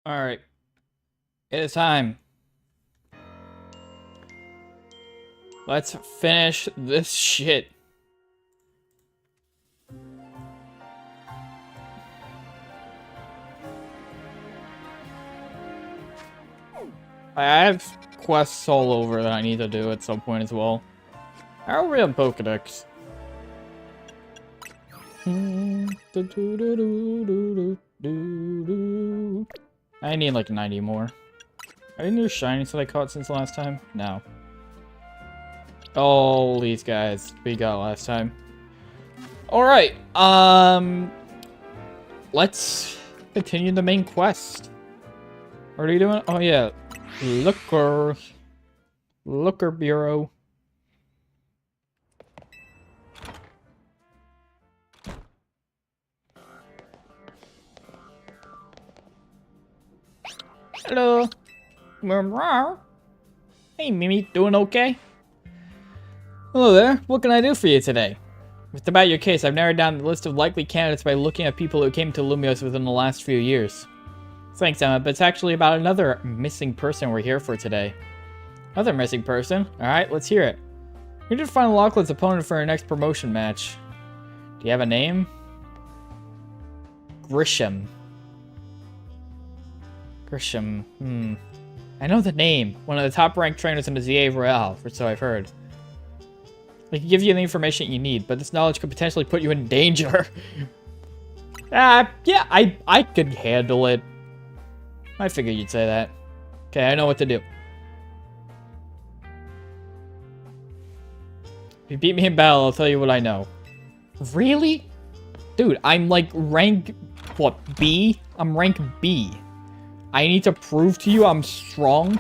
Alright. It is time. Let's finish this shit. I have quests all over that I need to do at some point as well. I already have Pokedex. I need like 90 more. Are there new shinies that I caught since the last time? No. Oh, these guys we got last time. Alright, let's continue the main quest. What are you doing? Oh yeah, Looker Bureau. Hello. Hey, Mimi, doing okay? Hello there. What can I do for you today? With about your case, I've narrowed down the list of likely candidates by looking at people who came to Lumios within the last few years. Thanks, Emma, but it's actually about another missing person we're here for today. Another missing person? Alright, let's hear it. We need to find Lachlan's opponent for our next promotion match. Do you have a name? Grisham. I know the name. One of the top-ranked trainers in the ZA Royale, or so I've heard. We can give you the information you need, but this knowledge could potentially put you in danger. Yeah, I could handle it. I figured you'd say that. Okay, I know what to do. If you beat me in battle, I'll tell you what I know. Really? Dude, I'm like rank, what, B? I'm rank B. I need to prove to you I'm strong?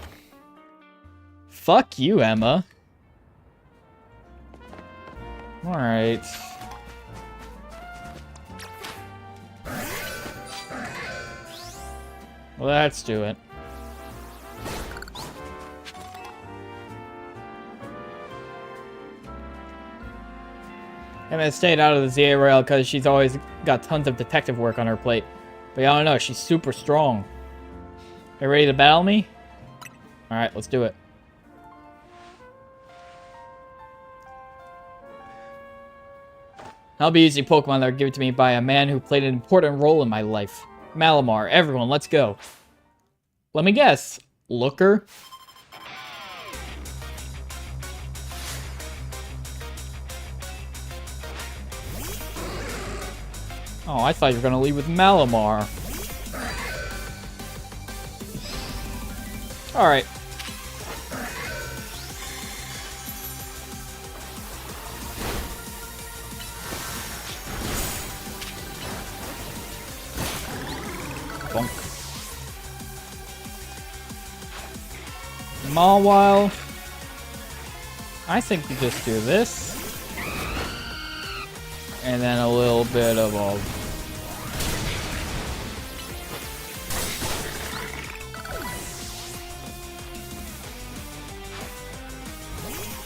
Fuck you, Emma. Alright. Let's do it. Emma stayed out of the ZA Royale because she's always got tons of detective work on her plate. But I don't know, she's super strong. Are you ready to battle me? Alright, let's do it. I'll be using Pokemon that were given to me by a man who played an important role in my life. Malamar, everyone, let's go. Let me guess. Looker? Oh, I thought you were gonna lead with Malamar. Alright. Bonk. Mawile. I think you just do this. And then a little bit of a...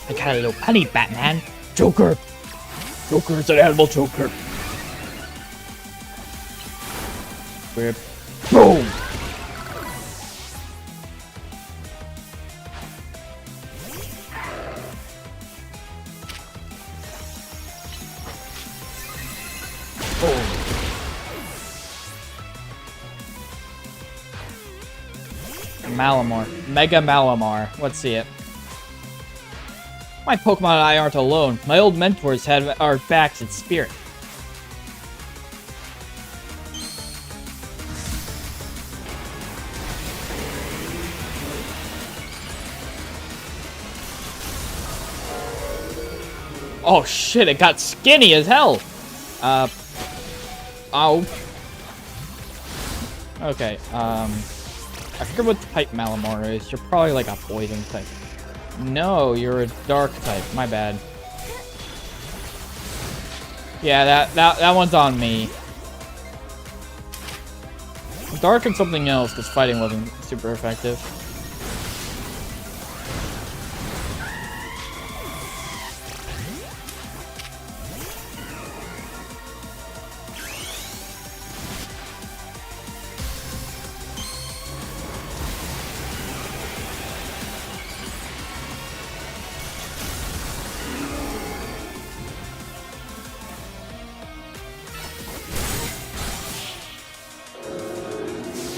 I got a little punny, Batman. Joker! Joker's an animal Joker. Whip. Boom! Malamar. Mega Malamar. Let's see it. My Pokemon and I aren't alone. My old mentors had our backs in spirit. Oh shit, it got skinny as hell! Ow. Okay, I forget what type Malamar is. You're probably like a poison type. No, you're a dark type. My bad. Yeah, that one's on me. Dark and something else, because fighting wasn't super effective.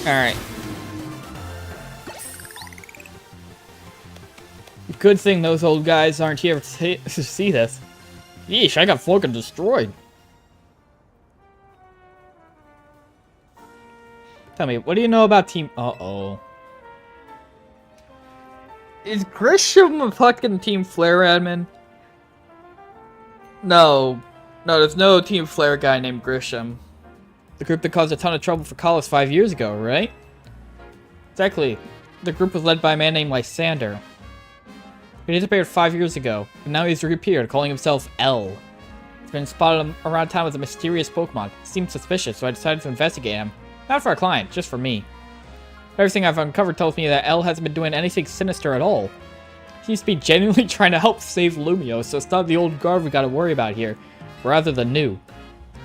Alright. Good thing those old guys aren't here to see this. Yeesh, I got fucking destroyed. Tell me, what do you know about Team... Uh-oh. Is Grisham a fucking Team Flare admin? No. No, there's no Team Flare guy named Grisham. The group that caused a ton of trouble for Kalos 5 years ago, right? Exactly. The group was led by a man named Lysander. He disappeared 5 years ago, and now he's reappeared, calling himself L. He's been spotted around town with a mysterious Pokemon. He seemed suspicious, so I decided to investigate him. Not for our client, just for me. Everything I've uncovered tells me that L hasn't been doing anything sinister at all. He seems to be genuinely trying to help save Lumio, so it's not the old guard we gotta worry about here, rather than new.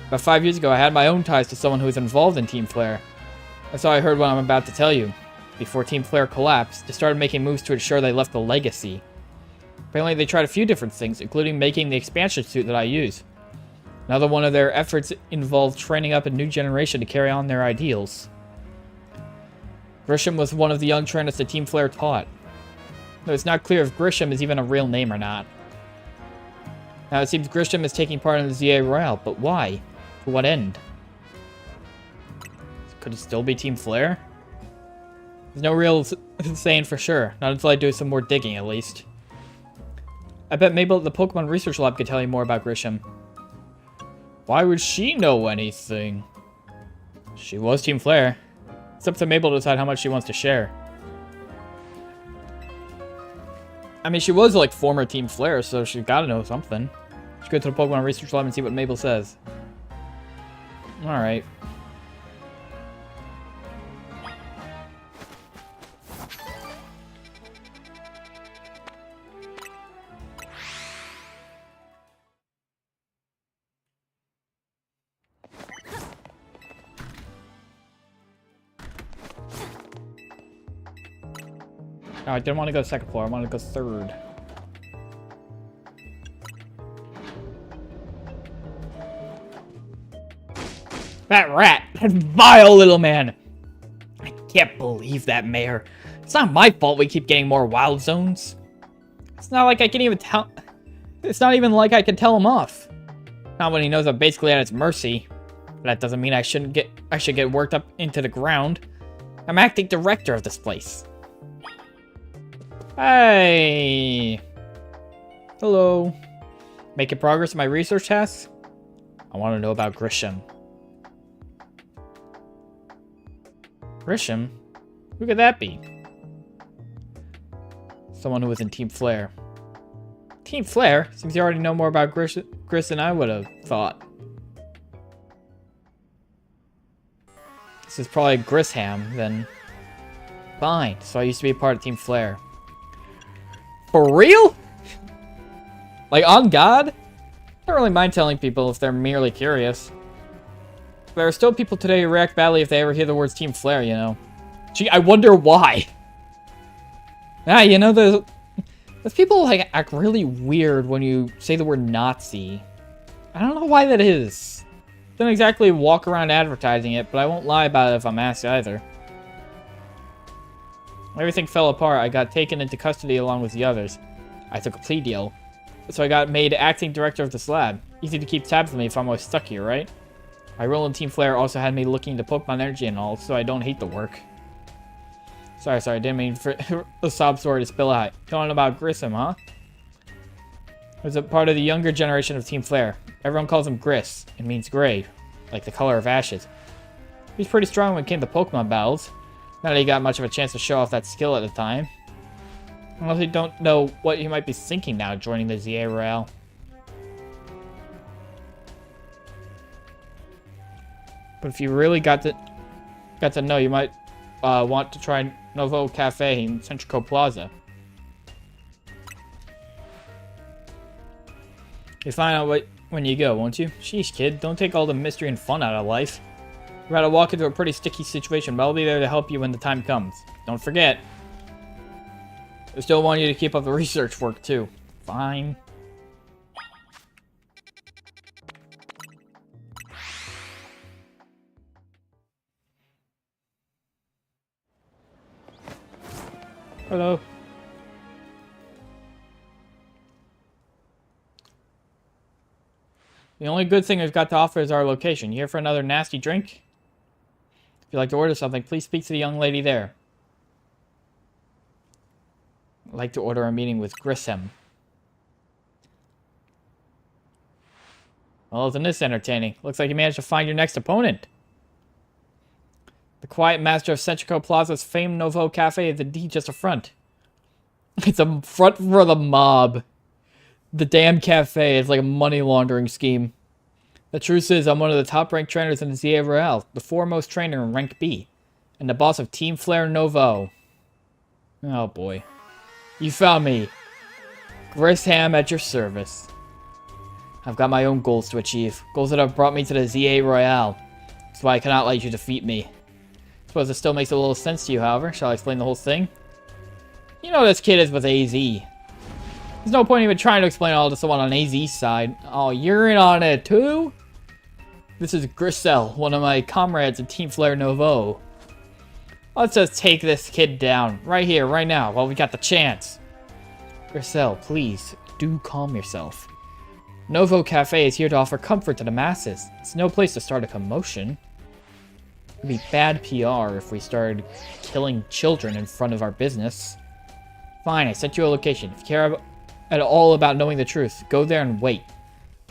About 5 years ago, I had my own ties to someone who was involved in Team Flare. That's how I heard what I'm about to tell you. Before Team Flare collapsed, they started making moves to ensure they left a legacy. Apparently, they tried a few different things, including making the expansion suit that I use. Another one of their efforts involved training up a new generation to carry on their ideals. Grisham was one of the young trainers that Team Flare taught. Though it's not clear if Grisham is even a real name or not. Now it seems Grisham is taking part in the ZA Royale, but why? For what end? Could it still be Team Flare? There's no real saying for sure, not until I do some more digging at least. I bet Mabel at the Pokemon Research Lab could tell you more about Grisham. Why would she know anything? She was Team Flare. It's up to Mabel to decide how much she wants to share. I mean, she was like former Team Flare, so she's gotta know something. Let's go to the Pokemon Research Lab and see what Mabel says. Alright. No, I didn't want to go second floor. I wanted to go third. That rat! That vile little man! I can't believe that, Mayor. It's not my fault we keep getting more wild zones. It's not like I can even tell... It's not even like I can tell him off. Not when he knows I'm basically at his mercy. But that doesn't mean I should get worked up into the ground. I'm acting director of this place. Hey! Hello. Making progress in my research tasks? I want to know about Grisham. Grisham? Who could that be? Someone who was in Team Flare. Team Flare? Seems you already know more about Gris than I would have thought. This is probably Grisham, then. Fine, so I used to be a part of Team Flare. For real? Like, on God? I don't really mind telling people if they're merely curious. There are still people today who react badly if they ever hear the words Team Flare, you know. Gee, I wonder why. Ah, you know, those people, like, act really weird when you say the word Nazi. I don't know why that is. Don't exactly walk around advertising it, but I won't lie about it if I'm asked either. Everything fell apart. I got taken into custody along with the others. I took a plea deal. So I got made acting director of this lab. Easy to keep tabs on me if I'm always stuck here, right? My role in Team Flare also had me looking into Pokemon energy and all, so I don't hate the work. Sorry, I didn't mean for the sob story to spill out. Telling about Grisham, huh? He was a part of the younger generation of Team Flare. Everyone calls him Gris. It means gray, like the color of ashes. He was pretty strong when it came to Pokemon battles. Not that he got much of a chance to show off that skill at the time. I honestly don't know what he might be thinking now joining the ZA Royale. But if you really got to know, you might want to try Novo Cafe in Centrico Plaza. You'll find out when you go, won't you? Sheesh, kid, don't take all the mystery and fun out of life. You're about to walk into a pretty sticky situation, but I'll be there to help you when the time comes. Don't forget. I still want you to keep up the research work, too. Fine. Hello. The only good thing we've got to offer is our location. You here for another nasty drink? If you'd like to order something, please speak to the young lady there. I'd like to order a meeting with Grissom. Well, isn't this entertaining? Looks like you managed to find your next opponent. The quiet master of Centrico Plaza's famed Nouveau Cafe is indeed just a front. It's a front for the mob. The damn cafe is like a money laundering scheme. The truth is, I'm one of the top-ranked trainers in the ZA Royale, the foremost trainer in rank B, and the boss of Team Flare Nouveau. Oh boy. You found me. Grissom at your service. I've got my own goals to achieve. Goals that have brought me to the ZA Royale. That's why I cannot let you defeat me. Suppose it still makes a little sense to you, however. Shall I explain the whole thing? You know this kid is with AZ. There's no point even trying to explain it all to someone on AZ's side. Oh, you're in on it too? This is Grissom, one of my comrades in Team Flare Nouveau. Let's just take this kid down. Right here, right now, while we got the chance. Grissom, please, do calm yourself. Nouveau Cafe is here to offer comfort to the masses. It's no place to start a commotion. It would be bad PR if we started killing children in front of our business. Fine, I sent you a location. If you care at all about knowing the truth, go there and wait.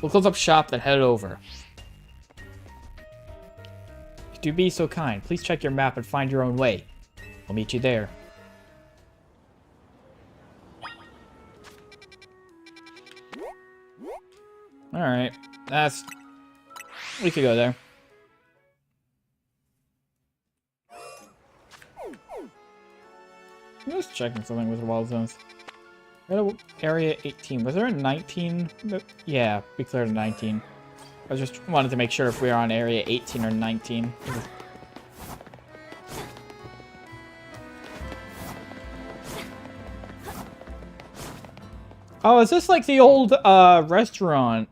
We'll close up shop, then head over. If you be so kind, please check your map and find your own way. I'll meet you there. Alright, we could go there. I'm just checking something with the wall zones. Area 18. Was there a 19? Yeah, we cleared a 19. I just wanted to make sure if we are on area 18 or 19. Oh, is this like the old restaurant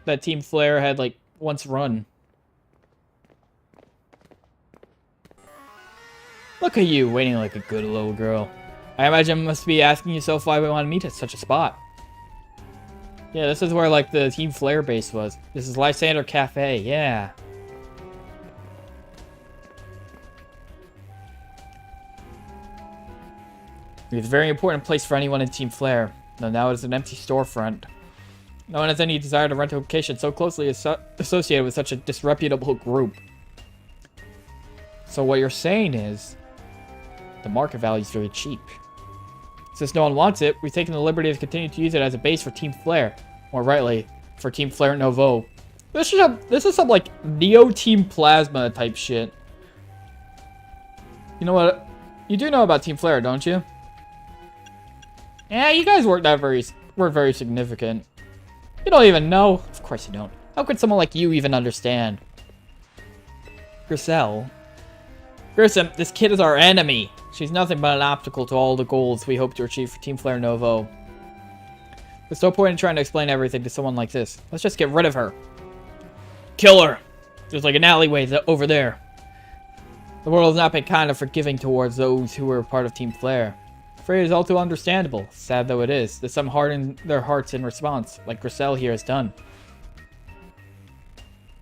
that Team Flare had like once run? Look at you, waiting like a good little girl. I imagine you must be asking yourself why we want to meet at such a spot. Yeah, this is where like the Team Flare base was. This is Lysander Cafe, yeah. It's a very important place for anyone in Team Flare. Though now it is an empty storefront. No one has any desire to rent a location so closely associated with such a disreputable group. So what you're saying is, the market value is very cheap. Since no one wants it, we've taken the liberty of continuing to use it as a base for Team Flare. More rightly, for Team Flare Nouveau. This is some like Neo Team Plasma type shit. You know what? You do know about Team Flare, don't you? Yeah, you guys weren't very significant. You don't even know. Of course you don't. How could someone like you even understand? Grissom, this kid is our enemy. She's nothing but an obstacle to all the goals we hope to achieve for Team Flare Nouveau. There's no point in trying to explain everything to someone like this. Let's just get rid of her. Kill her. There's like an alleyway over there. The world has not been kind of forgiving towards those who were part of Team Flare. Afraid it is all too understandable, sad though it is, that some harden their hearts in response, like Grissom here has done.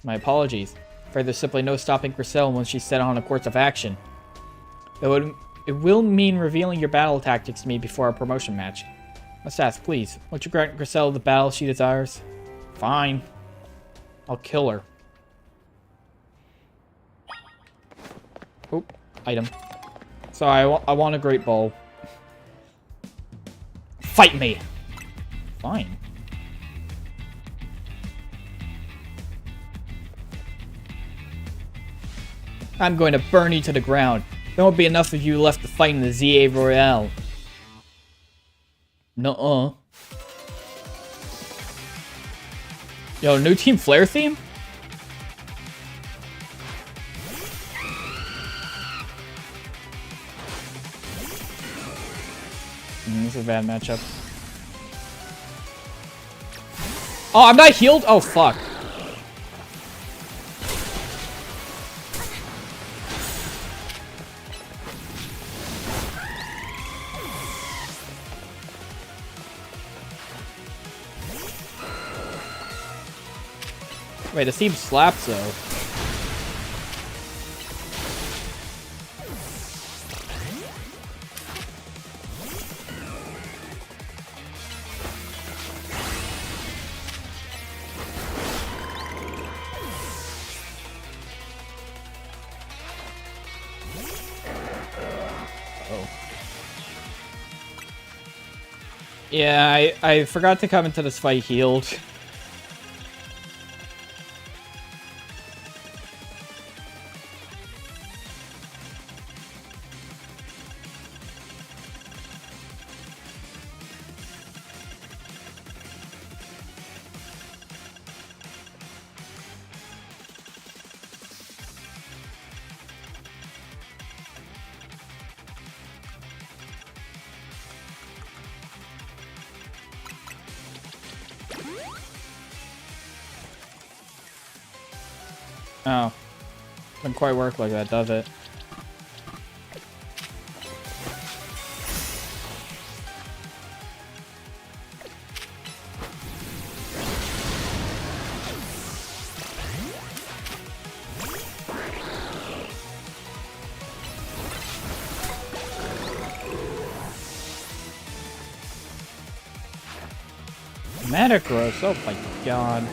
My apologies. Afraid there's simply no stopping Grissom when she's set on a course of action. Though it will mean revealing your battle tactics to me before our promotion match. Must ask, please, won't you grant Grissom the battle she desires? Fine. I'll kill her. Oop, item. So I want a great bowl. Fight me! Fine. I'm going to burn you to the ground. There won't be enough of you left to fight in the ZA Royale. Nuh-uh. Yo, new Team Flare theme? This is a bad matchup. Oh, I'm not healed? Oh, fuck. Wait, the team slaps though. Yeah, I forgot to come into this fight healed. Oh. Doesn't quite work like that, does it? Metagross, oh my god.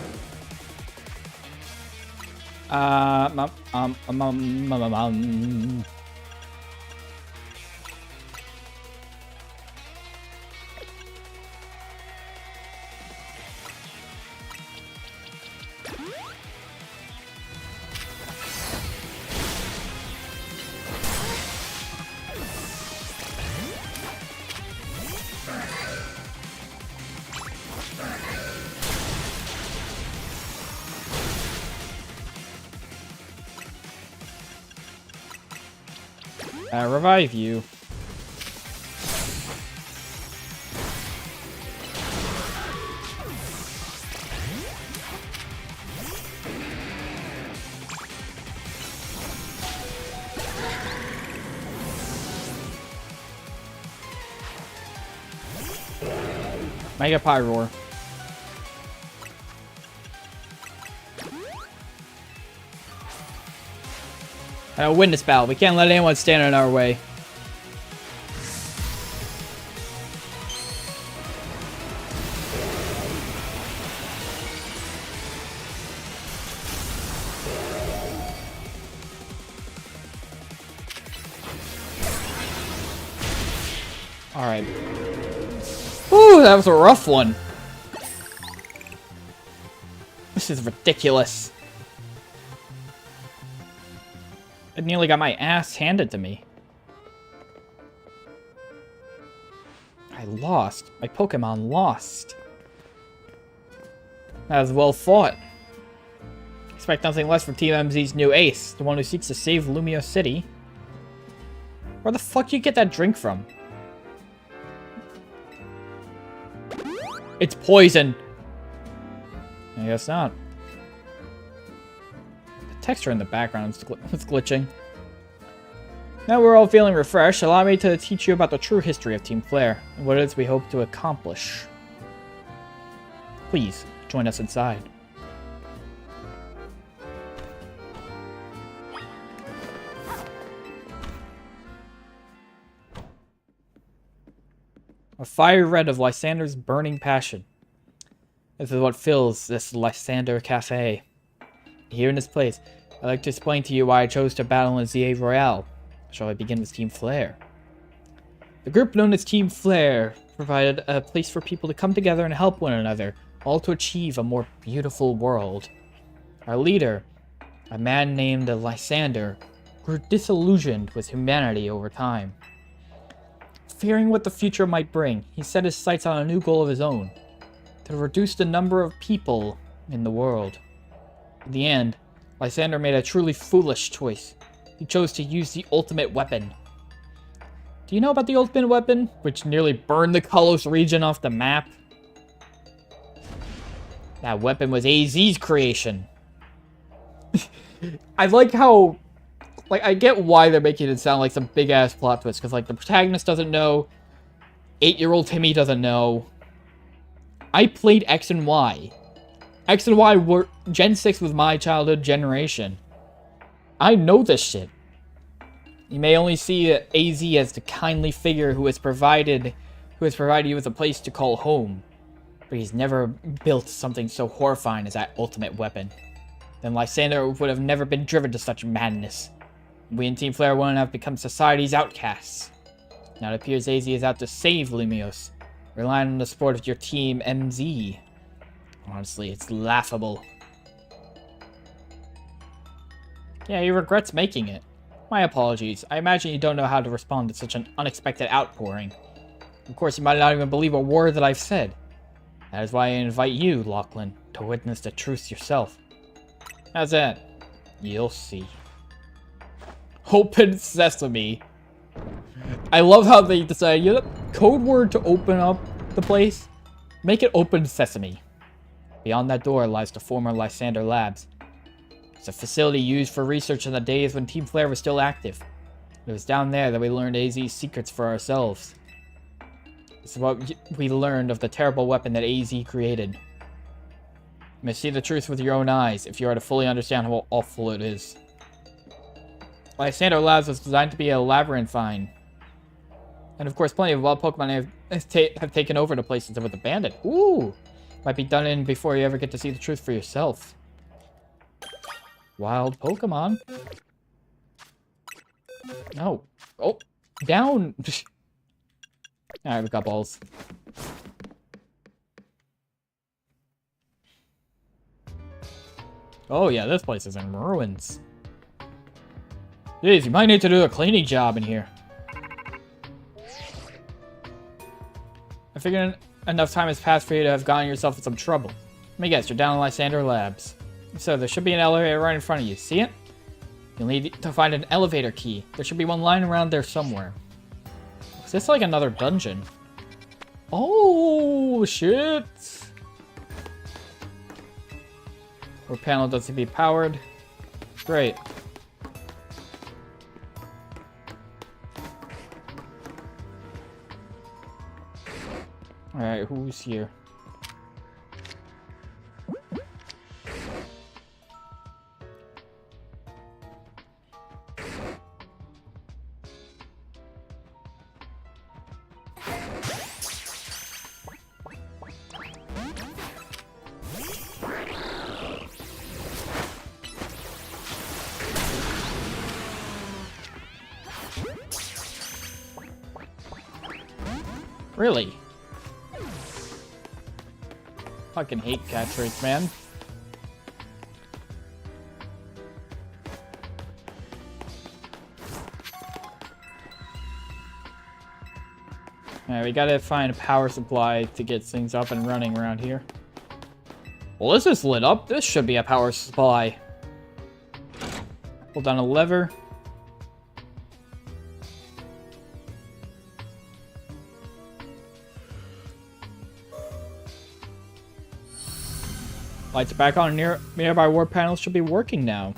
Revive you. Mega Pyroar. Win this battle. We can't let anyone stand in our way. Alright. Ooh, that was a rough one. This is ridiculous. I nearly got my ass handed to me. I lost. My Pokemon lost. That was well fought. Expect nothing less from Team MZ's new ace, the one who seeks to save Lumio City. Where the fuck did you get that drink from? It's poison. I guess not. The texture in the background is glitching. Now we're all feeling refreshed, allow me to teach you about the true history of Team Flare and what it is we hope to accomplish. Please, join us inside. A fiery red of Lysander's burning passion. This is what fills this Lysander Cafe. Here in this place, I'd like to explain to you why I chose to battle in ZA Royale. Shall I begin with Team Flare? The group known as Team Flare provided a place for people to come together and help one another, all to achieve a more beautiful world. Our leader, a man named Lysander, grew disillusioned with humanity over time. Fearing what the future might bring, he set his sights on a new goal of his own, to reduce the number of people in the world. In the end, Lysander made a truly foolish choice. He chose to use the ultimate weapon. Do you know about the ultimate weapon, which nearly burned the Kalos region off the map? That weapon was AZ's creation. I like how... Like, I get why they're making it sound like some big-ass plot twist, because, like, the protagonist doesn't know, 8-year-old Timmy doesn't know. I played X and Y. X and Y were Gen 6 was my childhood generation. I know this shit. You may only see AZ as the kindly figure who has provided you with a place to call home. But he's never built something so horrifying as that ultimate weapon. Then Lysander would have never been driven to such madness. We in Team Flare wouldn't have become society's outcasts. Now it appears AZ is out to save Lumios, relying on the support of your Team MZ. Honestly, it's laughable. Yeah, he regrets making it. My apologies. I imagine you don't know how to respond to such an unexpected outpouring. Of course, you might not even believe a word that I've said. That is why I invite you, Lachlan, to witness the truth yourself. How's that? You'll see. Open sesame. I love how they decided, you know, code word to open up the place? Make it open sesame. Beyond that door lies the former Lysander Labs. It's a facility used for research in the days when Team Flare was still active. It was down there that we learned AZ's secrets for ourselves. This is what we learned of the terrible weapon that AZ created. You may see the truth with your own eyes if you are to fully understand how awful it is. Lysander Labs was designed to be a labyrinthine. And of course, plenty of wild Pokemon have taken over the places that were abandoned. Ooh! Might be done in before you ever get to see the truth for yourself. Wild Pokemon. No. Oh, down! Alright, we got balls. Oh yeah, this place is in ruins. Jeez, you might need to do a cleaning job in here. I figured enough time has passed for you to have gotten yourself in some trouble. Let me guess, you're down in Lysander Labs. So there should be an elevator right in front of you. See it? You'll need to find an elevator key. There should be one lying around there somewhere. Is this like another dungeon? Oh, shit. Our panel doesn't be powered. Great. Alright, who's here? Really? Fucking hate cat traits, man. Alright, we gotta find a power supply to get things up and running around here. Well, this is lit up. This should be a power supply. Hold down a lever. Lights are back on. Nearby warp panels should be working now.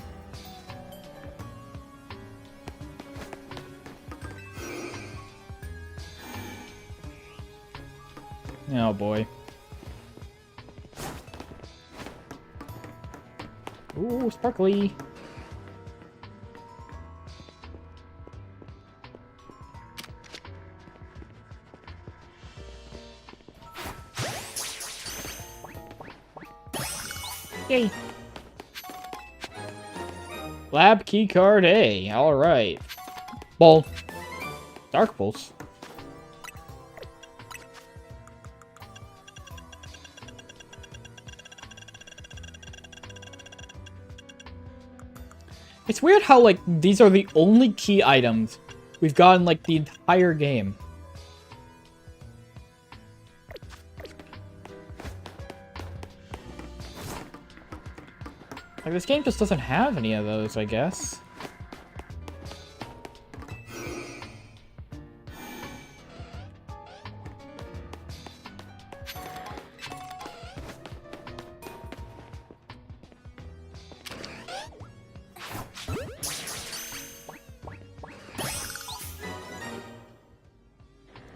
Oh boy. Ooh, sparkly. Yay. Lab keycard A. Alright. Ball. Dark Pulse. It's weird how, like, these are the only key items we've gotten, like, the entire game. Like, this game just doesn't have any of those, I guess.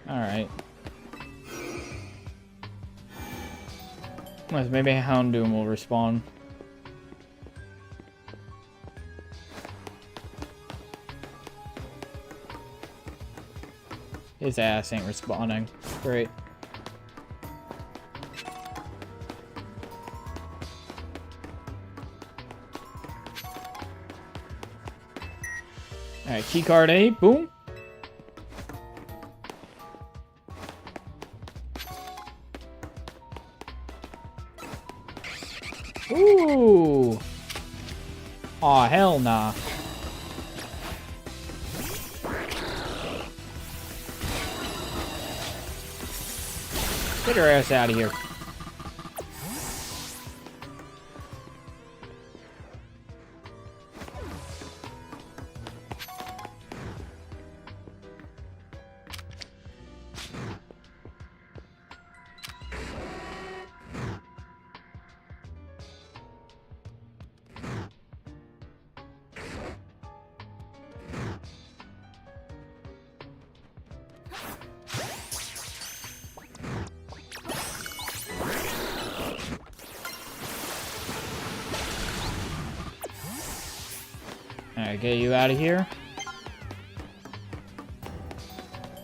Alright. Unless maybe Houndoom will respawn. His ass ain't responding. Great. Alright, keycard A, boom. Ooh. Aw, hell nah. Get her ass out of here. Alright, get you out of here.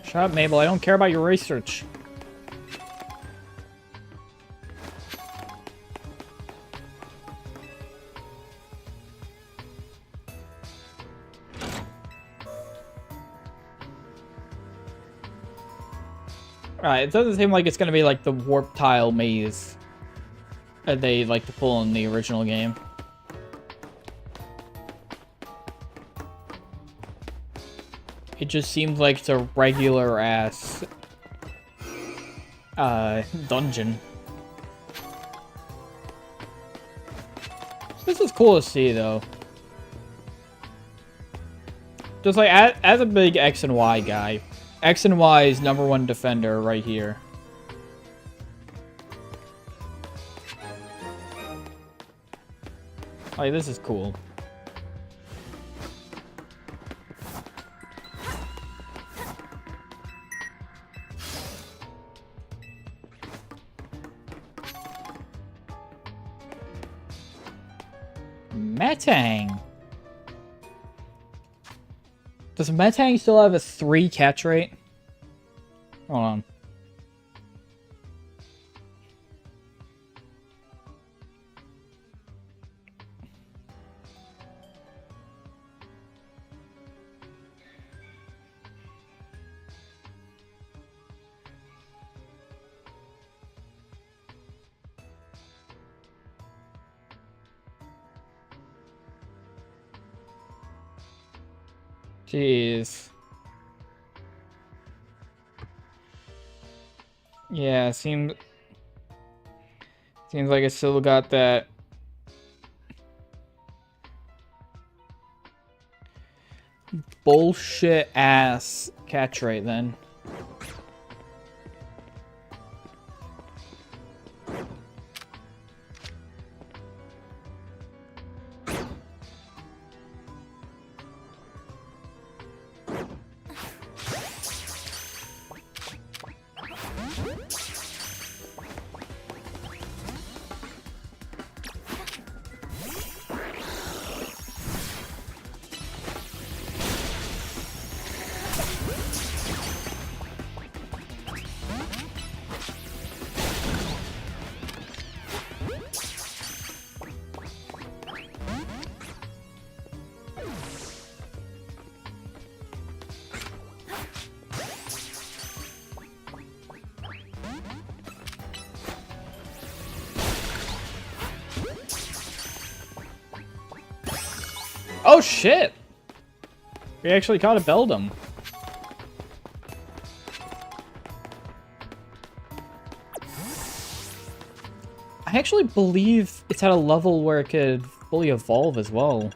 Shut up, Mabel. I don't care about your research. Alright, it doesn't seem like it's gonna be like the warp tile maze that they like to pull in the original game. It just seems like it's a regular ass dungeon. This is cool to see though. Just like as a big X and Y guy, X and Y's #1 defender right here. Like, this is cool. Metang. Does Metang still have a 3 catch rate? Hold on. Jeez. Yeah, seems like it's still got that bullshit ass catch rate then. Oh shit! We actually caught a Beldum. I actually believe it's at a level where it could fully evolve as well.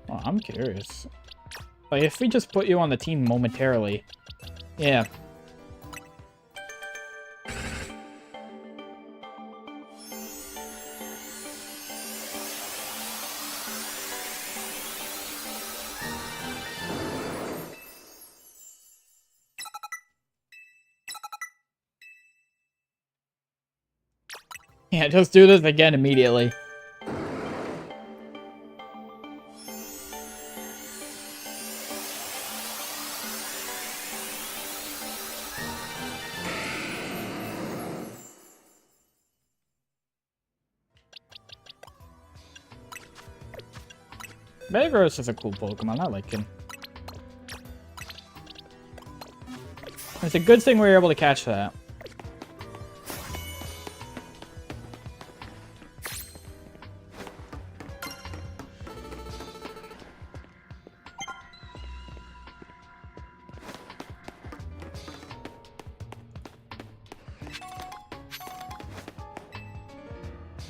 Well, I'm curious. Like, if we just put you on the team momentarily. Yeah. Yeah, just do this again immediately. Metagross is a cool Pokemon. I like him. It's a good thing we were able to catch that.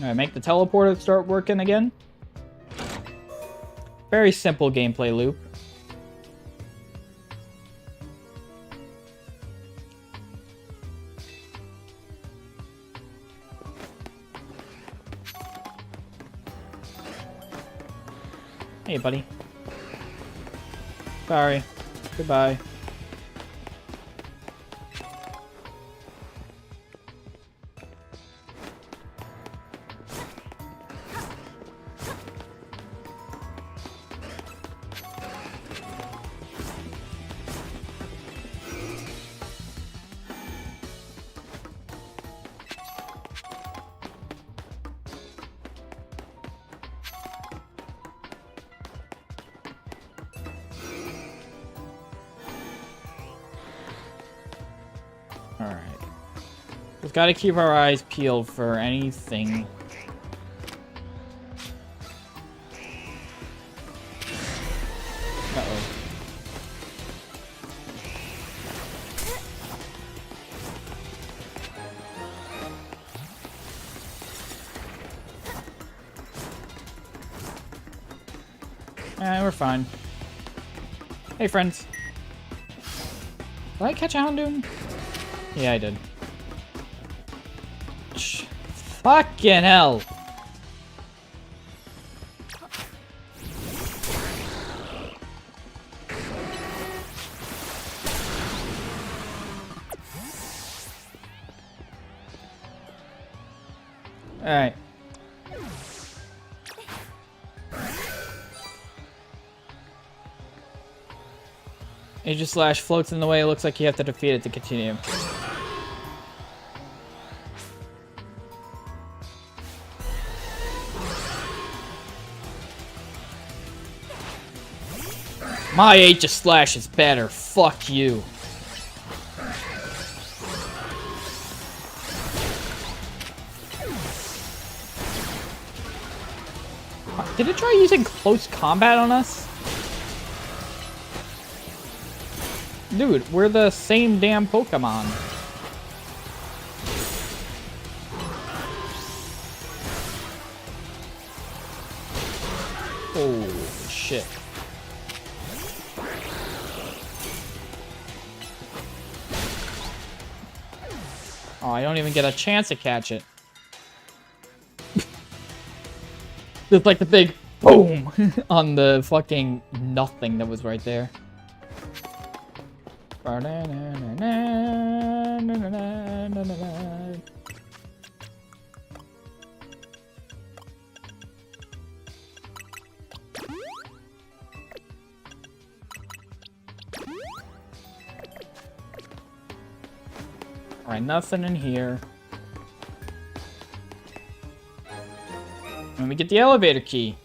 Alright, make the teleporter start working again. Very simple gameplay loop. Hey, buddy. Sorry. Goodbye. Alright. We've got to keep our eyes peeled for anything. Uh-oh. We're fine. Hey, friends. Did I catch a Houndoom? Yeah, I did. Fucking hell! Alright. Aegis floats in the way. It looks like you have to defeat it to continue. My Aegis is better. Fuck you. Did it try using close combat on us? Dude, we're the same damn Pokemon. Oh, shit. Oh, I don't even get a chance to catch it. Just like the big boom on the fucking nothing that was right there. Alright, nothing in here. Let me get the elevator key.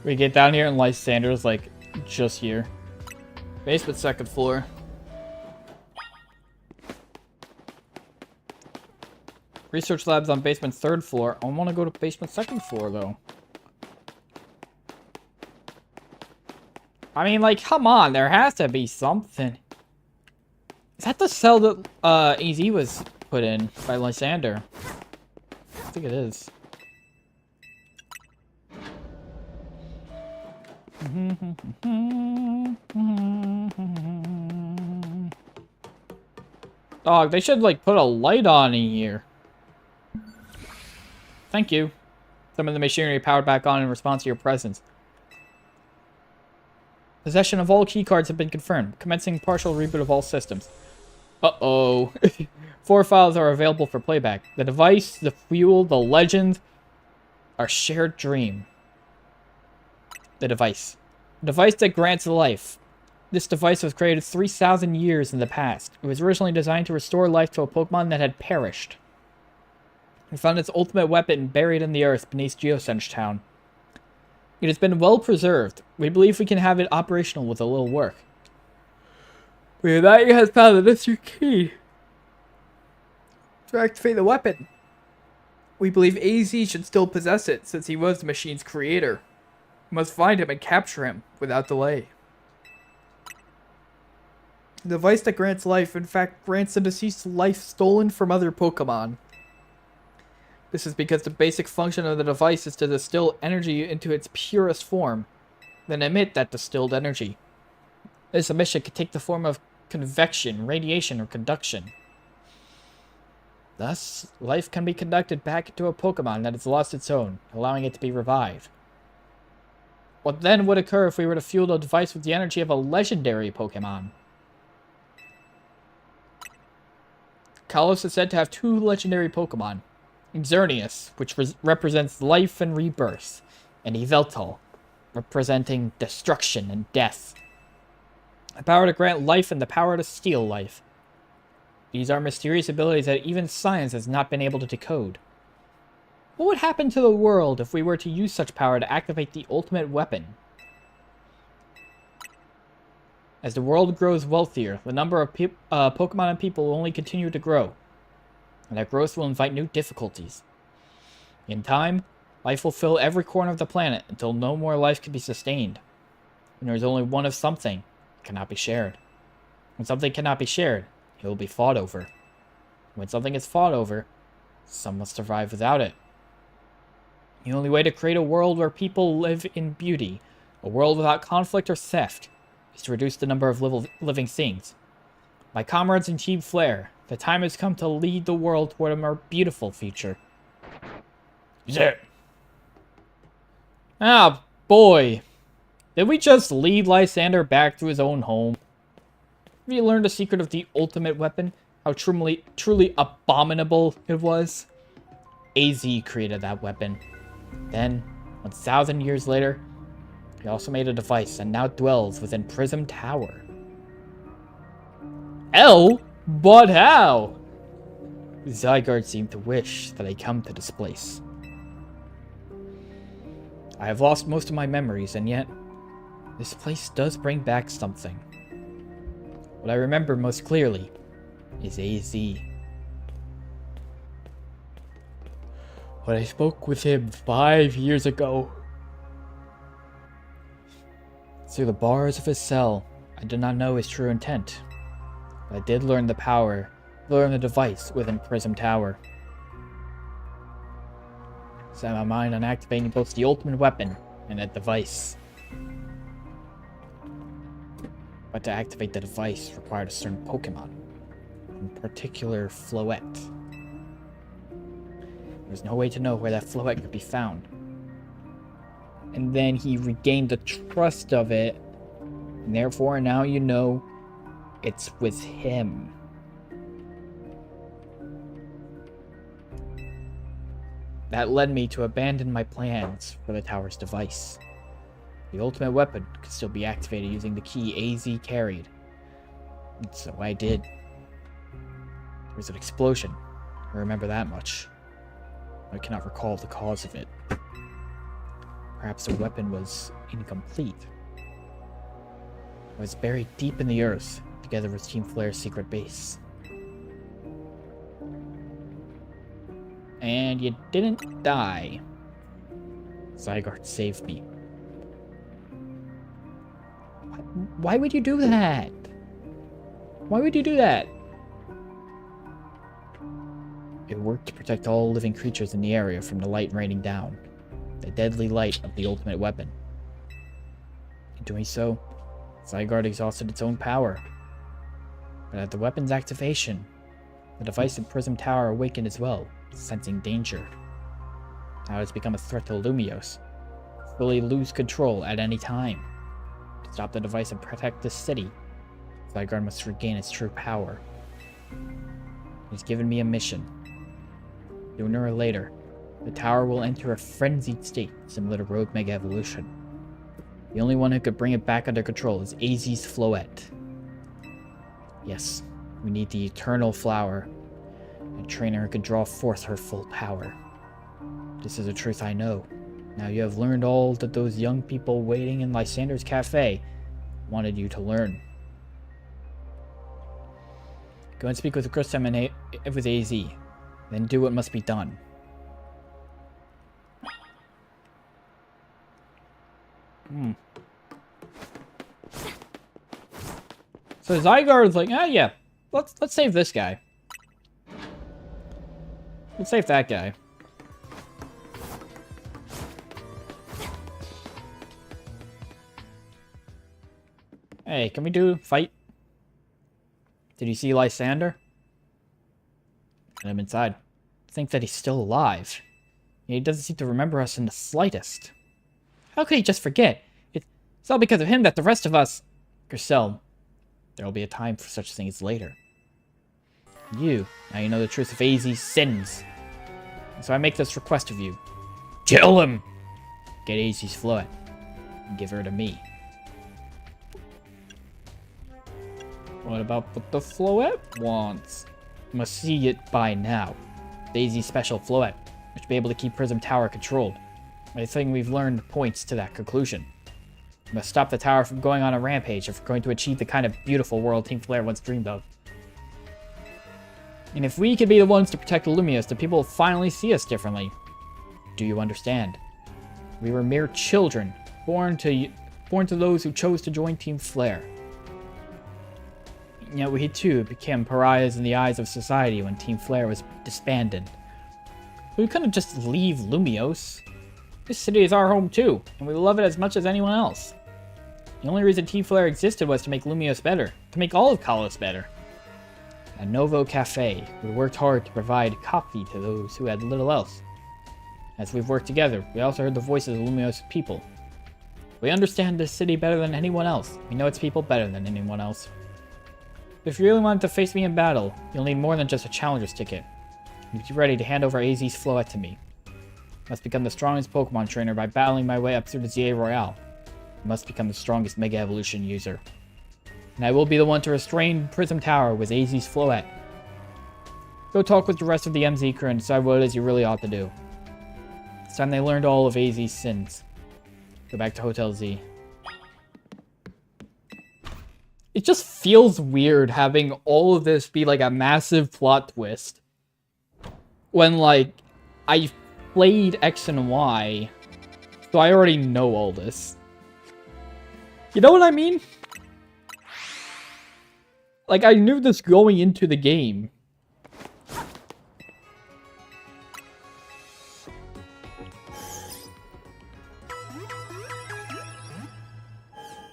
We get down here and Lysander's like just here. Basement second floor. Research labs on basement third floor. I want to go to basement second floor though. I mean, like, come on, there has to be something. Is that the cell that EZ was put in by Lysander? I think it is. Dog, they should, like, put a light on in here. Thank you. Some of the machinery powered back on in response to your presence. Possession of all keycards have been confirmed. Commencing partial reboot of all systems. Uh-oh. 4 files are available for playback. The device, the fuel, the legend, our shared dream. The device. The device that grants life. This device was created 3,000 years in the past. It was originally designed to restore life to a Pokemon that had perished. We found its ultimate weapon buried in the earth beneath Geosenge Town. It has been well preserved. We believe we can have it operational with a little work. Reuniting has found the necessary key to activate the weapon. We believe AZ should still possess it, since he was the machine's creator. We must find him and capture him, without delay. The device that grants life, in fact, grants the deceased life stolen from other Pokemon. This is because the basic function of the device is to distill energy into its purest form, then emit that distilled energy. This emission can take the form of convection, radiation, or conduction. Thus, life can be conducted back into a Pokemon that has lost its own, allowing it to be revived. What then would occur if we were to fuel the device with the energy of a legendary Pokemon? Kalos is said to have 2 legendary Pokemon. Xerneas, which represents life and rebirth, and Yveltal, representing destruction and death. The power to grant life and the power to steal life. These are mysterious abilities that even science has not been able to decode. What would happen to the world if we were to use such power to activate the ultimate weapon? As the world grows wealthier, the number of Pokemon and people will only continue to grow, and that growth will invite new difficulties. In time, life will fill every corner of the planet until no more life can be sustained. When there is only one of something, it cannot be shared. When something cannot be shared, it will be fought over. When something is fought over, some must survive without it. The only way to create a world where people live in beauty, a world without conflict or theft, is to reduce the number of living things. My comrades in Team Flare, the time has come to lead the world toward a more beautiful future. Zip. Ah, boy. Did we just lead Lysander back to his own home? Have you learned the secret of the ultimate weapon? How truly abominable it was? AZ created that weapon. Then, 1,000 years later, he also made a device that now dwells within Prism Tower. L? But how? Zygarde seemed to wish that I come to this place. I have lost most of my memories, and yet, this place does bring back something. What I remember most clearly is AZ. When I spoke with him 5 years ago, through the bars of his cell, I did not know his true intent. But I did learn the device within Prism Tower. Set my mind on activating both the ultimate weapon and that device. But to activate the device required a certain Pokemon, in particular Floette. There was no way to know where that Floette could be found. And then he regained the trust of it, and therefore now you know it's with him. That led me to abandon my plans for the tower's device. The ultimate weapon could still be activated using the key AZ carried. And so I did. There was an explosion. I remember that much. I cannot recall the cause of it. Perhaps the weapon was incomplete. It was buried deep in the earth, together with Team Flare's secret base. And you didn't die. Zygarde saved me. Why would you do that? Why would you do that? It worked to protect all living creatures in the area from the light raining down. The deadly light of the ultimate weapon. In doing so, Zygarde exhausted its own power. But at the weapon's activation, the device in Prism Tower awakened as well, sensing danger. Now it has become a threat to Lumiose. Will he lose control at any time? To stop the device and protect the city, Zygarde must regain its true power. He's given me a mission. Sooner or later, the tower will enter a frenzied state similar to Rogue Mega Evolution. The only one who could bring it back under control is AZ's Floette. Yes, we need the Eternal Flower, a trainer who can draw forth her full power. This is a truth I know. Now you have learned all that those young people waiting in Lysander's cafe wanted you to learn. Go and speak with Grissom and with AZ, then do what must be done. So Zygarde's like, yeah, let's save this guy. Let's save that guy. Hey, can we do fight? Did you see Lysander? Let him inside. Think that he's still alive. He doesn't seem to remember us in the slightest. How could he just forget? It's all because of him that the rest of us... Grissel, there will be a time for such things later. Now you know the truth of AZ's sins. And so I make this request of you. Kill him! Get AZ's Floette and give her to me. What about what the Floette wants? You must see it by now. AZ's special Floette, which will be able to keep Prism Tower controlled. Everything we've learned points to that conclusion. We must stop the tower from going on a rampage if we're going to achieve the kind of beautiful world Team Flare once dreamed of. And if we can be the ones to protect Lumiose, the people will finally see us differently. Do you understand? We were mere children, born to those who chose to join Team Flare. Yet we too became pariahs in the eyes of society when Team Flare was disbanded. We couldn't just leave Lumiose. This city is our home too, and we love it as much as anyone else. The only reason Team Flare existed was to make Lumiose better, to make all of Kalos better. At Novo Cafe, we worked hard to provide coffee to those who had little else. As we've worked together, we also heard the voices of Lumiose's people. We understand this city better than anyone else. We know its people better than anyone else. If you really wanted to face me in battle, you'll need more than just a challenger's ticket. You be ready to hand over AZ's Floette to me. I must become the strongest Pokemon trainer by battling my way up through the ZA Royale. I must become the strongest Mega Evolution user. And I will be the one to restrain Prism Tower with AZ's Floette. Go talk with the rest of the MZ crew and decide what it is you really ought to do. It's time they learned all of AZ's sins. Go back to Hotel Z. It just feels weird having all of this be like a massive plot twist. When, like, I played X and Y, so I already know all this. You know what I mean? Like, I knew this going into the game.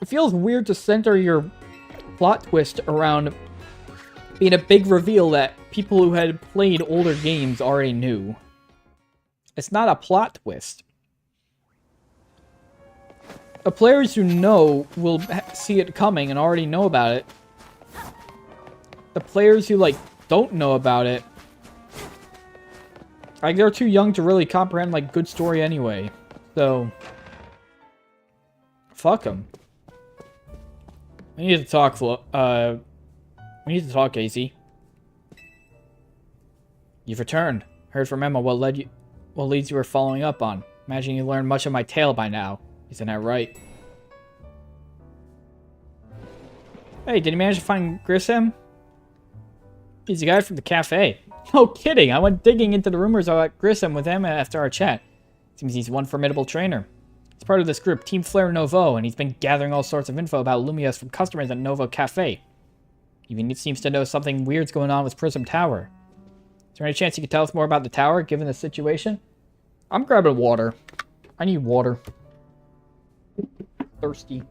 It feels weird to center your plot twist around being a big reveal that people who had played older games already knew. It's not a plot twist. The players who know will see it coming and already know about it. The players who, like, don't know about it, like, they're too young to really comprehend, like, good story anyway. So, fuck them. We need to talk, we need to talk, Casey. You've returned. Heard from Emma what leads you were following up on. Imagine you learned much of my tale by now. Isn't that right? Hey, did you manage to find Grissom? He's the guy from the cafe. No kidding, I went digging into the rumors about Grissom with Emma after our chat. Seems he's one formidable trainer. He's part of this group, Team Flare Novo, and he's been gathering all sorts of info about Lumiose from customers at Novo Cafe. Even he seems to know something weird's going on with Prism Tower. there any chance you could tell us more about the tower, given the situation? I'm grabbing water. I need water. Thirsty.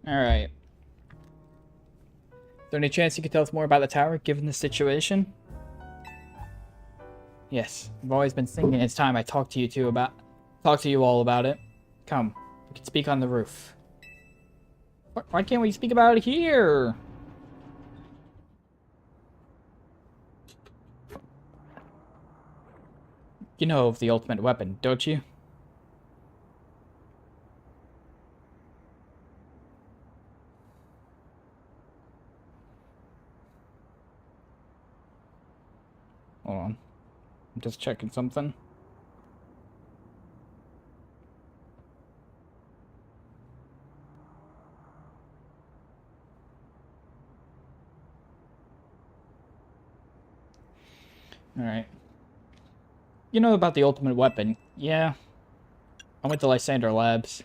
Alright. Is there any chance you could tell us more about the tower, given the situation? Yes, I've always been thinking it's time I talk to you all about it. Come, we can speak on the roof. Why can't we speak about it here? You know of the ultimate weapon, don't you? Hold on. I'm just checking something. Alright. You know about the ultimate weapon, yeah? I went to Lysander Labs.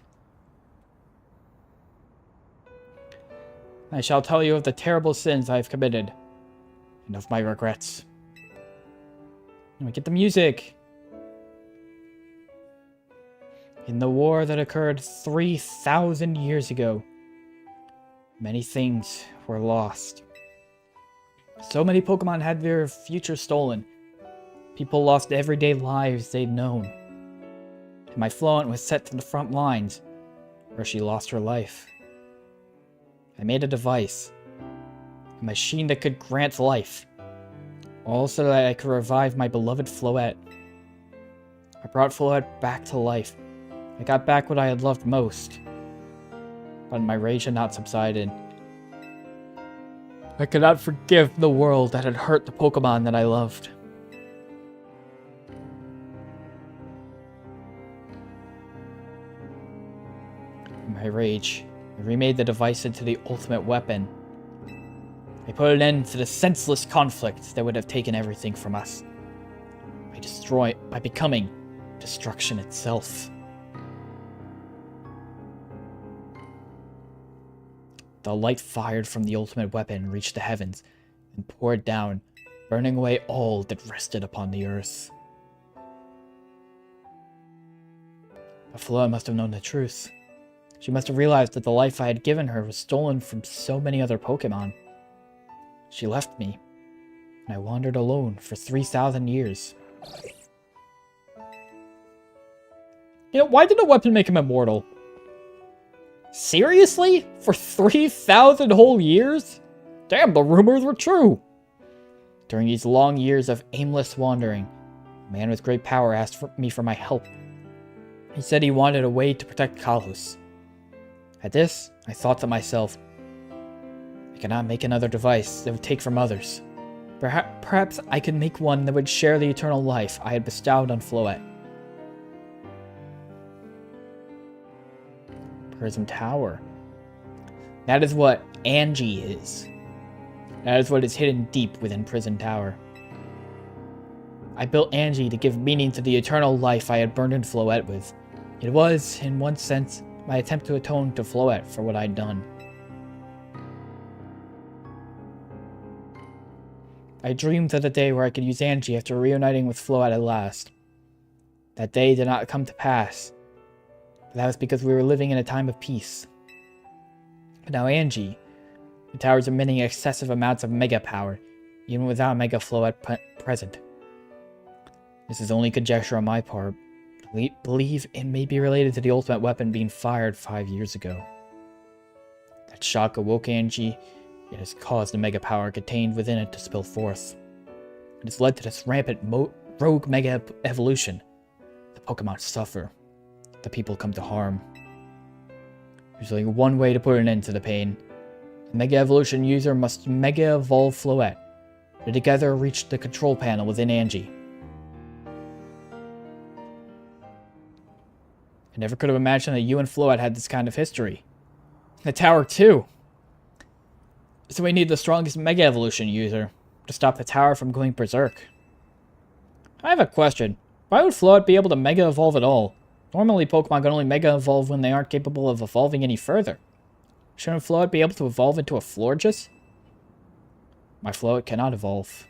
I shall tell you of the terrible sins I have committed, and of my regrets. Get the music! In the war that occurred 3,000 years ago, many things were lost. So many Pokemon had their future stolen. People lost everyday lives they'd known. And my Floant was set to the front lines, where she lost her life. I made a device. A machine that could grant life. All so that I could revive my beloved Floette. I brought Floette back to life. I got back what I had loved most. But my rage had not subsided. I could not forgive the world that had hurt the Pokemon that I loved. In my rage, I remade the device into the ultimate weapon. I put an end to the senseless conflict that would have taken everything from us. By becoming destruction itself. The light fired from the ultimate weapon reached the heavens and poured down, burning away all that rested upon the earth. But Floette must have known the truth. She must have realized that the life I had given her was stolen from so many other Pokemon. She left me, and I wandered alone for 3,000 years. You know, why did the weapon make him immortal? Seriously? For 3,000 whole years? Damn, the rumors were true! During these long years of aimless wandering, a man with great power asked me for my help. He said he wanted a way to protect Kalos. At this, I thought to myself, I cannot make another device that would take from others. Perhaps I could make one that would share the eternal life I had bestowed on Floette. Prism Tower. That is what Angie is. That is what is hidden deep within Prison Tower. I built Angie to give meaning to the eternal life I had burdened Floette with. It was, in one sense, my attempt to atone to Floette for what I'd done. I dreamed of the day where I could use Angie after reuniting with Float at last. That day did not come to pass. But that was because we were living in a time of peace. But now Angie, the tower is emitting excessive amounts of mega power, even without Mega Float present. This is only conjecture on my part. Believe it may be related to the ultimate weapon being fired 5 years ago. That shock awoke Angie. It has caused the mega power contained within it to spill forth. It has led to this rampant rogue mega evolution. The Pokemon suffer. The people come to harm. There's only one way to put an end to the pain. The mega evolution user must mega evolve Float to together reach the control panel within Angie. I never could have imagined that you and Float had this kind of history. The tower too. So we need the strongest Mega Evolution user to stop the tower from going berserk. I have a question. Why would Float be able to Mega Evolve at all? Normally Pokemon can only Mega Evolve when they aren't capable of evolving any further. Shouldn't Float be able to evolve into a Florges? My Float cannot evolve.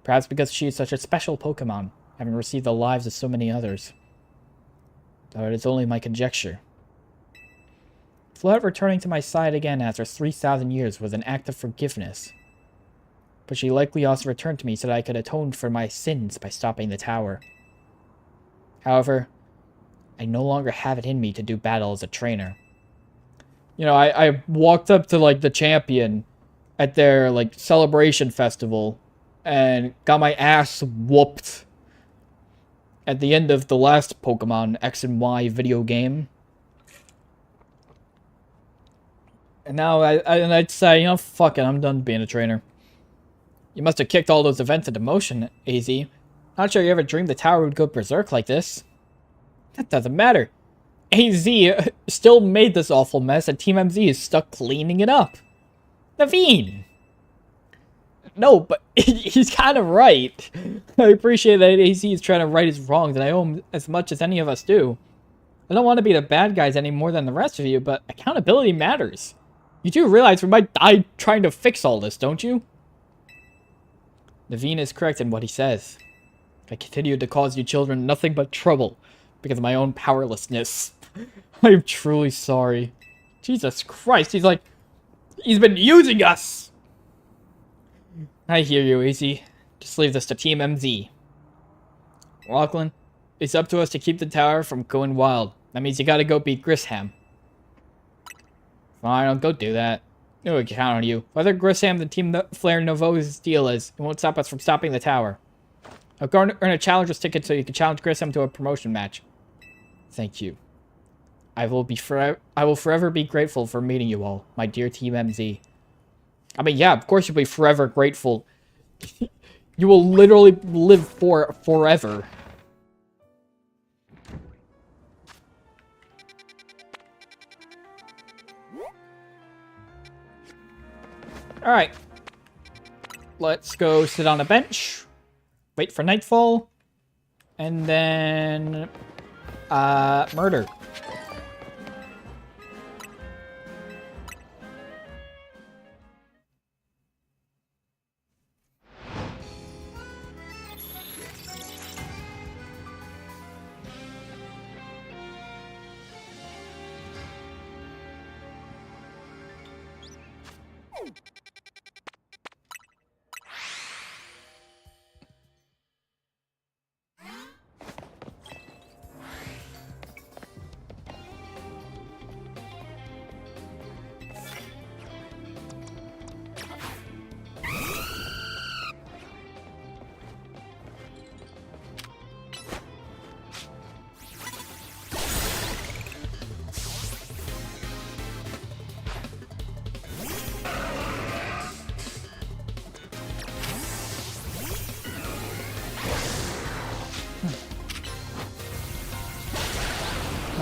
Perhaps because she is such a special Pokemon, having received the lives of so many others. Though it is only my conjecture. Float returning to my side again after 3,000 years was an act of forgiveness. But she likely also returned to me so that I could atone for my sins by stopping the tower. However, I no longer have it in me to do battle as a trainer. You know, I walked up to, like, the champion at their, like, celebration festival and got my ass whooped at the end of the last Pokemon X and Y video game. And now I'd say, you know, fuck it, I'm done being a trainer. You must have kicked all those events into motion, AZ. Not sure you ever dreamed the tower would go berserk like this. That doesn't matter. AZ still made this awful mess, and Team MZ is stuck cleaning it up. Naveen! No, but he's kind of right. I appreciate that AZ is trying to right his wrongs, and I owe him as much as any of us do. I don't want to be the bad guys any more than the rest of you, but accountability matters. You do realize we might die trying to fix all this, don't you? Naveen is correct in what he says. I continue to cause you children nothing but trouble because of my own powerlessness. I'm truly sorry. Jesus Christ, he's been using us! I hear you, AZ. Just leave this to Team MZ. Lachlan, it's up to us to keep the tower from going wild. That means you gotta go beat Grisham. Fine, I'll go do that. No, we can count on you. Whether Grisham and Team Flare Novo's deal is, it won't stop us from stopping the tower. I'll go earn a challenger's ticket so you can challenge Grisham to a promotion match. Thank you. I will forever be grateful for meeting you all, my dear Team MZ. I mean, yeah, of course you'll be forever grateful. You will literally live forever. Alright. Let's go sit on a bench. Wait for nightfall. And then... murder.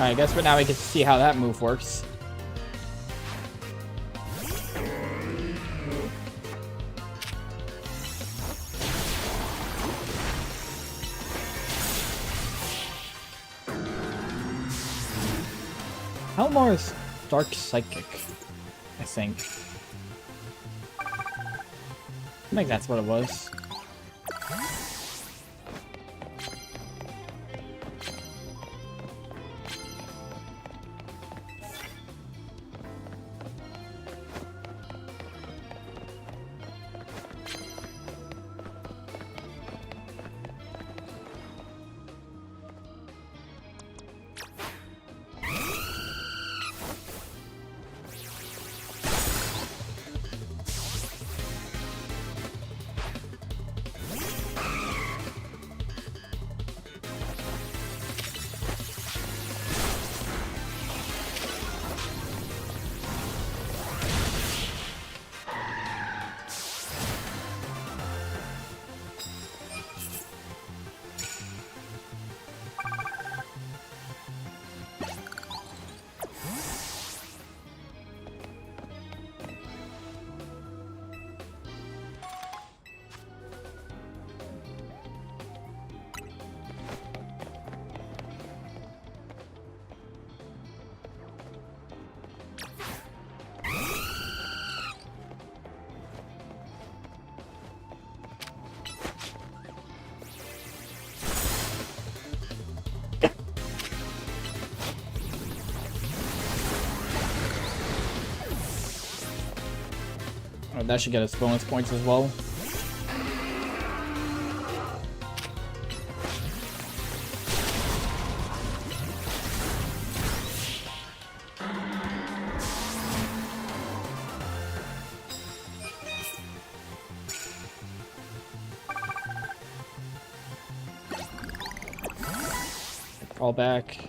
Alright, I guess now we get to see how that move works. Helmar is Dark Psychic, I think. I think that's what it was. Oh, that should get us bonus points as well. Crawl back.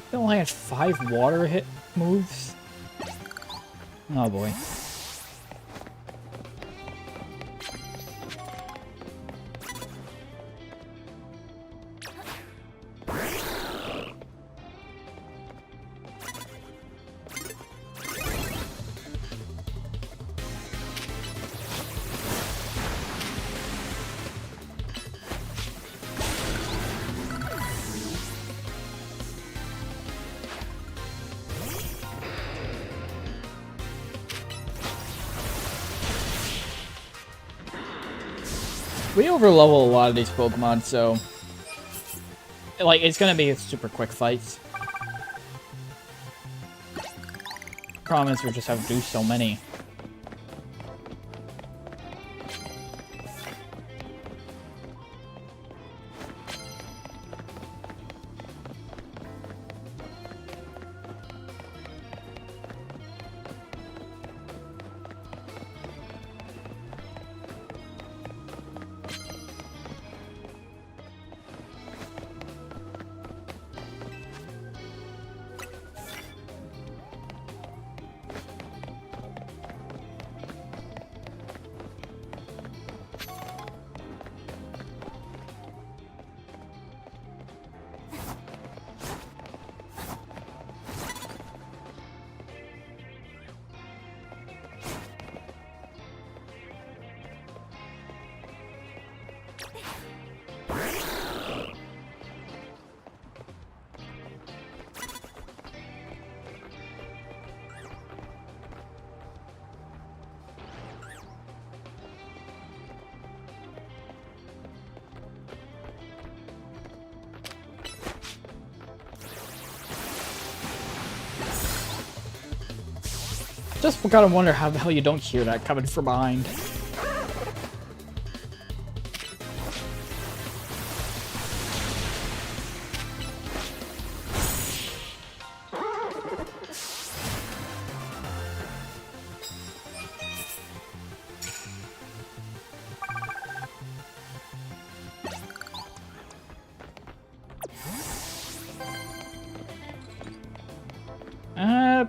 It only has 5 water hit moves. Oh boy. We overlevel a lot of these Pokemon, so like it's gonna be super quick fights. Problem is we just have to do so many. Just gotta wonder how the hell you don't hear that coming from behind.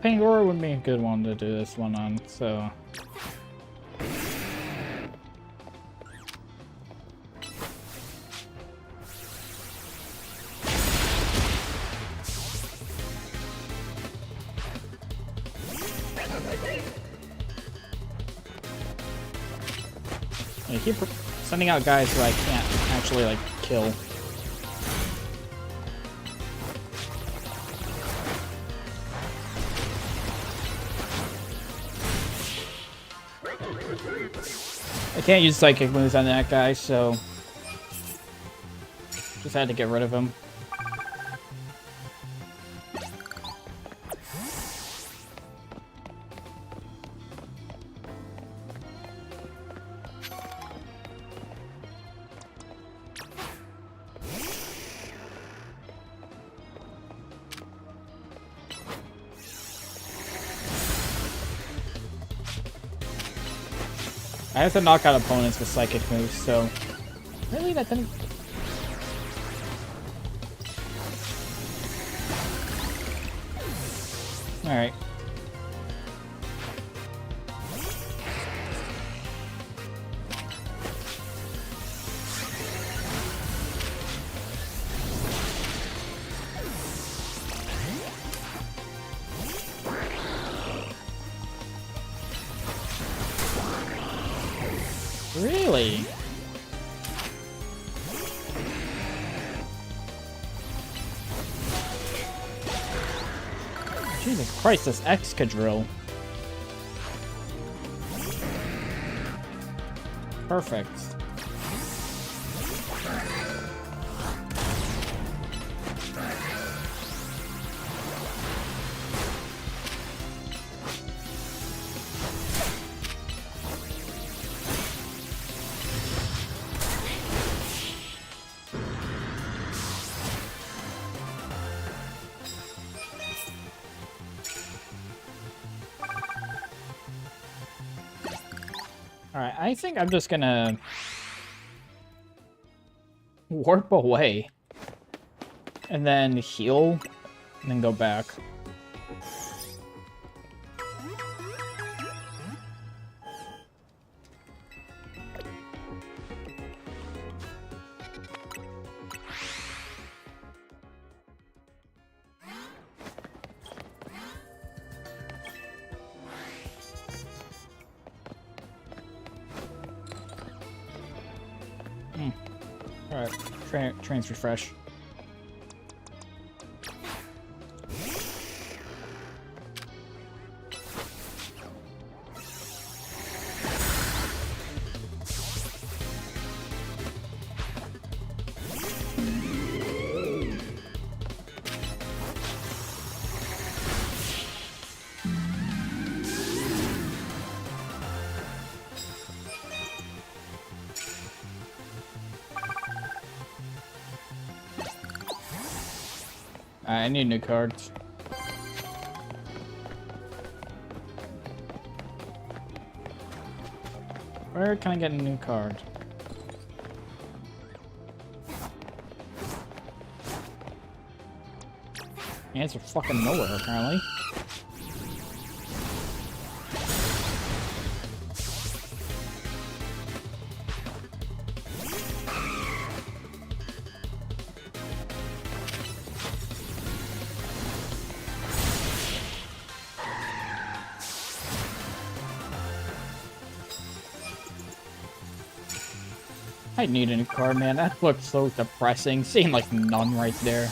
Pangoro would be a good one to do this one on, so... I keep sending out guys who I can't actually, like, kill. I can't use psychic moves on that guy, so just had to get rid of him. I have to knock out opponents with psychic moves, so really that didn't... Alright. Really? Jesus Christ, this Excadrill. Perfect. Alright, I think I'm just gonna warp away and then heal and then go back. Alright, trains refresh. I need new cards. Where can I get a new card? Answer fucking nowhere, apparently. I need a new card, man. That looks so depressing. Seeing like none right there.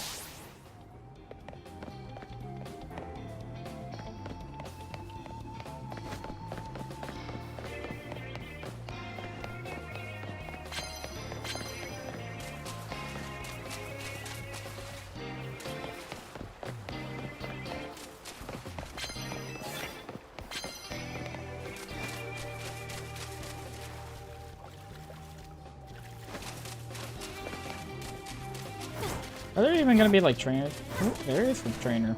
Are there even gonna be like trainers? Oh, there is a trainer.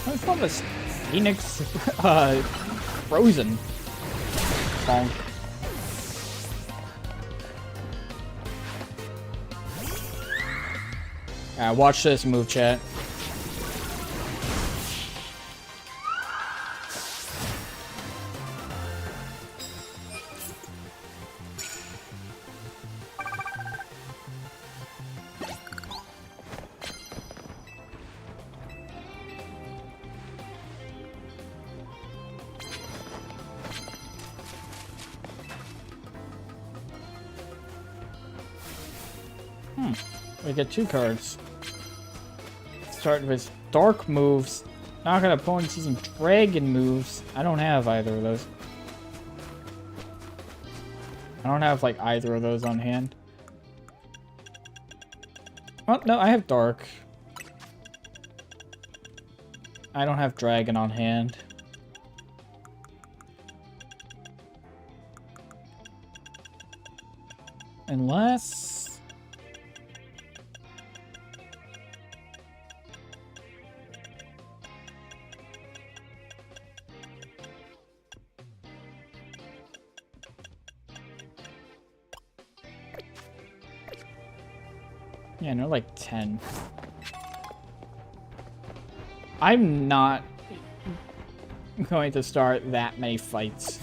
I thought this Phoenix Frozen song. Watch this move, chat. We get two cards. Start with dark moves. Knock out opponents using dragon moves. I don't have either of those. I don't have like either of those on hand. Oh, no, I have dark. I don't have dragon on hand. Unless... Yeah, no, like 10. I'm not going to start that many fights.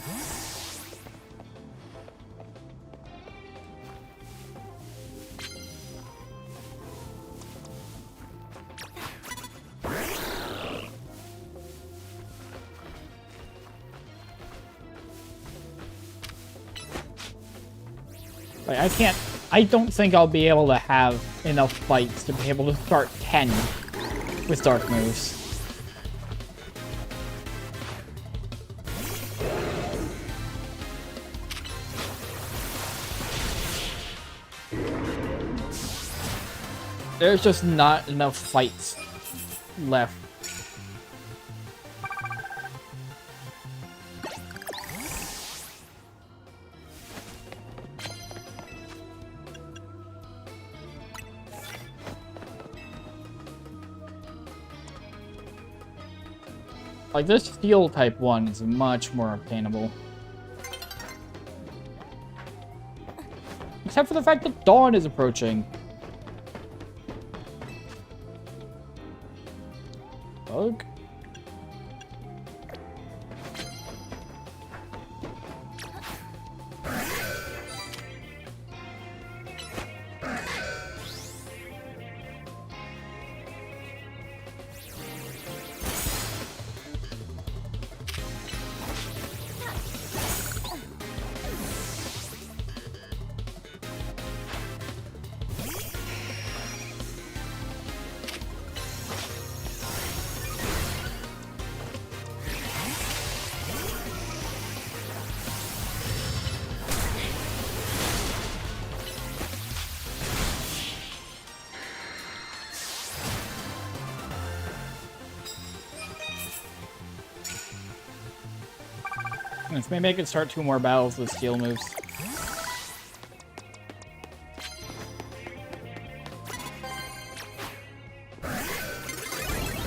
Like, I don't think I'll be able to have enough fights to be able to start 10 with dark moves. There's just not enough fights left. Like, this steel type one is much more obtainable. Except for the fact that dawn is approaching. Bug? Maybe I could start 2 more battles with steel moves.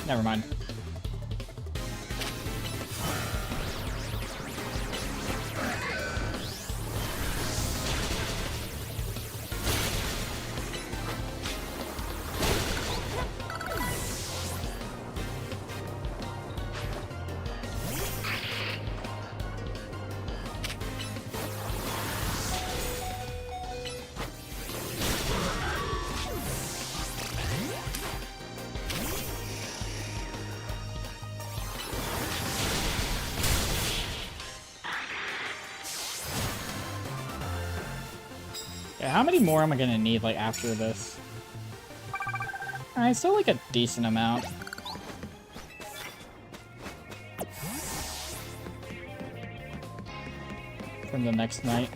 Never mind. Yeah, how many more am I gonna need, like, after this? Alright, still, like, a decent amount. From the next night.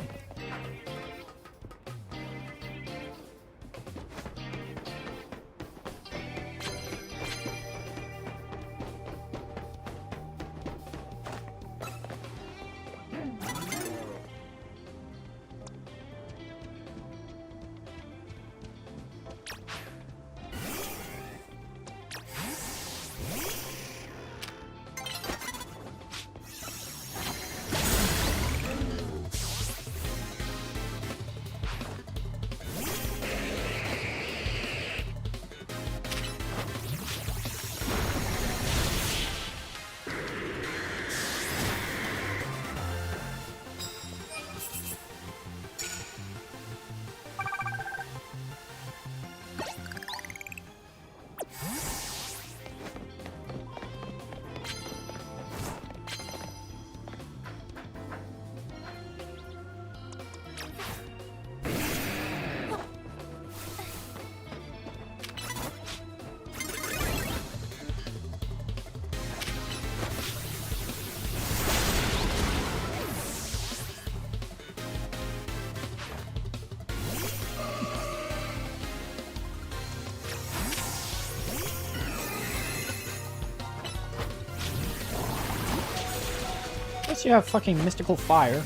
Guess you have fucking mystical fire.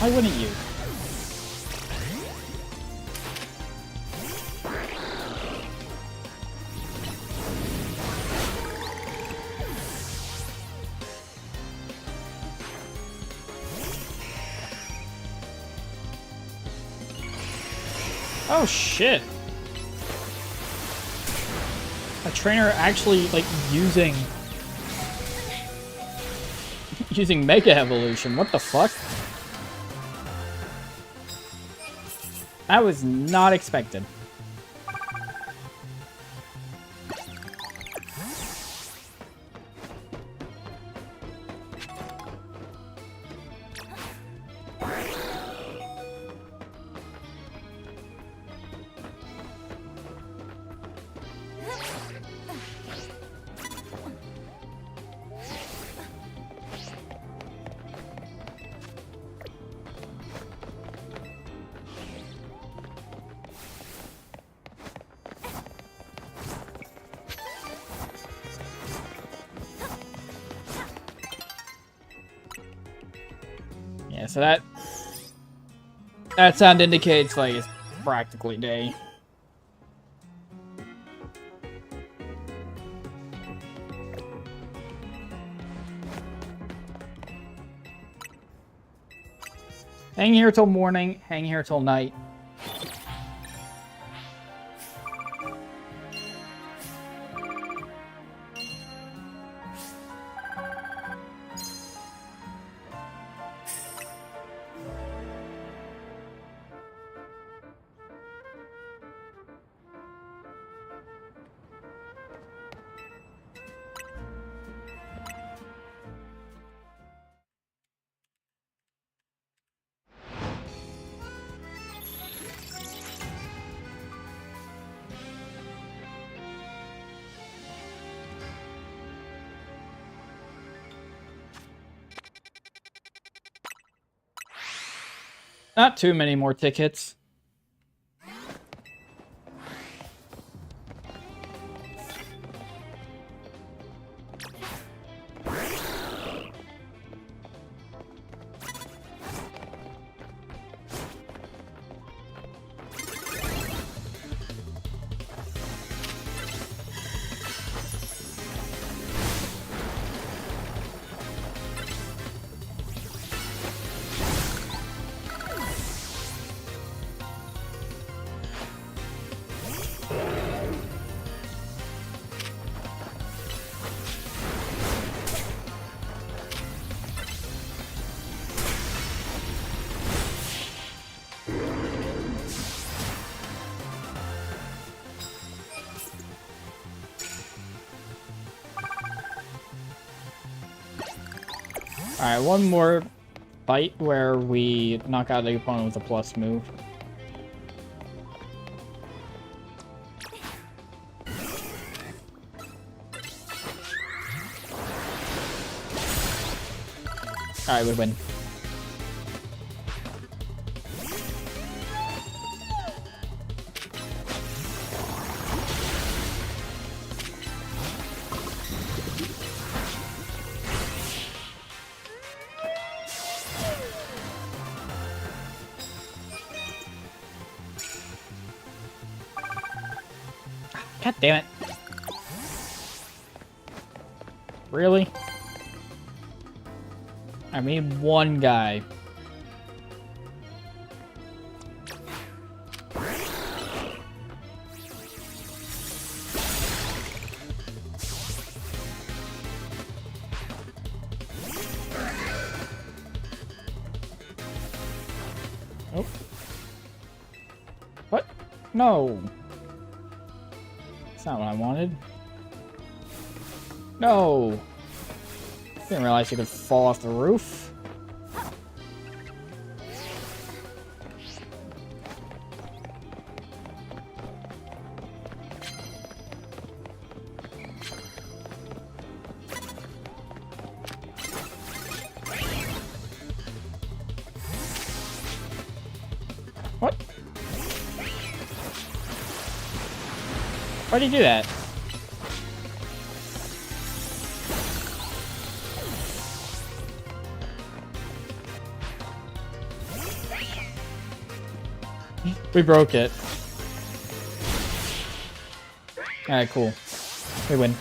Why wouldn't you? Oh shit. A trainer actually like using Mega Evolution. What the fuck? That was not expected. Yeah, so that sound indicates like it's practically day. Hang here till morning, hang here till night. Not too many more tickets. Alright, one more fight where we knock out the opponent with a plus move. Alright, we win. God damn it. Really? I mean, one guy. Oh. What? No. That's not what I wanted. No. Didn't realize you could fall off the roof. What? Why'd you do that? We broke it. Alright, cool. We win.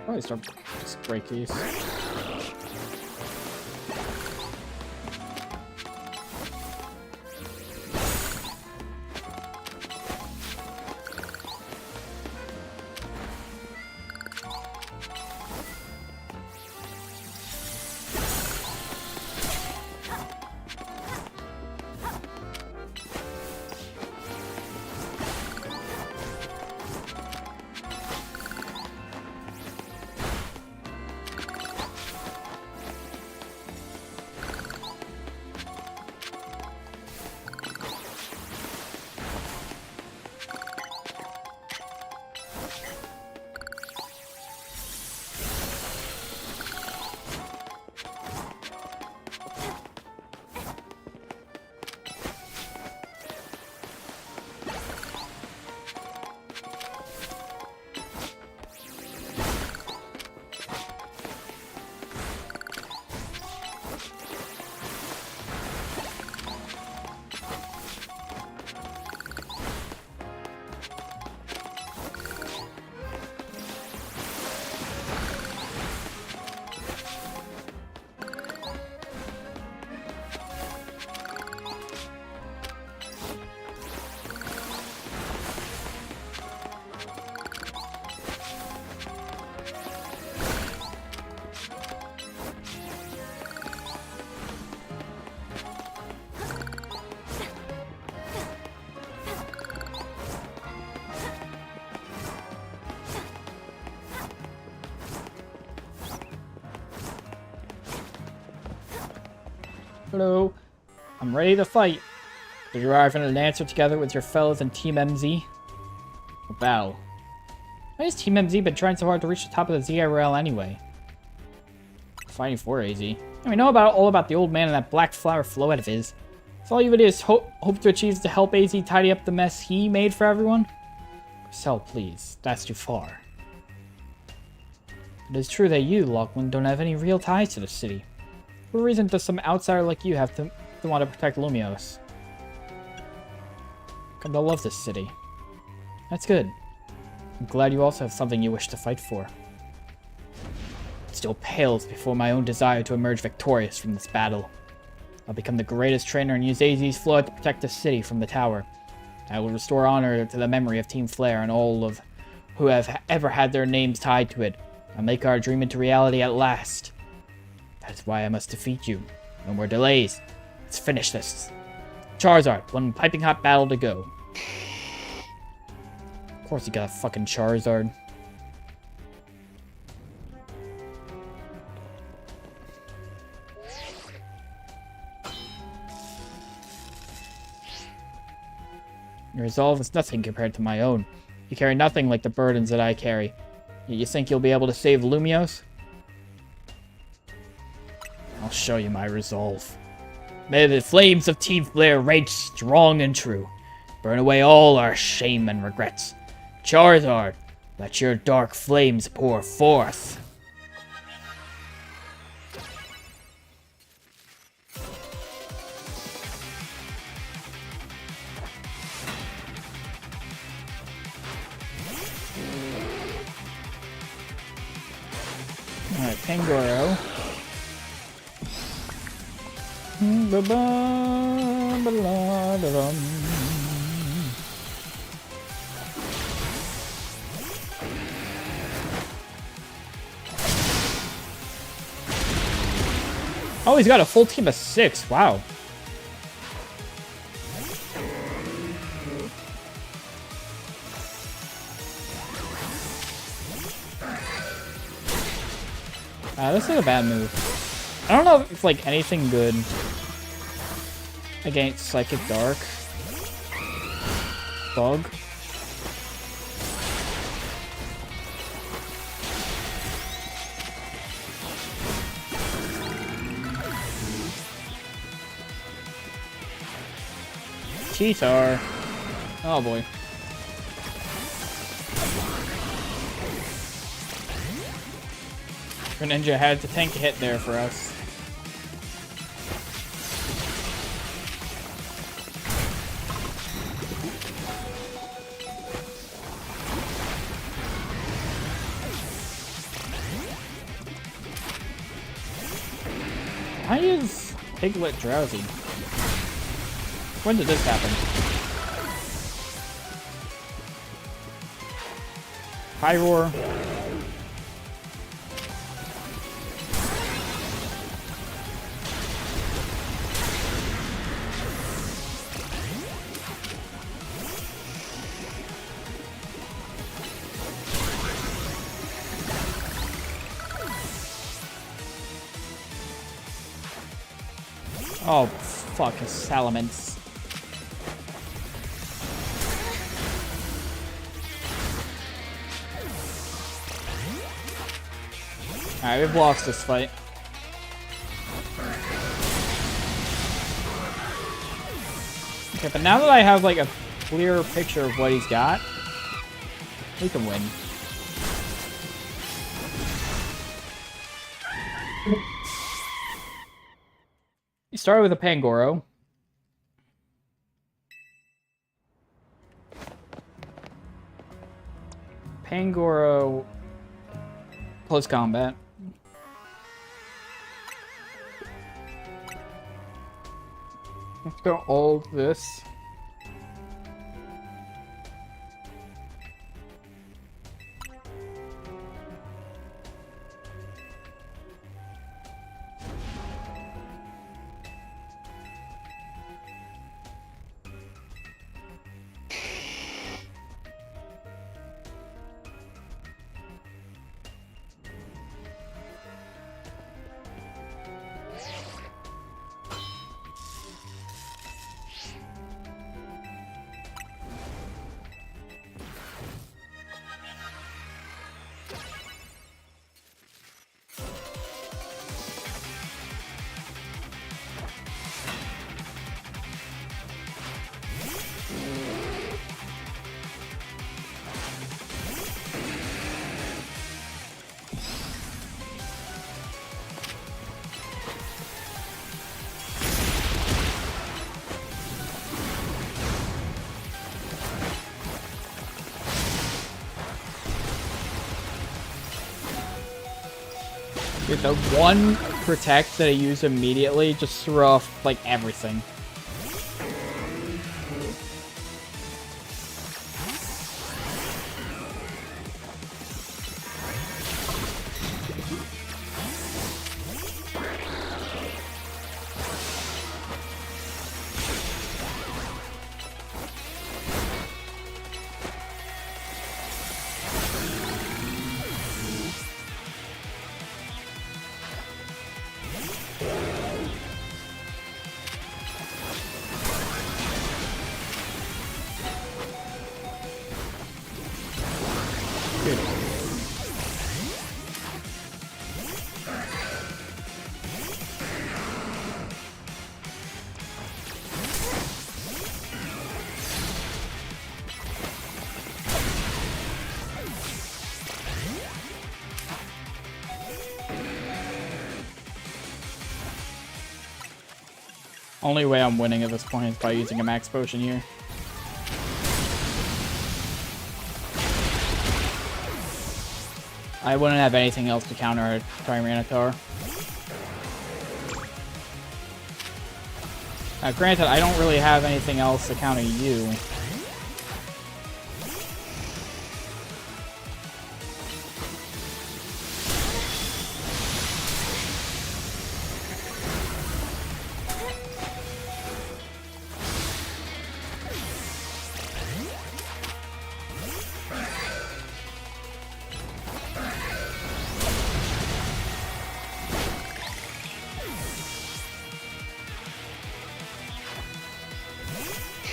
Probably start just break these. Hello. I'm ready to fight. Did you arrive in an answer together with your fellows in Team MZ? A battle. Why has Team MZ been trying so hard to reach the top of the ZI rail anyway? Fighting for AZ. And we know all about the old man and that black flower flow out of his. So all you would is hope to achieve is to help AZ tidy up the mess he made for everyone? Sell, please. That's too far. It is true that you, Lachlan, don't have any real ties to the city. What reason does some outsider like you have to want to protect Lumios? Come to love this city. That's good. I'm glad you also have something you wish to fight for. It still pales before my own desire to emerge victorious from this battle. I'll become the greatest trainer and use AZ's flood to protect the city from the tower. I will restore honor to the memory of Team Flare and all of who have ever had their names tied to it. I'll make our dream into reality at last. That's why I must defeat you. No more delays. Let's finish this. Charizard, one piping hot battle to go. Of course you got a fucking Charizard. Your resolve is nothing compared to my own. You carry nothing like the burdens that I carry. You think you'll be able to save Lumios? I'll show you my resolve. May the flames of Team Flare rage strong and true. Burn away all our shame and regrets. Charizard, let your dark flames pour forth. Alright, Pangoro. Oh, he's got a full team of 6. Wow. This is a bad move. I don't know if, like, anything good against Psychic Dark. Bug. Cheetar. Oh boy. Greninja had to tank a hit there for us. Why is Piglet drowsy? When did this happen? Pyroar. Oh, fuck, Salamence. Alright, we've lost this fight. Okay, but now that I have, like, a clearer picture of what he's got, we can win. You started with a Pangoro. Pangoro close combat. Let's go all this. Dude, the one protect that I use immediately just threw off, like, everything. Only way I'm winning at this point is by using a max potion here. I wouldn't have anything else to counter a Tyranitar. Granted, I don't really have anything else to counter you.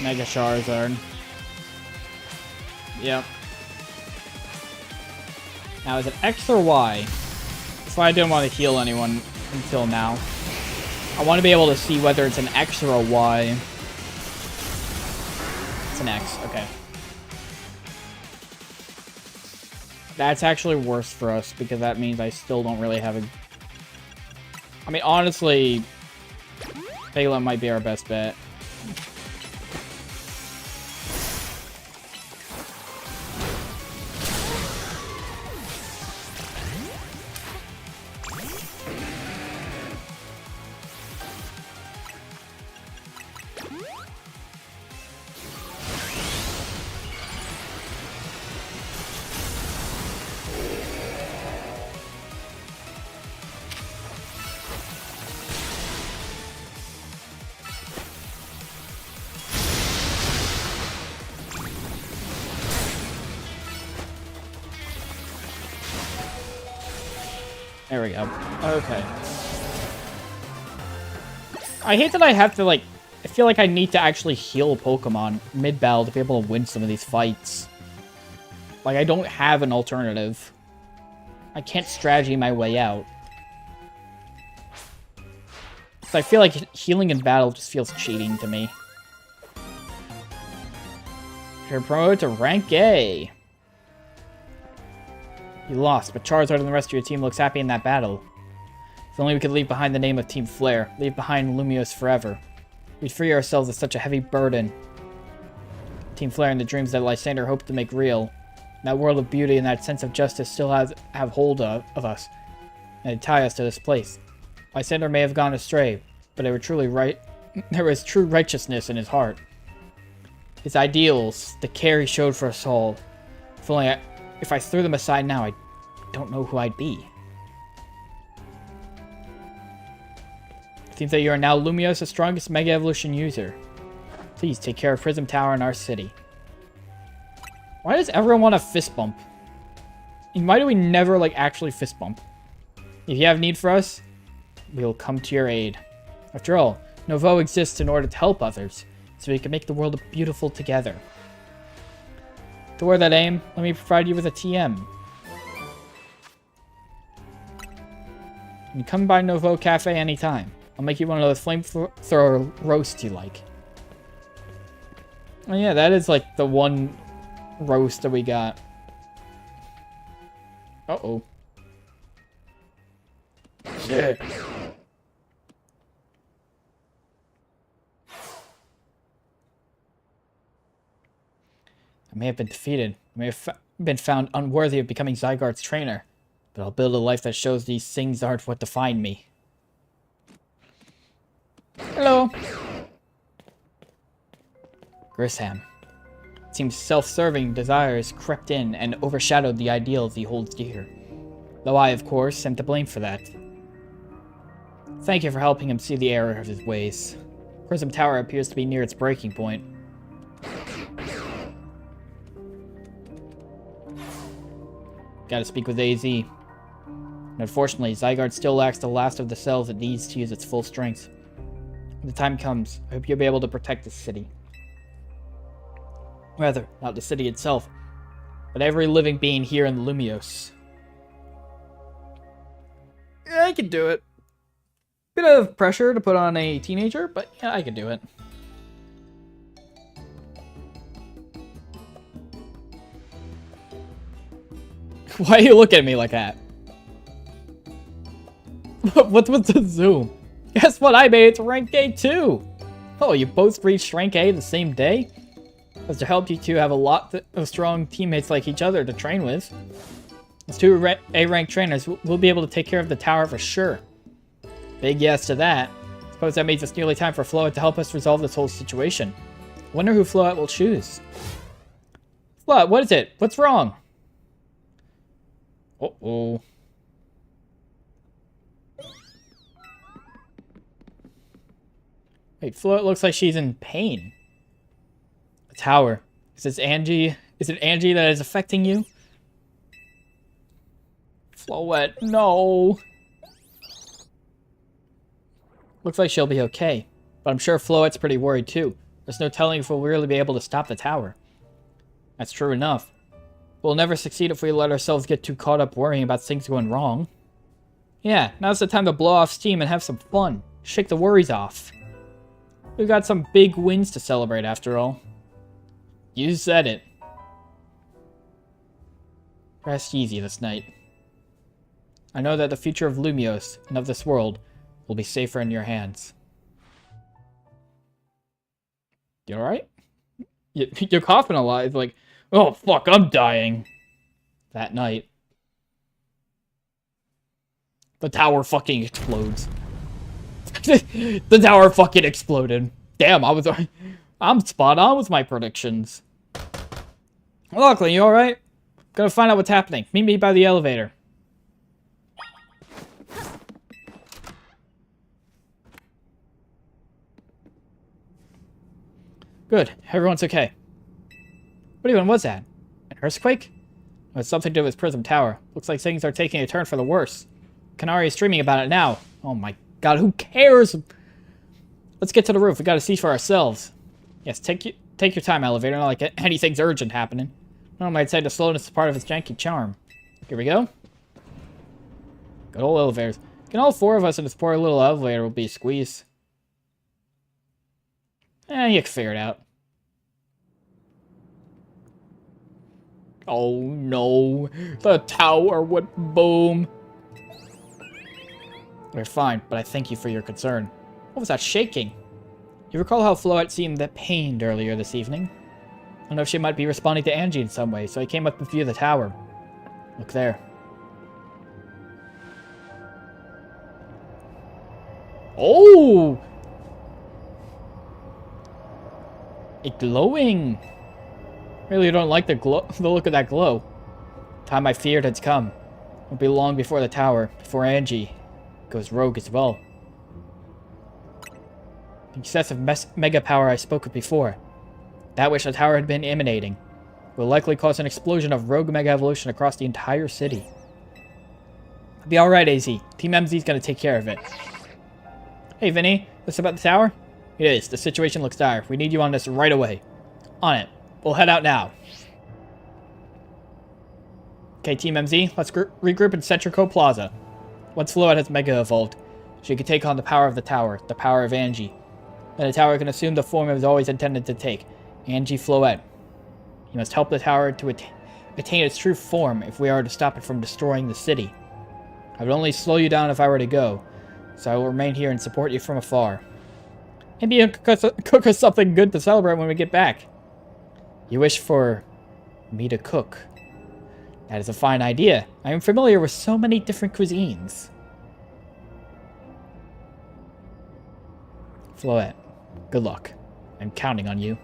Mega Charizard. Yep. Now, is it X or Y? That's why I didn't want to heal anyone until now. I want to be able to see whether it's an X or a Y. It's an X, okay. That's actually worse for us, because that means I still don't really have a... I mean, honestly, Piglet might be our best bet. There we go. Okay. I hate that I have to, like... I feel like I need to actually heal a Pokemon mid-battle to be able to win some of these fights. Like, I don't have an alternative. I can't strategy my way out. So I feel like healing in battle just feels cheating to me. You're promoted to rank A. You lost, but Charizard and the rest of your team looks happy in that battle. If only we could leave behind the name of Team Flare. Leave behind Lumiose forever. We'd free ourselves of such a heavy burden. Team Flare and the dreams that Lysander hoped to make real. That world of beauty and that sense of justice still have hold of us. And they tie us to this place. Lysander may have gone astray, but there was true righteousness in his heart. His ideals, the care he showed for us all. If I threw them aside now, I don't know who I'd be. It seems that you are now Lumiose's strongest Mega Evolution user. Please take care of Prism Tower in our city. Why does everyone want a fist bump? And why do we never, like, actually fist bump? If you have need for us, we will come to your aid. After all, Noveau exists in order to help others, so we can make the world beautiful together. Toward that aim, let me provide you with a TM. You can come by Noveau Cafe anytime. I'll make you one of those flamethrower roasts you like. Oh yeah, that is like the one roast that we got. Uh-oh. Shit. I may have been defeated. I may have been found unworthy of becoming Zygarde's trainer. But I'll build a life that shows these things aren't what define me. Hello. Grisham. It seems self-serving desires crept in and overshadowed the ideals he holds dear. Though I, of course, am to blame for that. Thank you for helping him see the error of his ways. Prism Tower appears to be near its breaking point. Gotta speak with AZ. And unfortunately, Zygarde still lacks the last of the cells it needs to use its full strength. When the time comes, I hope you'll be able to protect the city. Rather, not the city itself, but every living being here in Lumiose. Yeah, I can do it. Bit of pressure to put on a teenager, but yeah, I can do it. Why are you looking at me like that? What's with the zoom? Guess what? I made it to rank A too! Oh, you both reached rank A the same day? As to help you two have a lot of strong teammates like each other to train with. As two A-rank trainers, we'll be able to take care of the tower for sure. Big yes to that. Suppose that means it's nearly time for Floette to help us resolve this whole situation. Wonder who Floette will choose. Floette, what is it? What's wrong? Uh-oh. Wait, Floette looks like she's in pain. The tower. Is it Angie that is affecting you? Floette, no. Looks like she'll be okay. But I'm sure Floette's pretty worried too. There's no telling if we'll really be able to stop the tower. That's true enough. We'll never succeed if we let ourselves get too caught up worrying about things going wrong. Yeah, now's the time to blow off steam and have some fun. Shake the worries off. We've got some big wins to celebrate after all. You said it. Rest easy this night. I know that the future of Lumiose and of this world will be safer in your hands. You alright? You're coughing a lot. It's like, oh fuck, I'm dying. That night. The tower fucking explodes. The tower fucking exploded. Damn, I'm spot on with my predictions. Lachlan, you alright? Gotta find out what's happening. Meet me by the elevator. Good, everyone's okay. What even was that? An earthquake? It was something to do with Prism Tower. Looks like things are taking a turn for the worse. Canary is streaming about it now. Oh my god, who cares? Let's get to the roof. We gotta see for ourselves. Yes, take your time, elevator. Not like anything's urgent happening. No, I'd say the slowness is part of its janky charm. Here we go. Good old elevators. Can all four of us in this poor little elevator will be a squeeze? You can figure it out. Oh no, the tower would boom. We're fine, but I thank you for your concern. What was that shaking? You recall how Floette seemed pained earlier this evening? I don't know if she might be responding to Angie in some way, so I came up to view the tower. Look there. Oh! A glowing. Really don't like the look of that glow. Time I feared had come. It won't be long before the tower, before Angie goes rogue as well. The excessive mega power I spoke of before, that which the tower had been emanating, will likely cause an explosion of rogue mega evolution across the entire city. It'll be alright, AZ. Team MZ's gonna take care of it. Hey, Vinny, this about the tower? It is. The situation looks dire. We need you on this right away. On it. We'll head out now. Okay, Team MZ, let's regroup in Centrico Plaza. Once Floette has mega evolved, she can take on the power of the tower, the power of Angie. Then the tower can assume the form it was always intended to take, Angie Floette. You must help the tower to attain its true form if we are to stop it from destroying the city. I would only slow you down if I were to go, so I will remain here and support you from afar. Maybe you can cook us something good to celebrate when we get back. You wish for me to cook. That is a fine idea. I am familiar with so many different cuisines. Floette, good luck. I'm counting on you.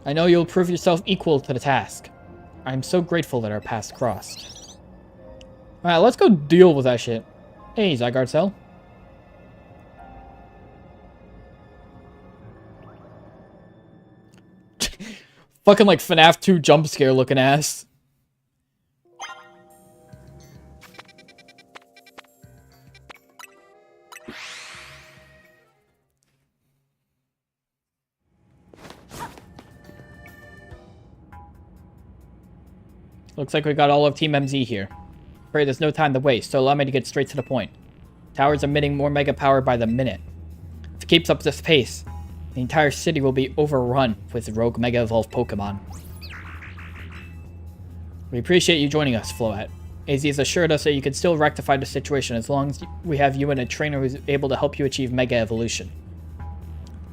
I know you'll prove yourself equal to the task. I am so grateful that our paths crossed. Alright, let's go deal with that shit. Hey, Zygarde Cell. Fucking like FNAF 2 jump scare looking ass. Looks like we got all of Team MZ here. Afraid there's no time to waste, so allow me to get straight to the point. Tower's emitting more mega power by the minute. If it keeps up this pace, the entire city will be overrun with rogue mega evolved Pokemon. We appreciate you joining us, Floette. AZ has assured us that you can still rectify the situation as long as we have you and a trainer who's able to help you achieve mega evolution.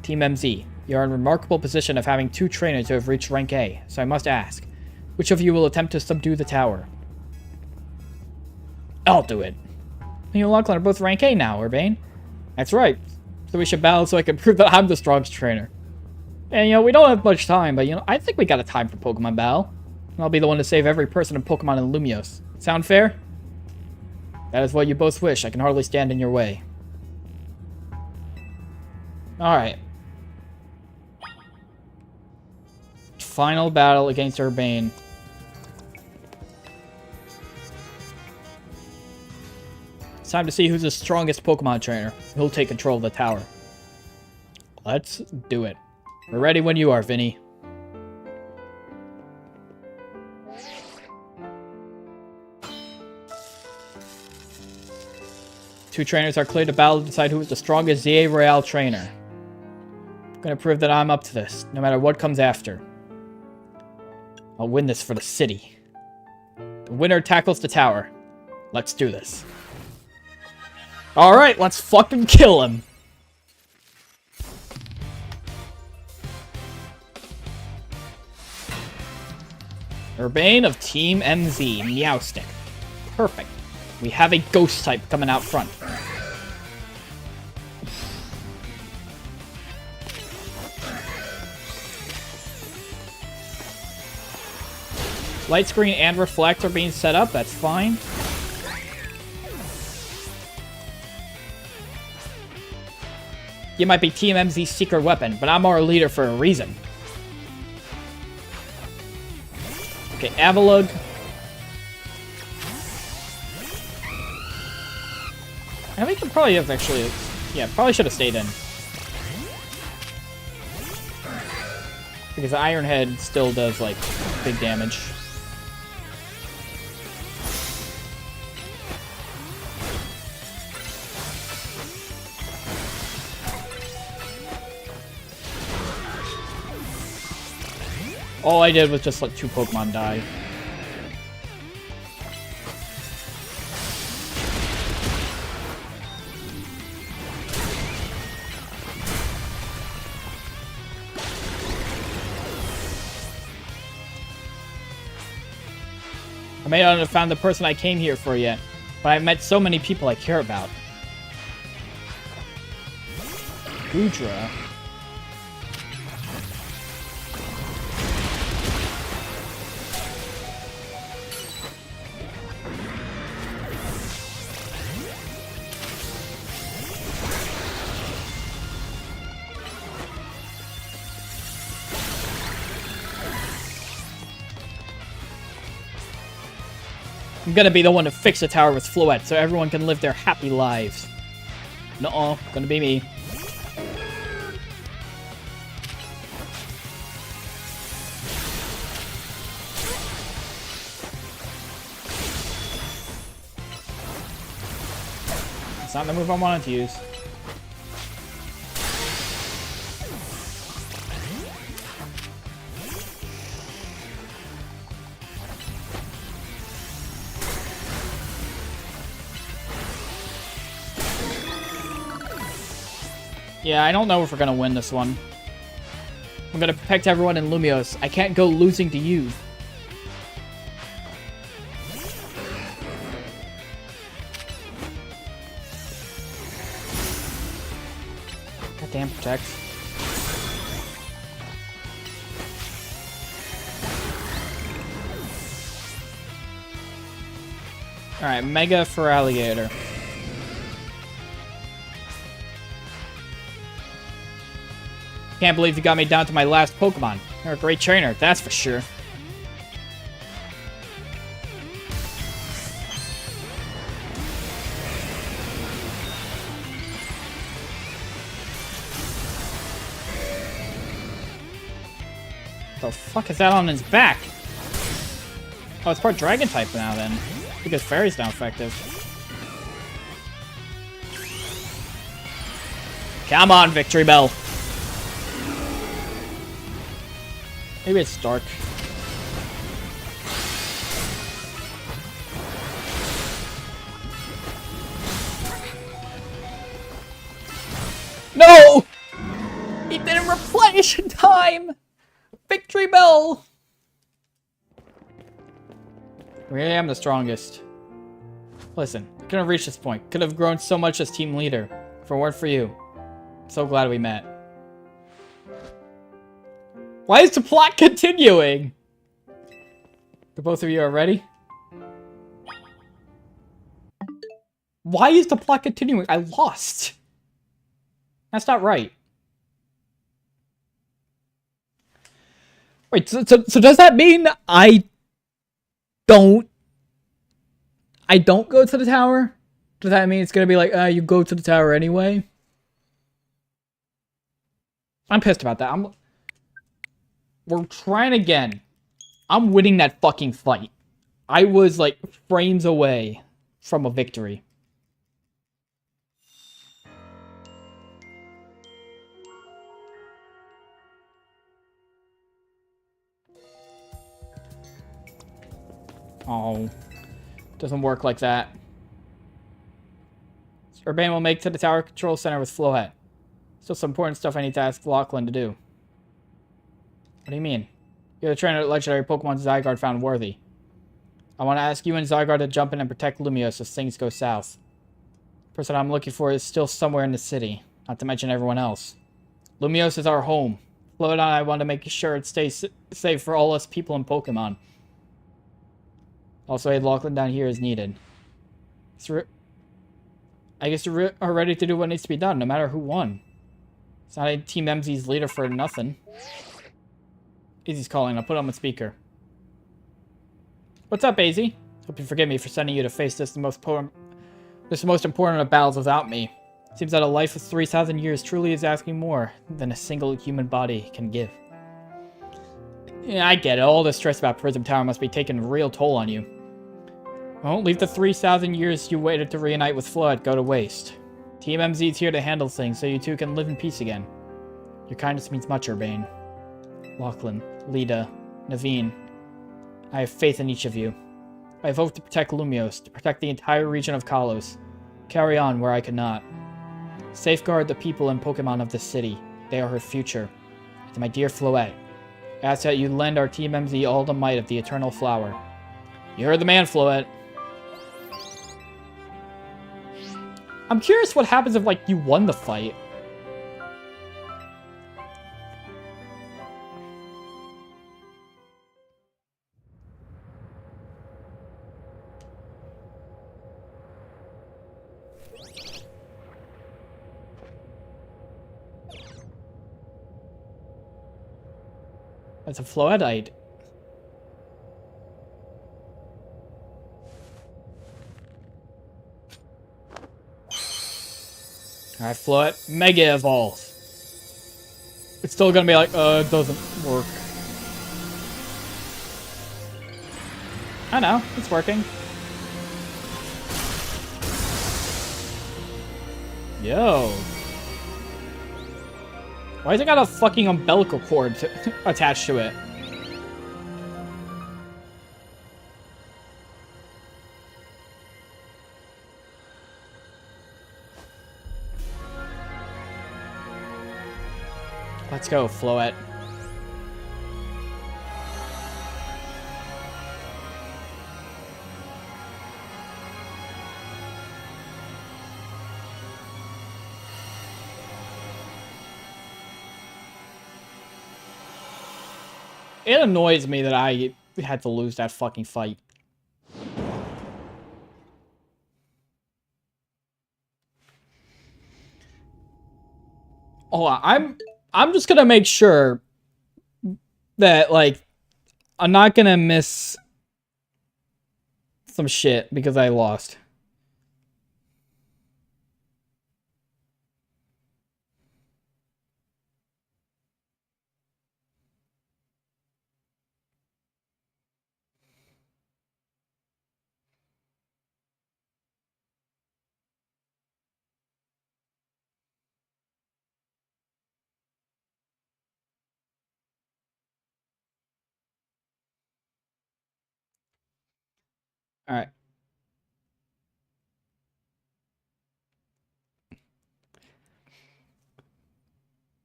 Team MZ, you are in a remarkable position of having 2 trainers who have reached rank A, so I must ask, which of you will attempt to subdue the tower? I'll do it. Me and Lachlan are both rank A now, Urbane. That's right. So we should battle so I can prove that I'm the strongest trainer. And, we don't have much time, but, I think we got a time for Pokemon battle. And I'll be the one to save every person in Pokemon in Lumiose. Sound fair? That is what you both wish. I can hardly stand in your way. Alright. Final battle against Urbane. It's time to see who's the strongest Pokemon trainer. Who'll take control of the tower. Let's do it. We're ready when you are, Vinny. Two trainers are cleared to battle to decide who is the strongest ZA Royale trainer. I'm gonna prove that I'm up to this, no matter what comes after. I'll win this for the city. The winner tackles the tower. Let's do this. Alright, let's fucking kill him. Urbane of Team MZ, Meowstic. Perfect. We have a ghost type coming out front. Light screen and reflect are being set up, that's fine. You might be Team MZ's secret weapon, but I'm our leader for a reason. Okay, Avalugg. I think it probably have actually... Yeah, probably should have stayed in. Because the Iron Head still does, like, big damage. All I did was just let 2 Pokemon die. I may not have found the person I came here for yet, but I've met so many people I care about. Goodra. I'm gonna be the one to fix the tower with Floette so everyone can live their happy lives. Nuh-uh, gonna be me. It's not the move I wanted to use. Yeah, I don't know if we're gonna win this one. I'm gonna protect everyone in Lumiose. I can't go losing to you. Goddamn protect. Alright, Mega for Alligator. Can't believe you got me down to my last Pokemon. You're a great trainer, that's for sure. The fuck is that on his back? Oh, it's part Dragon type now then. Because Fairy's now effective. Come on, Victory Bell. Maybe it's dark. No! He didn't replenish in time! Victory Bell! Really am the strongest. Listen, I couldn't have reached this point. Could have grown so much as team leader. If it weren't for you. I'm so glad we met. Why is the plot continuing? The both of you are ready? Why is the plot continuing? I lost. That's not right. Wait, so does that mean I don't go to the tower? Does that mean it's gonna be like, you go to the tower anyway? I'm pissed about that. We're trying again. I'm winning that fucking fight. I was, like, frames away from a victory. Oh. Doesn't work like that. Urbane will make to the tower control center with Floette. Still some important stuff I need to ask Lachlan to do. What do you mean? You're the trainer that legendary Pokemon Zygarde found worthy. I want to ask you and Zygarde to jump in and protect Lumiose if things go south. The person I'm looking for is still somewhere in the city, not to mention everyone else. Lumiose is our home. Floette and I want to make sure it stays safe for all us people and Pokemon. Also, aid Lachlan down here is needed. I guess you are ready to do what needs to be done, no matter who won. It's not a Team MZ's leader for nothing. Easy's calling. I'll put him on speaker. What's up, Easy? Hope you forgive me for sending you to face this the most This is the most important of battles without me. Seems that a life of 3,000 years truly is asking more than a single human body can give. Yeah, I get it. All the stress about Prism Tower must be taking a real toll on you. Won't leave the 3,000 years you waited to reunite with Flood go to waste. Team MZ's here to handle things so you two can live in peace again. Your kindness means much, Urbane. Lachlan, Lita, Naveen. I have faith in each of you. I vote to protect Lumios, to protect the entire region of Kalos. Carry on where I cannot. Safeguard the people and Pokemon of this city. They are her future. To my dear Floette, I ask that you lend our Team MZ all the might of the Eternal Flower. You heard the man, Floette. I'm curious what happens if, like, you won the fight. That's a Floetite. Alright, Floette. Mega Evolve. It's still gonna be like, it doesn't work. I know, it's working. Yo. Why has it got a fucking umbilical cord attached to it? Let's go, Floette. It annoys me that I had to lose that fucking fight. Oh, I'm just gonna make sure that, like, I'm not gonna miss some shit because I lost. Alright.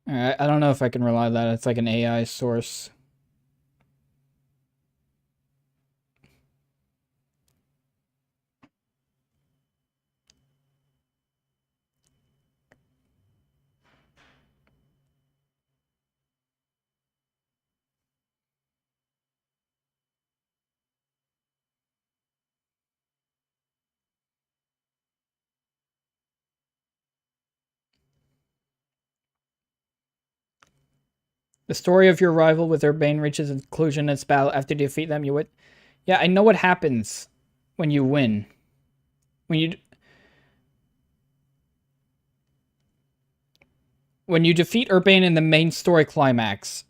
Alright, I don't know if I can rely on that. It's like an AI source. The story of your rival with Urbane reaches its conclusion in its battle. After you defeat them, you would... Yeah, I know what happens when you win. When you defeat Urbane in the main story climax.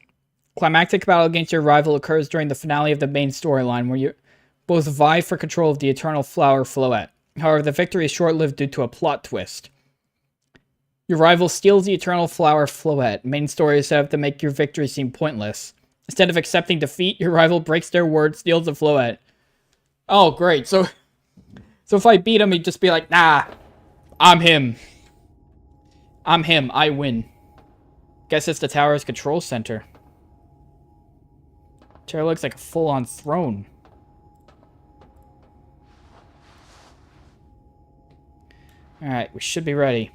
Climactic battle against your rival occurs during the finale of the main storyline, where you both vie for control of the Eternal Flower Floette. However, the victory is short-lived due to a plot twist. Your rival steals the Eternal Flower Floette. Main story is set up to make your victory seem pointless. Instead of accepting defeat, your rival breaks their word, steals the Floette. Oh, great. So if I beat him, he'd just be like, nah, I'm him. I'm him. I win. Guess it's the tower's control center. Chair looks like a full-on throne. Alright, we should be ready.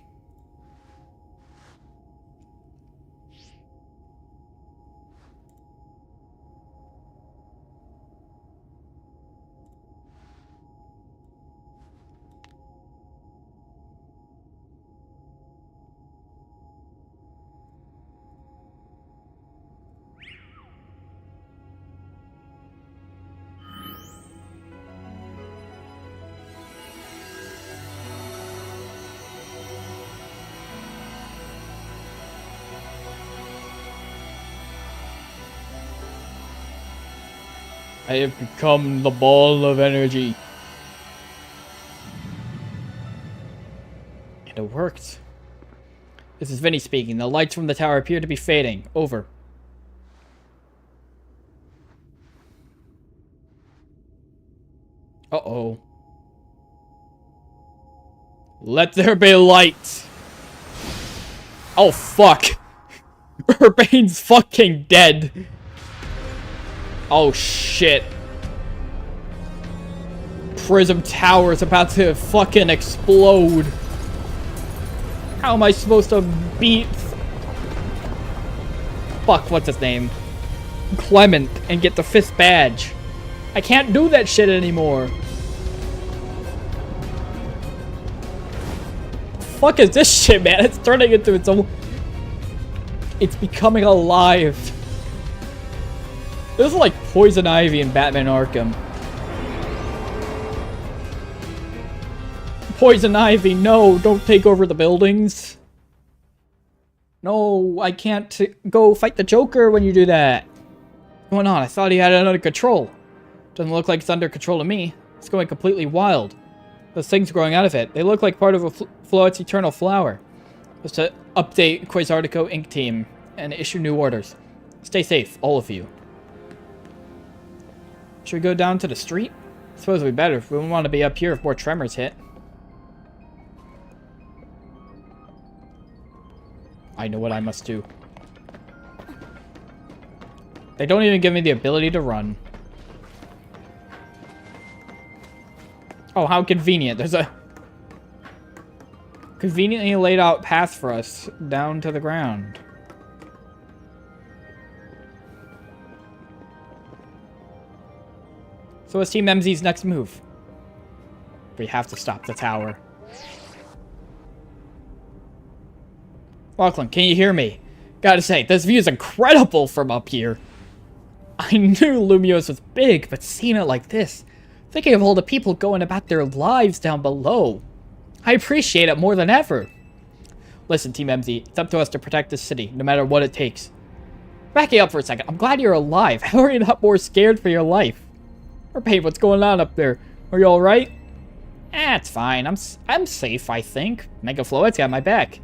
I have become the ball of energy. And it worked. This is Vinny speaking. The lights from the tower appear to be fading. Over. Uh-oh. Let there be light. Oh, fuck. Urbane's fucking dead. Oh, shit. Prism Tower is about to fucking explode. How am I supposed to beat... Fuck, what's his name? Clement and get the 5th badge. I can't do that shit anymore. Fuck is this shit, man? It's turning into its own... It's becoming alive. This is like Poison Ivy in Batman Arkham. Poison Ivy, no, don't take over the buildings. No, I can't go fight the Joker when you do that. What's going on? I thought he had it under control. Doesn't look like it's under control to me. It's going completely wild. Those things growing out of it, they look like part of a Floet's eternal flower. Just to update Quasartico Inc. team and issue new orders. Stay safe, all of you. Should we go down to the street? I suppose it'd be better if we want to be up here if more tremors hit. I know what I must do. They don't even give me the ability to run. Oh, how convenient. There's a conveniently laid out path for us down to the ground. So what's Team MZ's next move? We have to stop the tower. Lachlan, can you hear me? Gotta say, this view is incredible from up here. I knew Lumios was big, but seeing it like this, thinking of all the people going about their lives down below, I appreciate it more than ever. Listen, Team MZ, it's up to us to protect this city, no matter what it takes. Backing up for a second, I'm glad you're alive. How are you not more scared for your life? Or babe, what's going on up there? Are you alright? It's fine. I'm safe, I think. Mega Floet's got my back.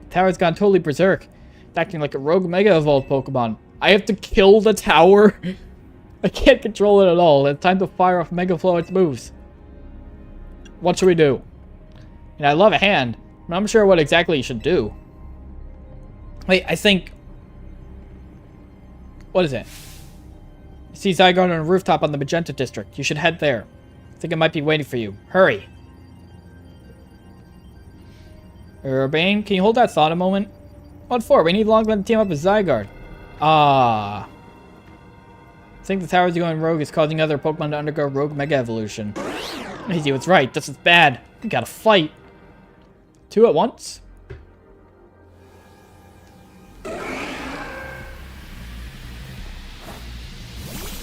The tower's gone totally berserk. It's acting like a rogue Mega Evolved Pokemon. I have to kill the tower? I can't control it at all. It's time to fire off Mega Floet's moves. What should we do? And I love a hand, but I'm not sure what exactly you should do. Wait, I think... What is it? I see Zygarde on a rooftop on the Magenta District. You should head there. I think it might be waiting for you. Hurry. Urbane, can you hold that thought a moment? What for? We need Longman to team up with Zygarde. Ah. I think the towers going rogue is causing other Pokemon to undergo rogue Mega Evolution. Easy, what's right. This is bad. We gotta fight. 2 at once?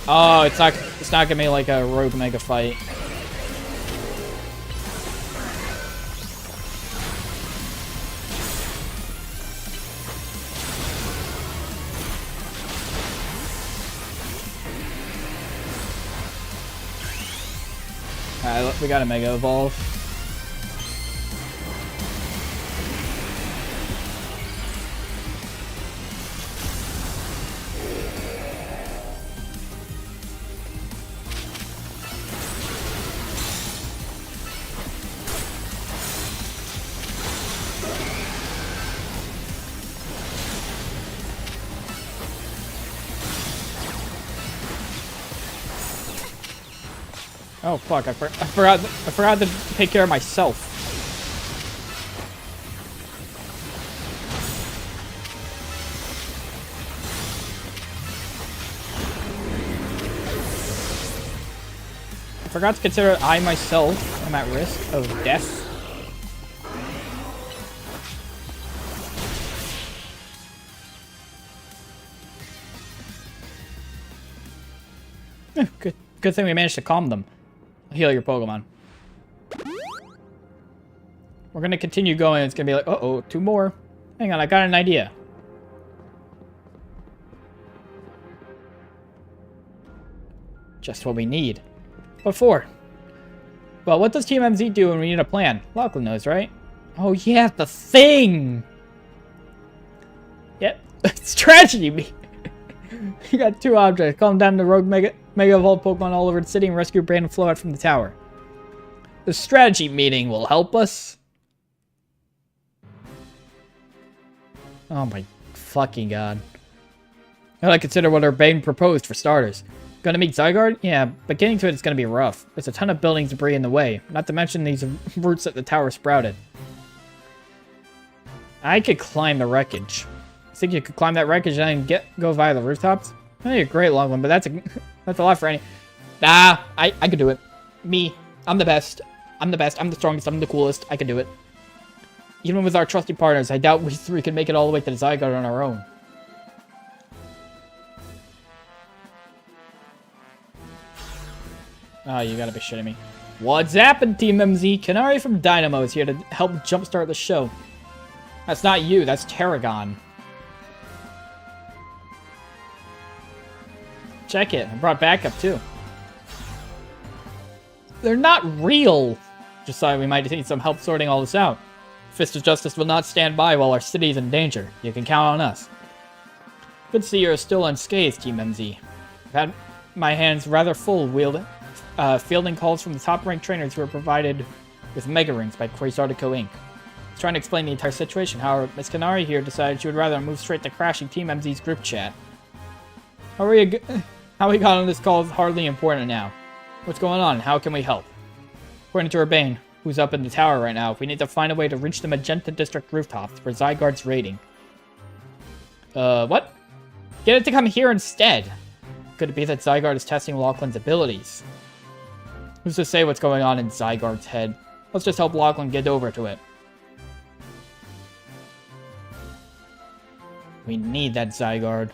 Oh, it's not gonna be like a rogue Mega fight. Alright, we got a Mega Evolve. Oh fuck! I forgot to take care of myself. I forgot to consider I myself am at risk of death. Good thing we managed to calm them. Heal your Pokemon. We're gonna continue going. It's gonna be like, uh-oh, 2 more. Hang on, I got an idea. Just what we need. What for? Well, what does Team MZ do when we need a plan? Lachlan knows, right? Oh yeah, the thing! Yep, strategy me. You got 2 objects. Calm down the rogue Mega Evolved Pokemon all over the city and rescue Brain and Flow out from the tower. The strategy meeting will help us. Oh my fucking god. I gotta consider what our Bane proposed for starters. Gonna meet Zygarde? Yeah, but getting to it is gonna be rough. There's a ton of buildings debris in the way, not to mention these roots that the tower sprouted. I could climb the wreckage. Think you could climb that wreckage and then go via the rooftops? That'd be a great long one, but that's a lot for any. Nah, I could do it. Me, I'm the best. I'm the best. I'm the strongest. I'm the coolest. I can do it. Even with our trusty partners, I doubt we 3 can make it all the way to the Zygarde on our own. Oh, you gotta be shitting me. What's happened, Team MZ? Kanari from Dynamo is here to help jumpstart the show. That's not you, that's Tarragon. Check it. I brought backup, too. They're not real! Just thought we might need some help sorting all this out. Fist of Justice will not stand by while our city is in danger. You can count on us. Good to see you're still unscathed, Team MZ. I've had my hands rather full fielding calls from the top-ranked trainers who were provided with Mega Rings by Quasartico Inc. I was trying to explain the entire situation, however, Miss Kanari here decided she would rather move straight to crashing Team MZ's group chat. How we got on this call is hardly important now. What's going on? How can we help? According to Urbane, who's up in the tower right now, we need to find a way to reach the Magenta District rooftops for Zygarde's raiding. What? Get it to come here instead. Could it be that Zygarde is testing Lachlan's abilities? Who's to say what's going on in Zygarde's head? Let's just help Lachlan get over to it. We need that Zygarde.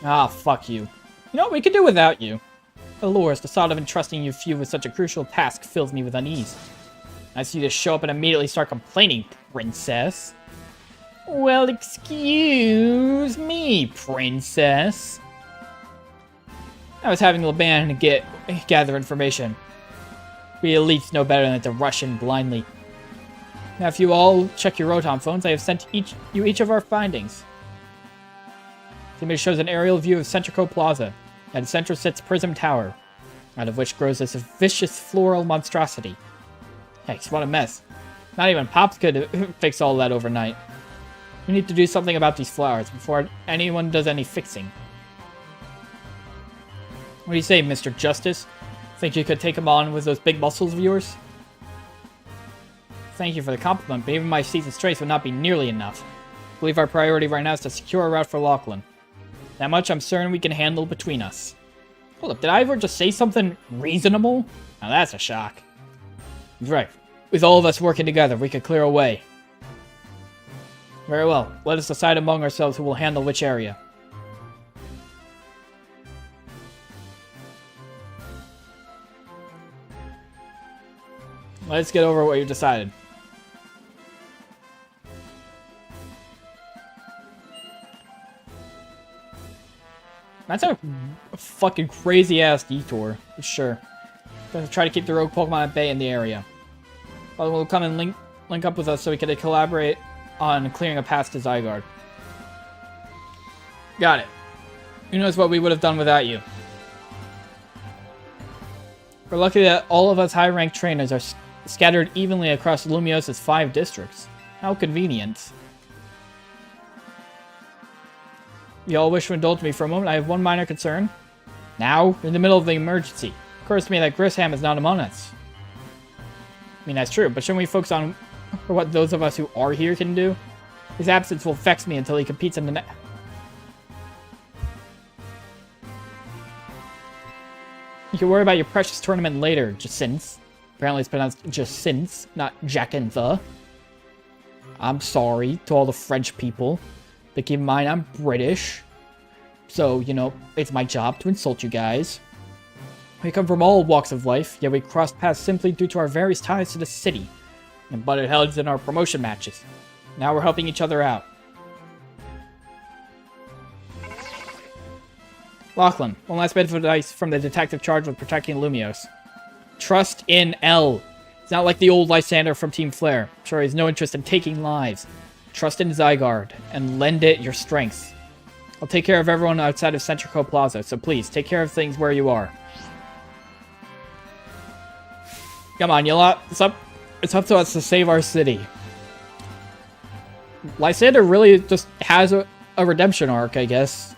Ah, fuck you. You know what, we could do without you. Allures, the thought of entrusting you few with such a crucial task fills me with unease. I see you just show up and immediately start complaining, princess. Well, excuse me, princess. I was having Laban gather information. We elites know better than to rush in blindly. Now, if you all check your Rotom phones, I have sent you each of our findings. The image shows an aerial view of Centrico Plaza. At the center sits Prism Tower, out of which grows this vicious floral monstrosity. Yikes, what a mess. Not even Pops could fix all that overnight. We need to do something about these flowers before anyone does any fixing. What do you say, Mr. Justice? Think you could take him on with those big muscles of yours? Thank you for the compliment, but even my seasoned strength would not be nearly enough. I believe our priority right now is to secure a route for Lachlan. That much I'm certain we can handle between us. Hold up, did I ever just say something reasonable? Now that's a shock. Right. With all of us working together, we could clear a way. Very well. Let us decide among ourselves who will handle which area. Let's get over what you've decided. That's a fucking crazy-ass detour, for sure. Gonna try to keep the rogue Pokemon at bay in the area. Well, we'll come and link up with us so we can collaborate on clearing a path to Zygarde. Got it. Who knows what we would have done without you. We're lucky that all of us high-ranked trainers are scattered evenly across Lumios's 5 districts. How convenient. You all wish to indulge me for a moment? I have one minor concern. Now, in the middle of the emergency. It occurs to me that Grisham is not among us. I mean, that's true, but shouldn't we focus on what those of us who are here can do? His absence will vex me until he competes in the You can worry about your precious tournament later, Jacinth. Apparently it's pronounced Jacinth, not Jacintha. I'm sorry to all the French people. But keep in mind, I'm British. So, you know, it's my job to insult you guys. We come from all walks of life, yet we crossed paths simply due to our various ties to the city. And butted heads in our promotion matches. Now we're helping each other out. Lachlan, one last bit of advice from the detective charged with protecting Lumios. Trust in L. He's not like the old Lysander from Team Flare. I'm sure he has no interest in taking lives. Trust in Zygarde, and lend it your strength. I'll take care of everyone outside of Centrico Plaza, so please, take care of things where you are. Come on, you lot. It's up to us to save our city. Lysander really just has a redemption arc, I guess.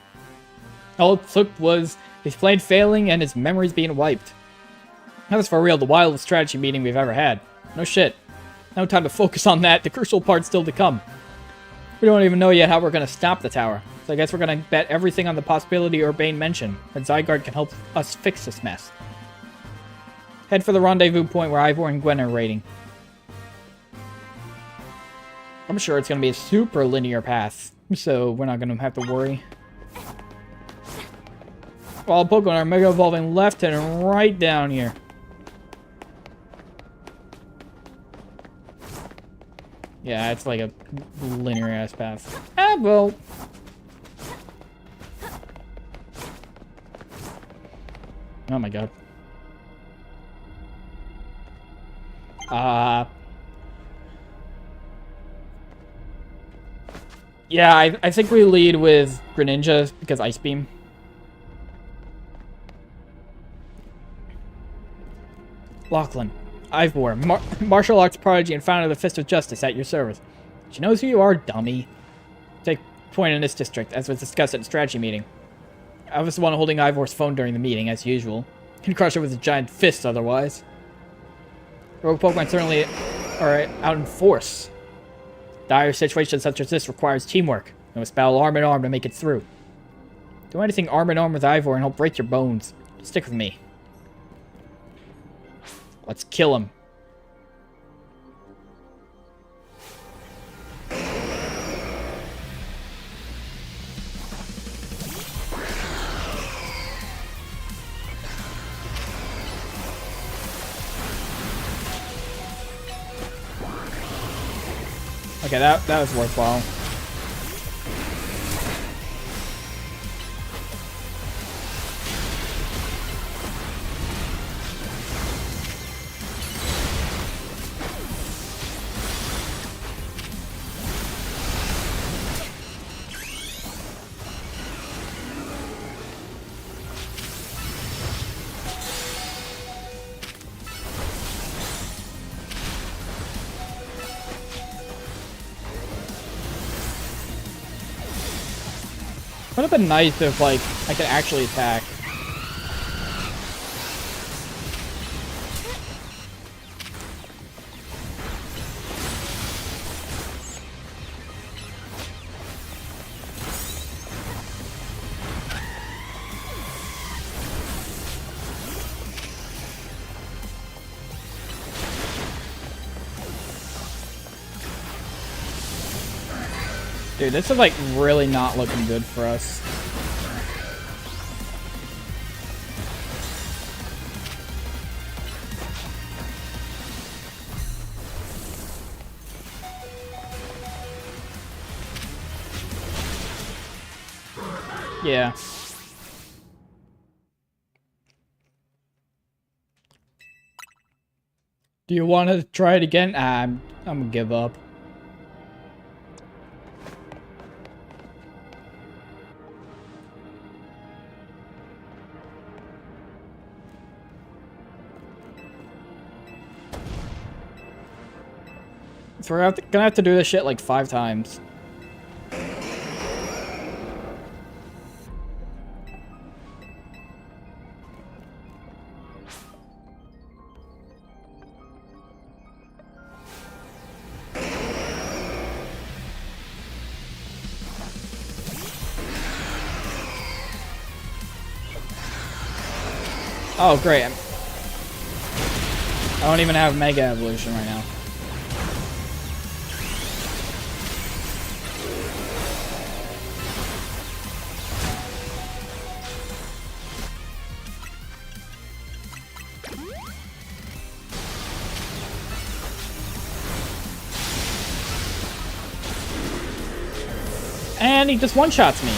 All it took was his plan failing and his memories being wiped. That was for real the wildest strategy meeting we've ever had. No shit. No time to focus on that. The crucial part's still to come. We don't even know yet how we're going to stop the tower. So I guess we're going to bet everything on the possibility Urbane mentioned, that Zygarde can help us fix this mess. Head for the rendezvous point where Ivor and Gwen are raiding. I'm sure it's going to be a super linear path, so we're not going to have to worry. All Pokemon are Mega Evolving left and right down here. Yeah, it's like a linear-ass path. Ah, well. Oh my god. Yeah, I think we lead with Greninja because Ice Beam. Lachlan, Ivor, martial arts prodigy and founder of the Fist of Justice at your service. She knows who you are, dummy. Take point in this district, as was discussed at the strategy meeting. I was the one holding Ivor's phone during the meeting, as usual. He'd crush it with a giant fist otherwise. Rogue Pokemon certainly are out in force. Dire situations such as this requires teamwork. You must battle arm in arm to make it through. Do anything arm in arm with Ivor and he'll break your bones. Stick with me. Let's kill him. Okay, that was worthwhile. Would have been nice if, like, I could actually attack. Dude, this is, like, really not looking good for us. Yeah. Do you want to try it again? I'm gonna give up. So we're gonna have to do this shit like 5 times. Oh, great. I don't even have Mega Evolution right now. And he just one-shots me.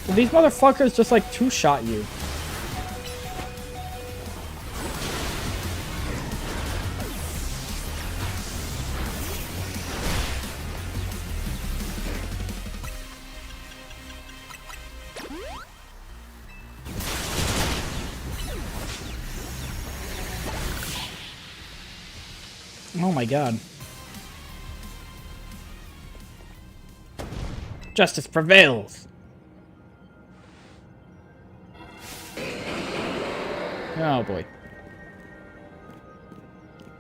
Did these motherfuckers just like two-shot you? Oh my god. Justice prevails. Oh boy.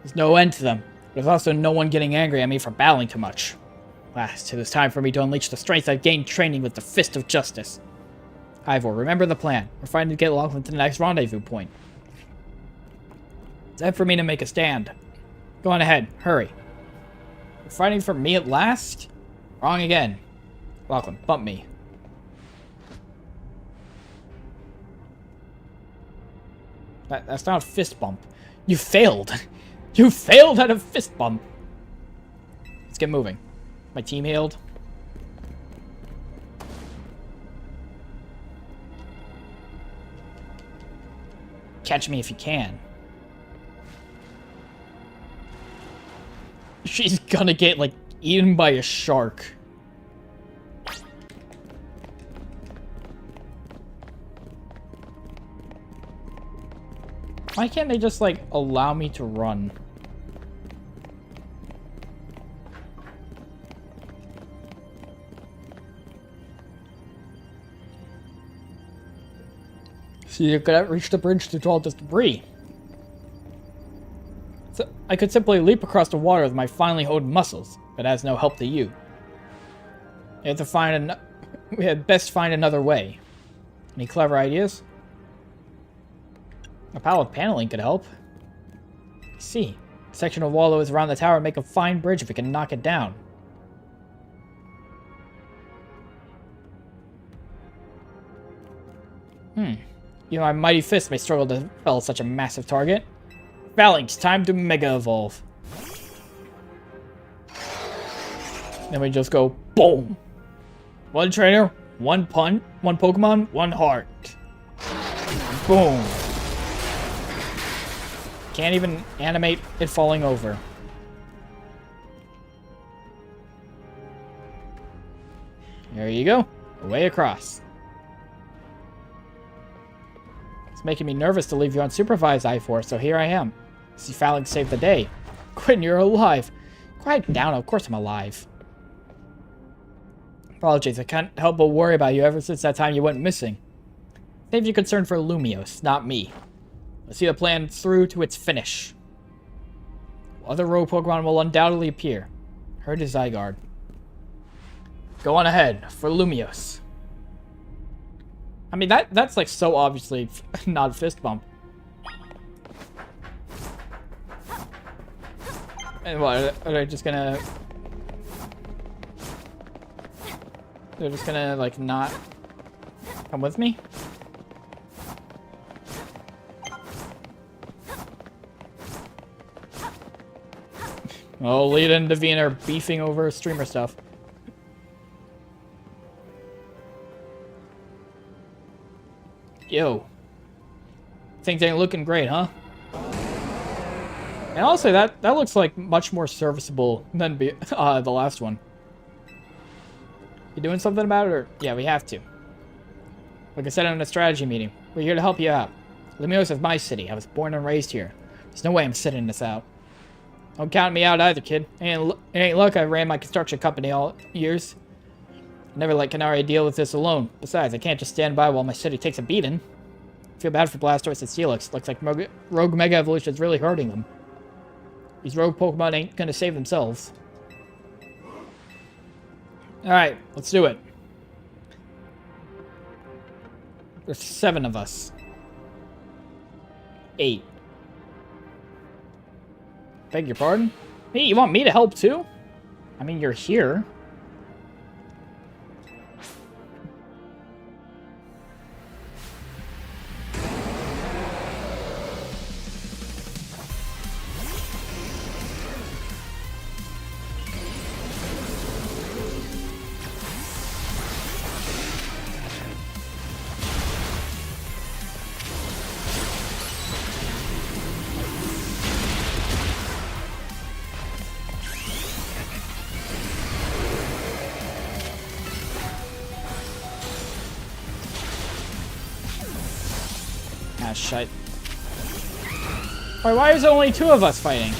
There's no end to them. There's also no one getting angry at me for battling too much. Last, it is time for me to unleash the strength I've gained training with the Fist of Justice. Ivor, remember the plan. We're fighting to get Lachlan to the next rendezvous point. It's time for me to make a stand. Go on ahead. Hurry. You're fighting for me at last? Wrong again. Lachlan, bump me. That's not a fist bump. You failed. You failed at a fist bump. Let's get moving. My team healed. Catch me if you can. She's gonna get, like, eaten by a shark. Why can't they just, like, allow me to run? See, you could reach the bridge to all this debris. So I could simply leap across the water with my finely honed muscles, but as no help to you. We had best find another way. Any clever ideas? A pile of paneling could help. See, a section of wall that was around the tower would make a fine bridge if we can knock it down. You know, my mighty fist may struggle to fell such a massive target. Phalanx, time to Mega Evolve. Then we just go boom. One trainer, one punt, one Pokemon, one heart. Boom. Can't even animate it falling over. There you go. Away across. It's making me nervous to leave you unsupervised, Ivor, so here I am. See Phalanx saved the day. Quinn, you're alive. Quiet down, of course I'm alive. Apologies, I can't help but worry about you ever since that time you went missing. Save your concern for Lumiose, not me. Let's see the plan through to its finish. Other rogue Pokemon will undoubtedly appear. Heard is Zygarde. Go on ahead, for Lumiose. I mean, that's like so obviously not a fist bump. And what, are they just gonna... They're just gonna, like, not come with me? Oh, Lita and Devine are beefing over streamer stuff. Yo. Things ain't looking great, huh? And also, that looks like much more serviceable than the last one. You doing something about it, or... Yeah, we have to. Like I said in a strategy meeting, we're here to help you out. Lumiose is my city. I was born and raised here. There's no way I'm sitting this out. Don't count me out either, kid. It ain't luck I ran my construction company all years. Never let Canary deal with this alone. Besides, I can't just stand by while my city takes a beating. I feel bad for Blastoise and Steelix. Looks like Rogue Mega Evolution is really hurting them. These rogue Pokemon ain't gonna save themselves. Alright, let's do it. There's 7 of us. 8. Beg your pardon? Hey, you want me to help too? I mean, you're here. shit. Alright, why is there only 2 of us fighting?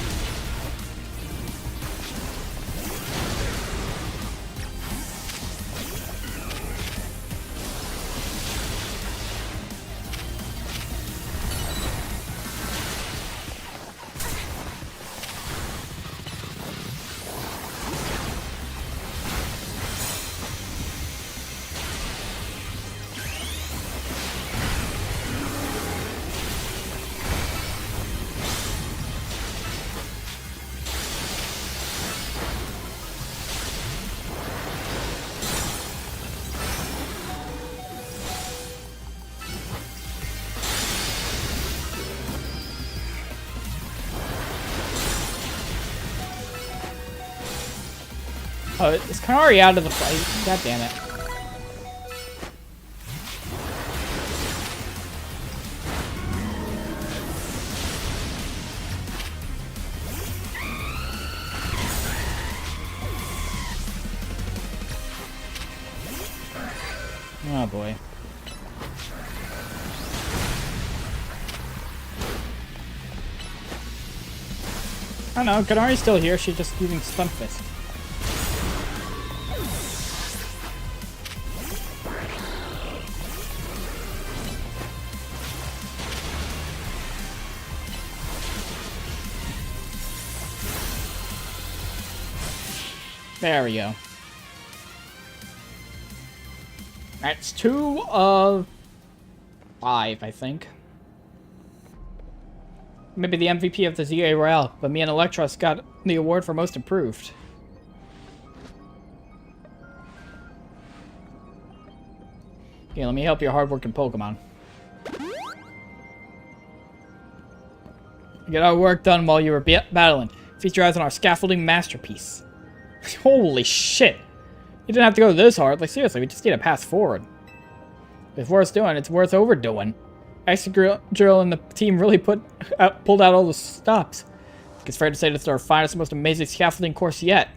Oh, it's kind of already out of the fight. God damn it. Oh boy. I don't know, Ganari's still here, she's just using Stun Fist. There we go. That's 2 of 5, I think. Maybe the MVP of the ZA Royale, but me and Electros got the award for most improved. Okay, let me help your hardworking Pokemon. Get our work done while you were battling. Feast your eyes on our scaffolding masterpiece. Holy shit. You didn't have to go this hard. Like, seriously, we just need a path forward. If it's worth doing, it's worth overdoing. Drill and the team really pulled out all the stops. It's fair to say this is our finest, most amazing scaffolding course yet.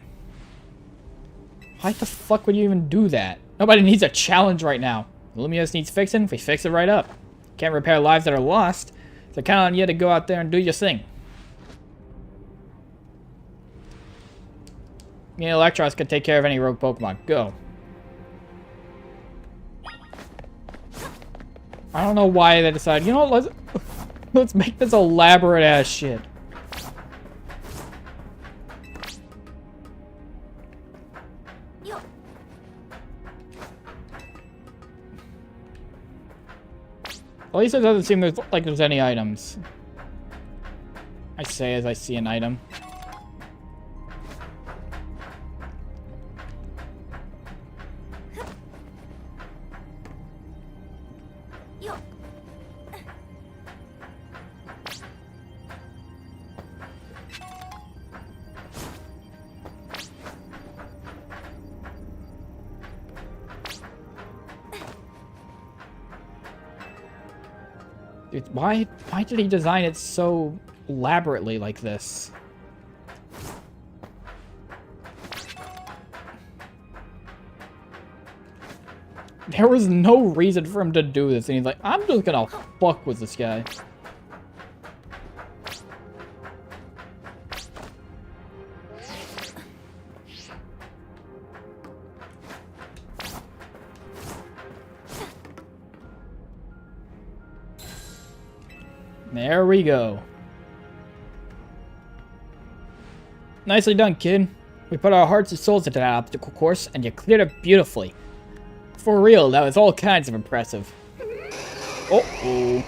Why the fuck would you even do that? Nobody needs a challenge right now. Lumios needs fixing, we fix it right up. Can't repair lives that are lost, so count on you to go out there and do your thing. Me and Electros can take care of any rogue Pokemon. Go. I don't know why they decided, you know what, let's make this elaborate ass shit. At least it doesn't seem like there's any items. I say as I see an item. Dude, why did he design it so elaborately like this? There was no reason for him to do this, and he's like, I'm just gonna fuck with this guy. There we go. Nicely done, kid. We put our hearts and souls into that obstacle course, and you cleared it beautifully. For real, that was all kinds of impressive. Uh-oh.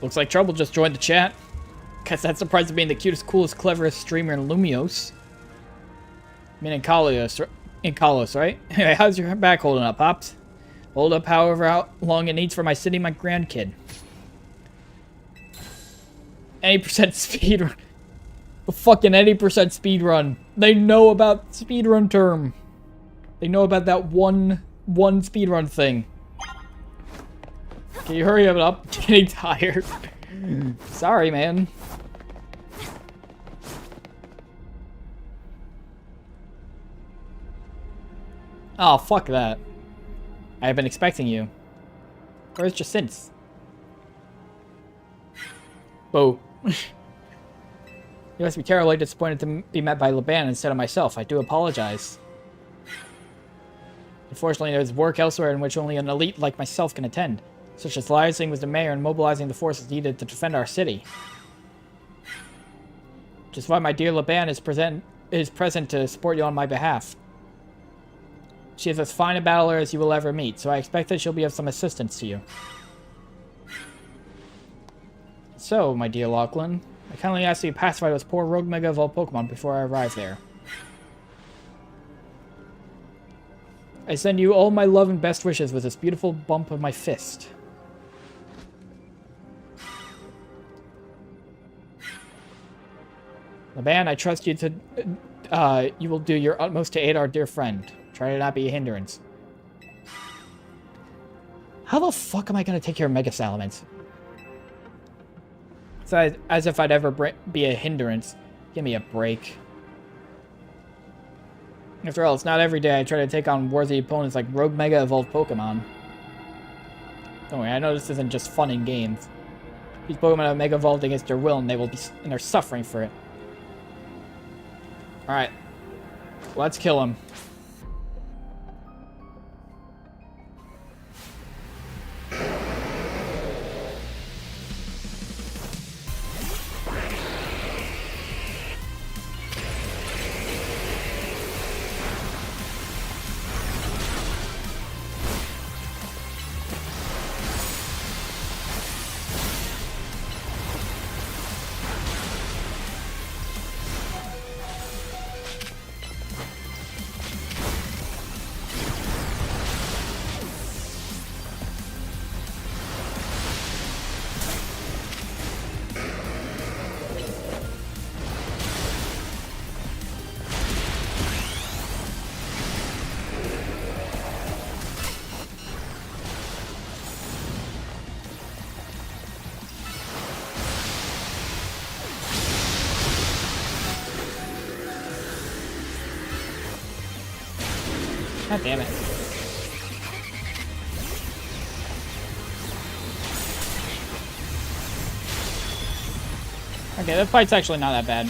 Looks like Trouble just joined the chat. Guess that's surprised to being the cutest, coolest, cleverest streamer in Lumios. I mean, in Kalos, right? Anyway, how's your back holding up, Pops? Hold up however long it needs for my city, my grandkid. Any percent speed run. A fucking 80% speed run. They know about speedrun term. They know about that one speedrun thing. Can you hurry up? I'm getting tired. Sorry, man. Oh, fuck that. I have been expecting you. Where's Jacinth? Boo. You must be terribly disappointed to be met by Laban instead of myself. I do apologize. Unfortunately, there's work elsewhere in which only an elite like myself can attend, such as liaising with the mayor and mobilizing the forces needed to defend our city. Which is why my dear Laban is present to support you on my behalf. She is as fine a battler as you will ever meet, so I expect that she'll be of some assistance to you. So, my dear Lachlan, I kindly ask that you pacify those poor rogue Mega Evolved Pokemon before I arrive there. I send you all my love and best wishes with this beautiful bump of my fist. Laban, I trust you to, you will do your utmost to aid our dear friend. Try to not be a hindrance. How the fuck am I going to take care of Mega Salamence? So as if I'd ever be a hindrance. Give me a break. After all, it's not every day I try to take on worthy opponents like rogue Mega Evolved Pokemon. Don't worry, I know this isn't just fun in games. These Pokemon are Mega Evolved against their will, and they're suffering for it. Alright. Let's kill him. God damn it. Okay, that fight's actually not that bad.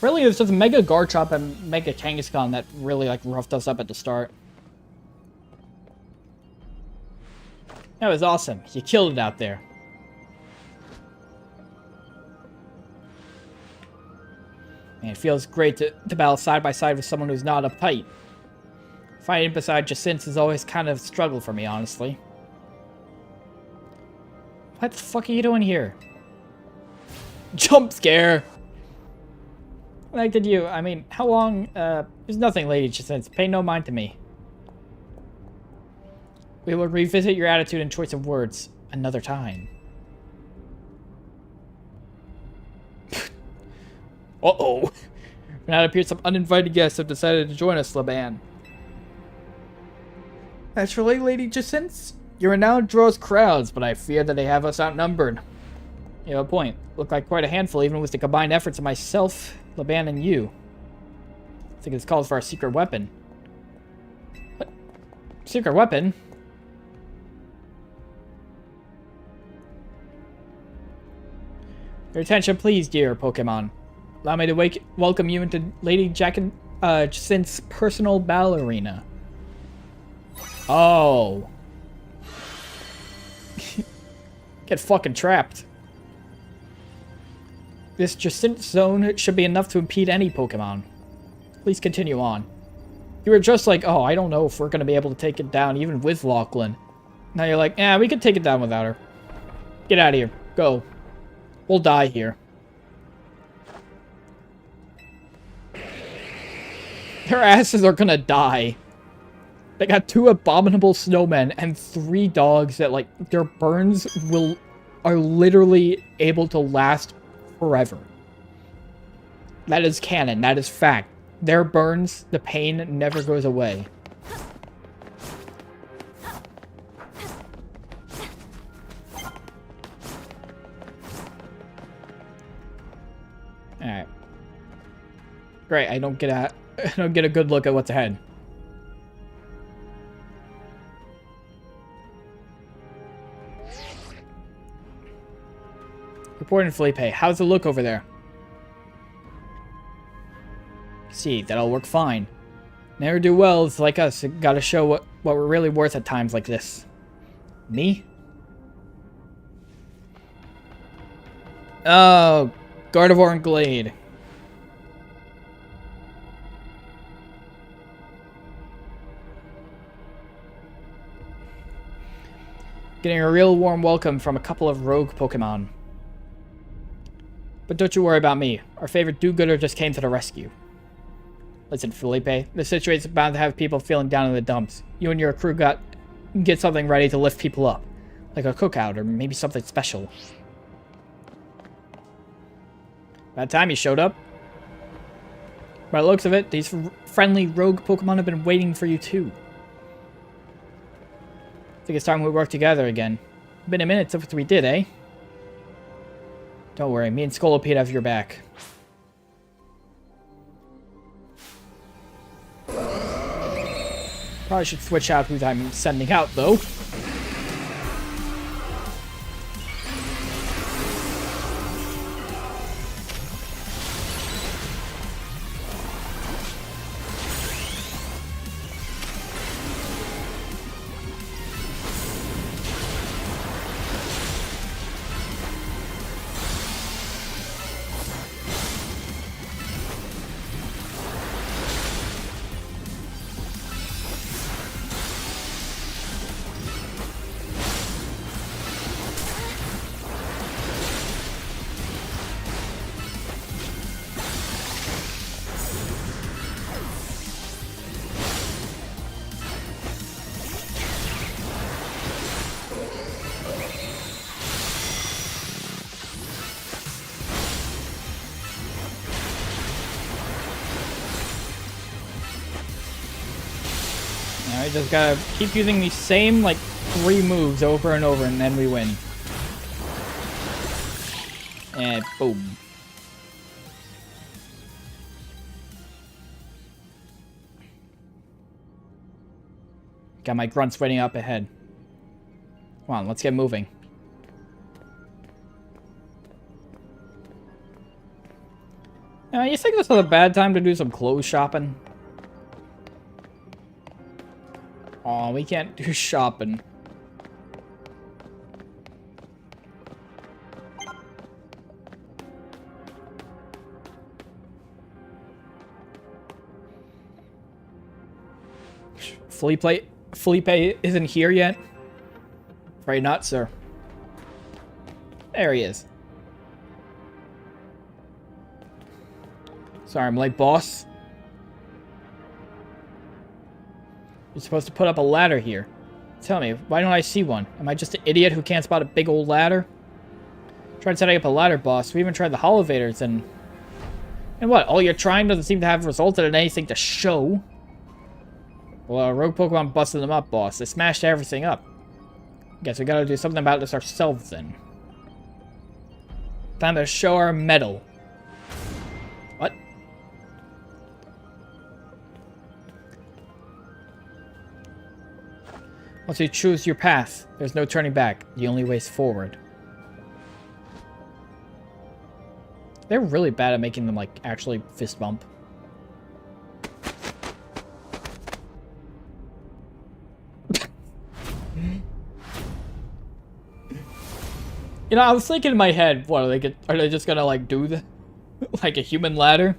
Really, it's just Mega Garchomp and Mega Kangaskhan that really, like, roughed us up at the start. That was awesome. You killed it out there. Man, it feels great to battle side by side with someone who's not uptight. Fighting beside Jacinth is always kind of a struggle for me, honestly. What the fuck are you doing here? Jump scare! Like did you? I mean, how long? There's nothing, Lady Jacinth. Pay no mind to me. We will revisit your attitude and choice of words another time. Uh-oh. Now it appears some uninvited guests have decided to join us, Laban. Naturally, Lady Jacinth, your renown draws crowds, but I fear that they have us outnumbered. You have a point. Look like quite a handful, even with the combined efforts of myself, Laban, and you. I think it's called for our secret weapon. What? Secret weapon? Your attention, please, dear Pokemon. Allow me to welcome you into Lady Jacinth's personal battle arena. Oh. Get fucking trapped. This Jacinth zone should be enough to impede any Pokemon. Please continue on. You were just like, oh, I don't know if we're going to be able to take it down even with Lachlan. Now you're like, yeah, we could take it down without her. Get out of here. Go. We'll die here. Their asses are gonna die. They got 2 abominable snowmen and 3 dogs that, like, their burns are literally able to last forever. That is canon. That is fact. Their burns, the pain never goes away. Alright. Great, I don't get a good look at what's ahead. important, Felipe. How's it look over there? See, that'll work fine. Never do well, it's like us. Gotta show what we're really worth at times like this. Me? Oh, Gardevoir and Glade. Getting a real warm welcome from a couple of rogue Pokemon. But don't you worry about me. Our favorite do-gooder just came to the rescue. Listen, Felipe, the situation's bound to have people feeling down in the dumps. You and your crew get something ready to lift people up. Like a cookout, or maybe something special. About time you showed up. By the looks of it, these friendly rogue Pokemon have been waiting for you too. I think it's time we work together again. Been a minute since we did, eh? Don't worry, me and Scolipede have your back. Probably should switch out who I'm sending out, though. Now we just gotta keep using these same, like, 3 moves over and over, and then we win. And boom. Got my grunts waiting up ahead. Come on, let's get moving. Now, you think this is a bad time to do some clothes shopping? Aw, we can't do shopping. Felipe isn't here yet? Afraid not, sir. There he is. Sorry, I'm late, boss. You're supposed to put up a ladder here. Tell me, why don't I see one? Am I just an idiot who can't spot a big old ladder? Tried setting up a ladder, boss. We even tried the Hollowvators and what? All you're trying doesn't seem to have resulted in anything to show. Well, rogue Pokemon busted them up, boss. They smashed everything up. Guess we gotta do something about this ourselves, then. Time to show our mettle. What? Once you choose your path, there's no turning back. The only way's forward. They're really bad at making them, like, actually fist bump. You know, I was thinking in my head, what, are they just gonna, like, do the, like, a human ladder?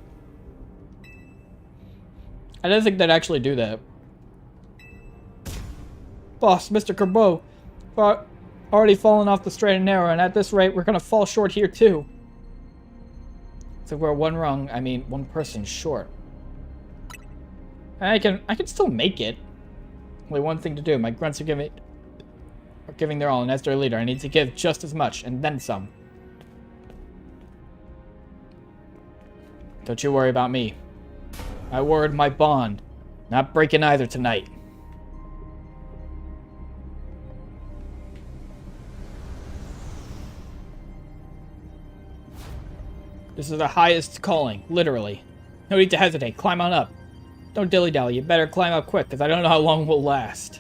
I didn't think they'd actually do that. Boss, Mr. Kerbo, we're already falling off the straight and narrow, and at this rate, we're gonna fall short here, too. So we're one person short. I can still make it. Only one thing to do. My grunts are giving their all, and as their leader, I need to give just as much, and then some. Don't you worry about me. My word, my bond. Not breaking either tonight. This is the highest calling, literally. No need to hesitate. Climb on up. Don't dilly-dally. You better climb up quick, because I don't know how long we'll last.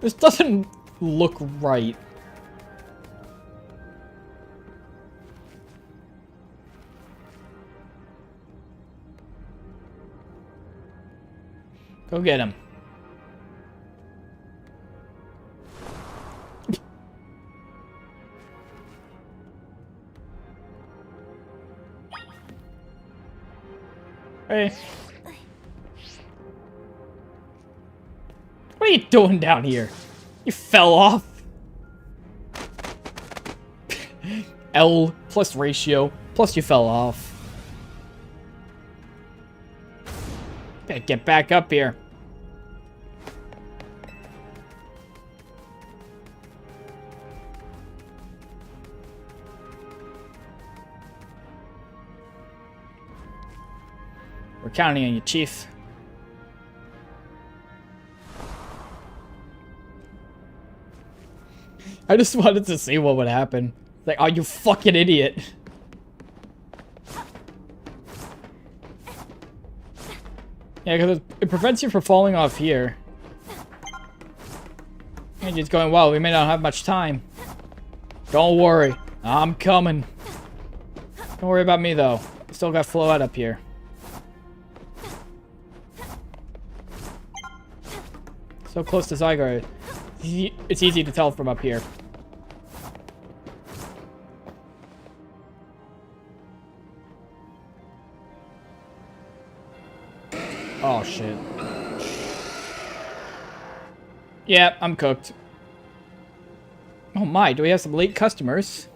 This doesn't look right. Go get him. Hey. What are you doing down here? You fell off. L plus ratio, plus you fell off. Gotta get back up here. We're counting on you, Chief. I just wanted to see what would happen. Like, oh, you fucking idiot. Yeah, because it prevents you from falling off here. And he's going, well, we may not have much time. Don't worry. I'm coming. Don't worry about me, though. Still got Floette up here. So close to Zygarde. It's easy to tell from up here. Oh, shit. Yeah, I'm cooked. Oh my, do we have some late customers?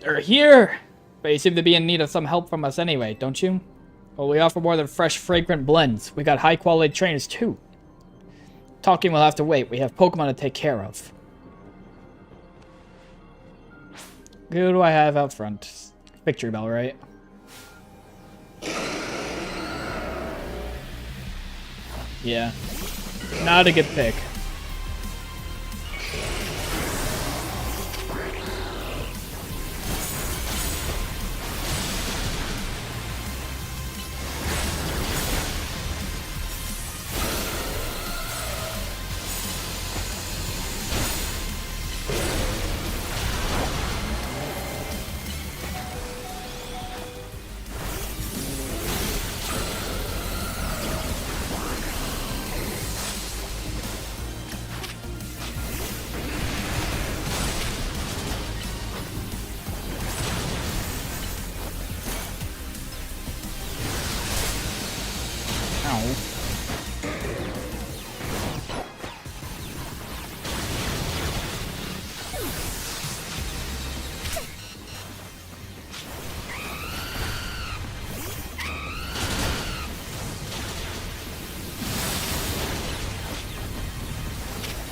They're here! But you seem to be in need of some help from us anyway, don't you? Well, we offer more than fresh, fragrant blends. We got high-quality trainers, too. Talking will have to wait. We have Pokemon to take care of. Who do I have out front? Victory Bell, right? Yeah. Not a good pick.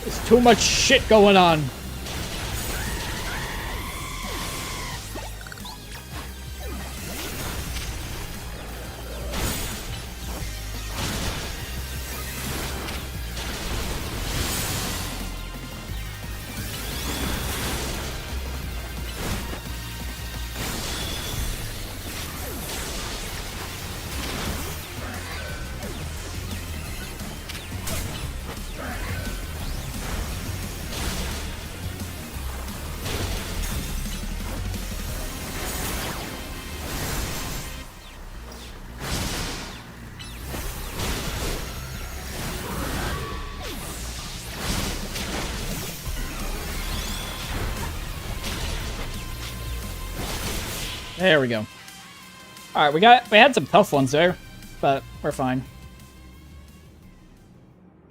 There's too much shit going on. There we go. All right, we had some tough ones there, but we're fine.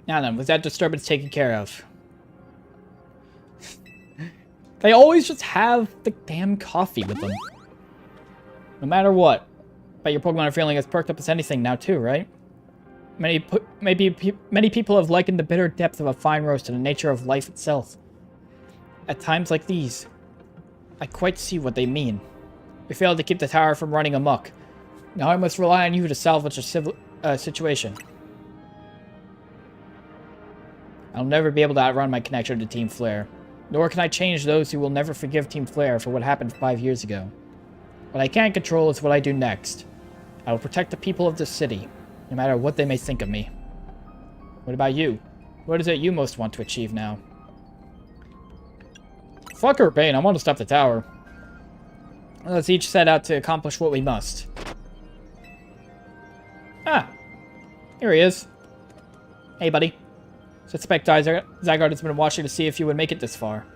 Now then, was that disturbance taken care of? They always just have the damn coffee with them. No matter what. Bet your Pokemon are feeling as perked up as anything now too, right? Many people have likened the bitter depth of a fine roast to the nature of life itself. At times like these, I quite see what they mean. We failed to keep the tower from running amok. Now I must rely on you to salvage the situation. I'll never be able to outrun my connection to Team Flare. Nor can I change those who will never forgive Team Flare for what happened 5 years ago. What I can control is what I do next. I will protect the people of this city, no matter what they may think of me. What about you? What is it you most want to achieve now? Fuck her pain, I want to stop the tower. Let's each set out to accomplish what we must. Ah, here he is. Hey, buddy. Suspect Zygarde has been watching to see if you would make it this far.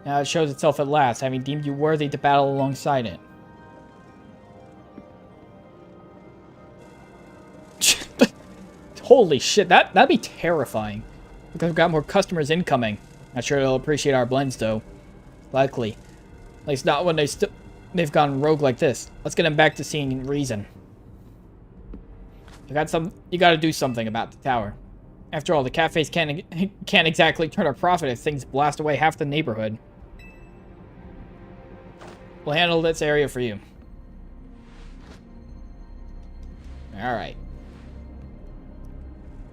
Now it shows itself at last, having deemed you worthy to battle alongside it. Holy shit, that'd be terrifying. Because we've got more customers incoming. Not sure they'll appreciate our blends, though. Likely. At least not when they've gone rogue like this. Let's get them back to seeing reason. You gotta do something about the tower. After all, the cafes can't exactly turn a profit if things blast away half the neighborhood. We'll handle this area for you. Alright.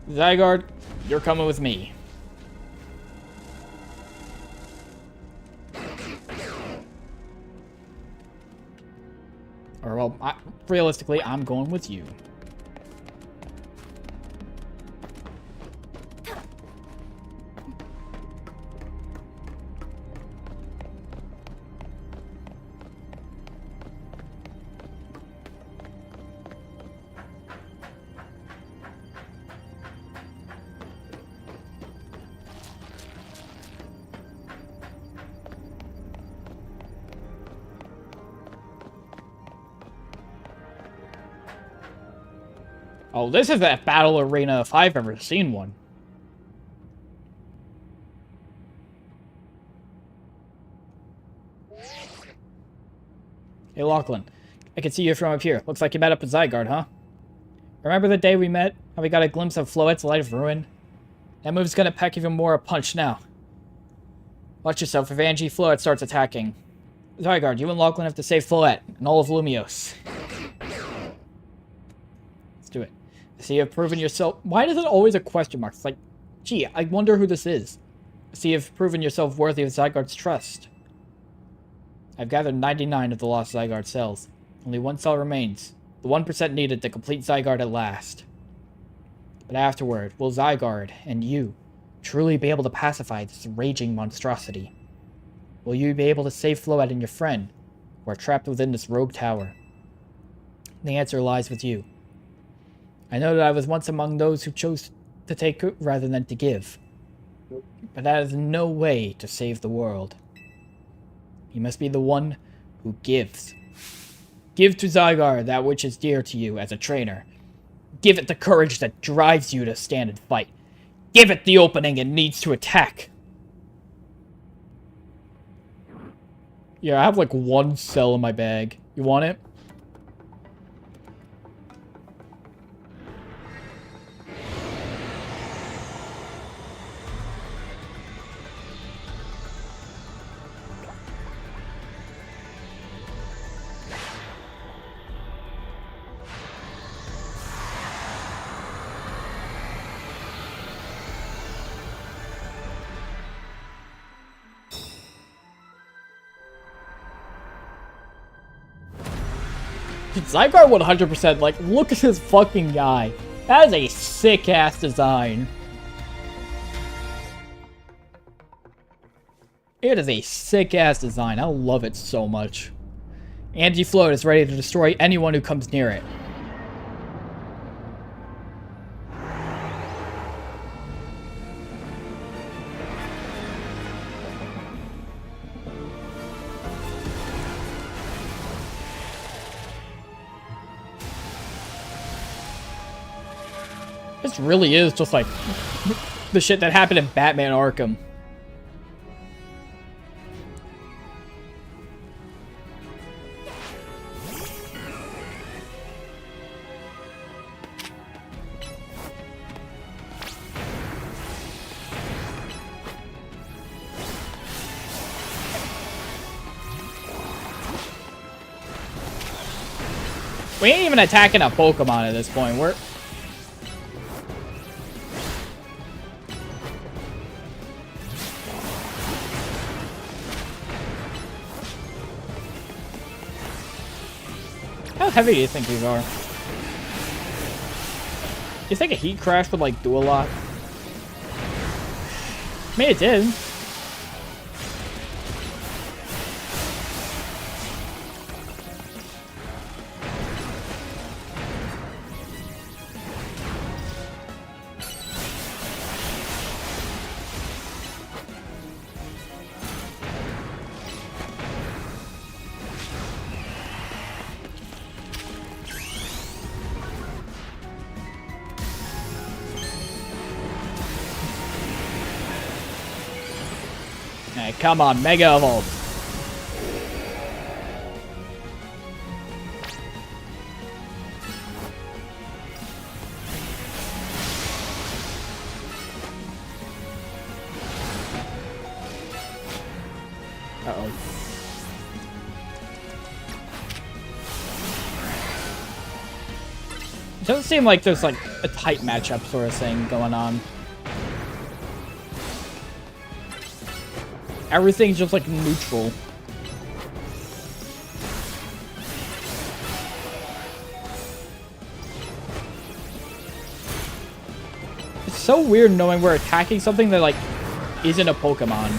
Zygarde, you're coming with me. Or, well, realistically, I'm going with you. Oh, this is that battle arena if I've ever seen one. Hey, Lachlan. I can see you from up here. Looks like you met up with Zygarde, huh? Remember the day we met? How we got a glimpse of Floette's Light of Ruin? That move's gonna pack even more a punch now. Watch yourself if Angie Floette starts attacking. Zygarde, you and Lachlan have to save Floette and all of Lumiose. Let's do it. See, you've proven yourself... Why is it always a question mark? It's like, gee, I wonder who this is. See, you've proven yourself worthy of Zygarde's trust. I've gathered 99 of the lost Zygarde cells. Only one cell remains. The 1% needed to complete Zygarde at last. But afterward, will Zygarde and you truly be able to pacify this raging monstrosity? Will you be able to save Floette and your friend, who are trapped within this rogue tower? The answer lies with you. I know that I was once among those who chose to take rather than to give. But that is no way to save the world. You must be the one who gives. Give to Zygarde that which is dear to you as a trainer. Give it the courage that drives you to stand and fight. Give it the opening it needs to attack. Yeah, I have like one cell in my bag. You want it? Zygarde 100%, like, look at this fucking guy. That is a sick-ass design. It is a sick-ass design. I love it so much. Angie Floette is ready to destroy anyone who comes near it. This really is just like the shit that happened in Batman Arkham. We ain't even attacking a Pokemon at this point. We're... How heavy do you think these are? You think a heat crash would, like, do a lot? mean, it did. Alright, come on, Mega Evolve. Uh-oh. It doesn't seem like there's like a tight matchup sort of thing going on. Everything's just like neutral. It's so weird knowing we're attacking something that like isn't a Pokemon.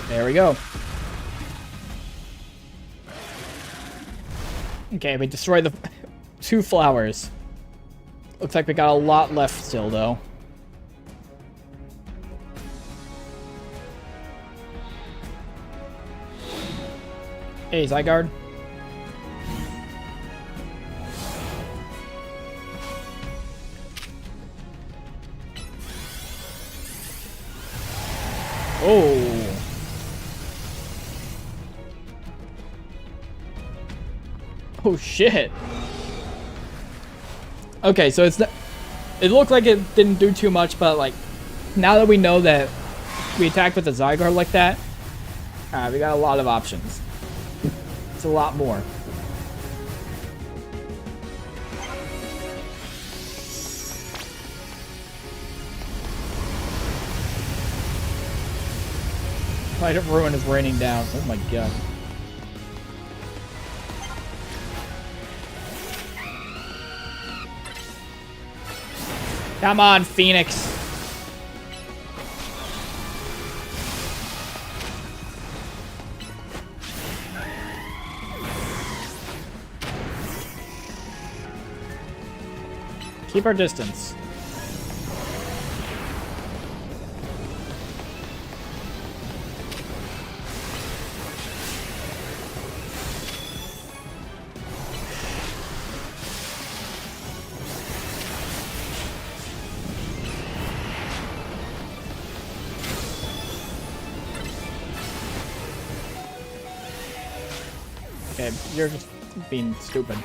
There we go. Okay, we destroyed the 2 flowers. Looks like we got a lot left still, though. Hey, Zygarde. Oh. Oh shit. Okay, so it's it looked like it didn't do too much, but like now that we know that we attack with a Zygarde like that, we got a lot of options. It's a lot more. Light of Ruin is raining down. Oh my god. Come on, Phoenix. Keep our distance. Okay, you're just being stupid.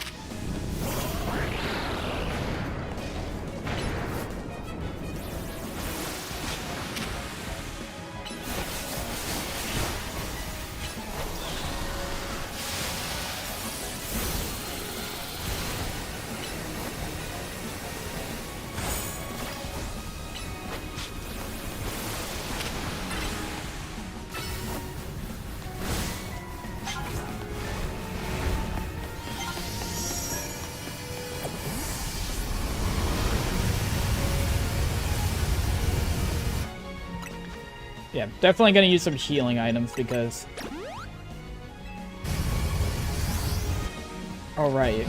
Yeah, definitely gonna use some healing items because... Alright.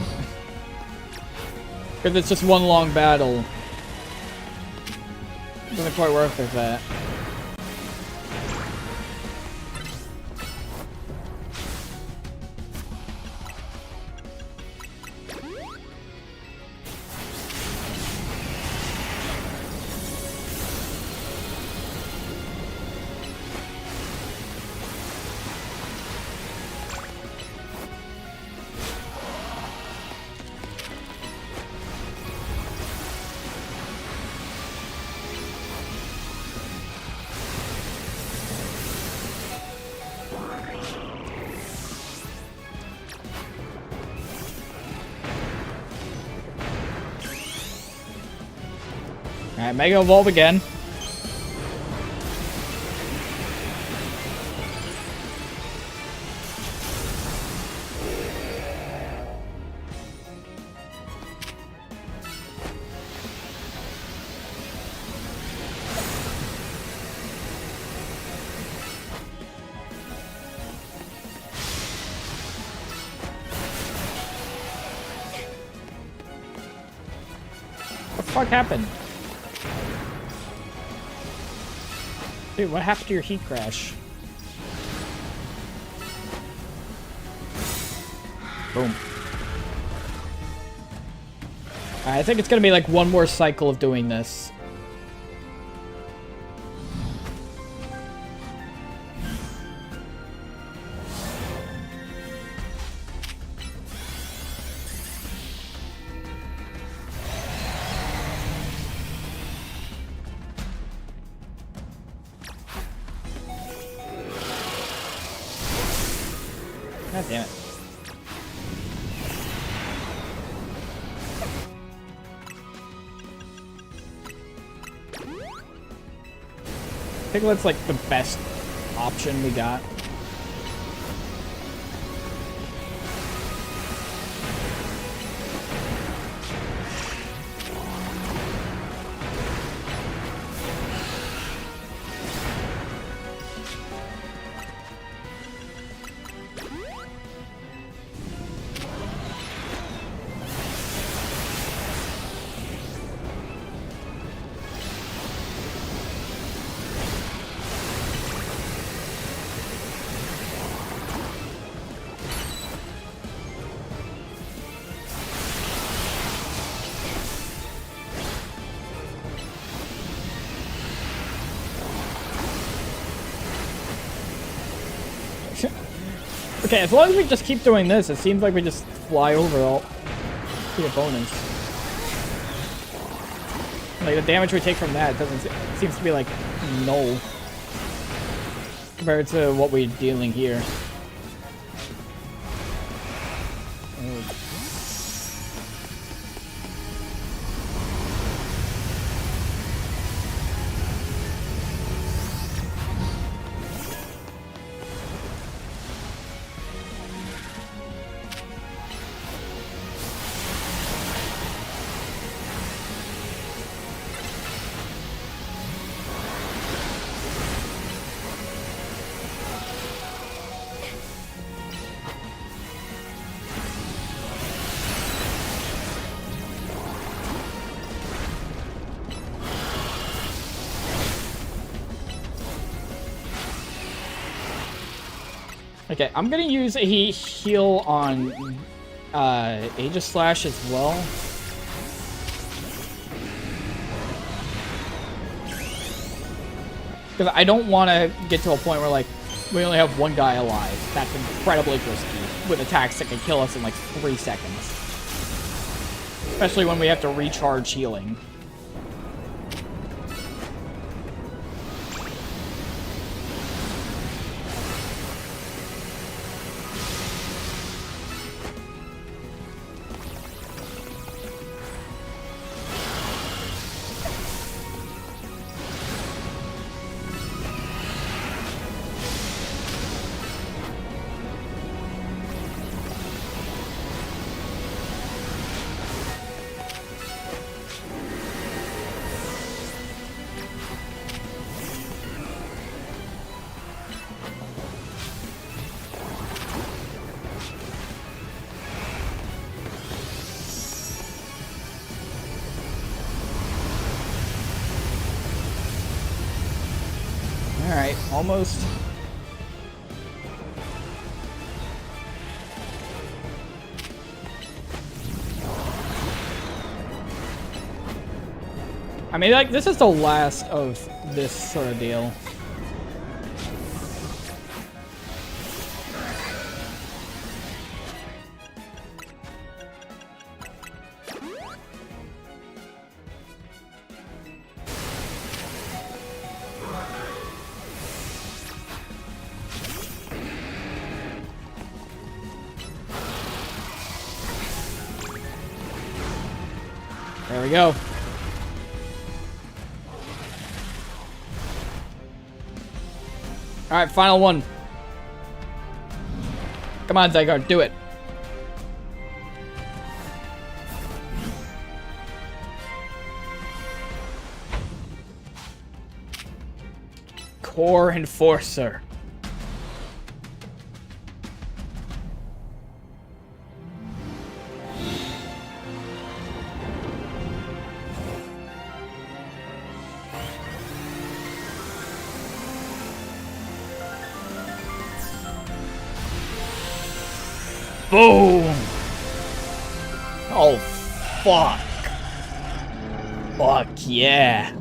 If it's just one long battle, it doesn't quite work with that. Alright, Mega Evolve again. What the fuck happened? Dude, what happened to your heat crash? Boom. I think it's gonna be like one more cycle of doing this. God damn it. I think that's like the best option we got. Okay, as long as we just keep doing this, it seems like we just fly over all the opponents. Like, the damage we take from that doesn't seems to be, like, null compared to what we're dealing here. Okay, I'm gonna use a heal on Aegis Slash as well. Because I don't want to get to a point where, like, we only have one guy alive. That's incredibly risky with attacks that can kill us in, like, 3 seconds. Especially when we have to recharge healing. Alright, almost. I mean, like, this is the last of this sort of deal. There we go. Alright, final one. Come on, Zygarde, do it. Core Enforcer. Boom! Oh, fuck. Fuck yeah.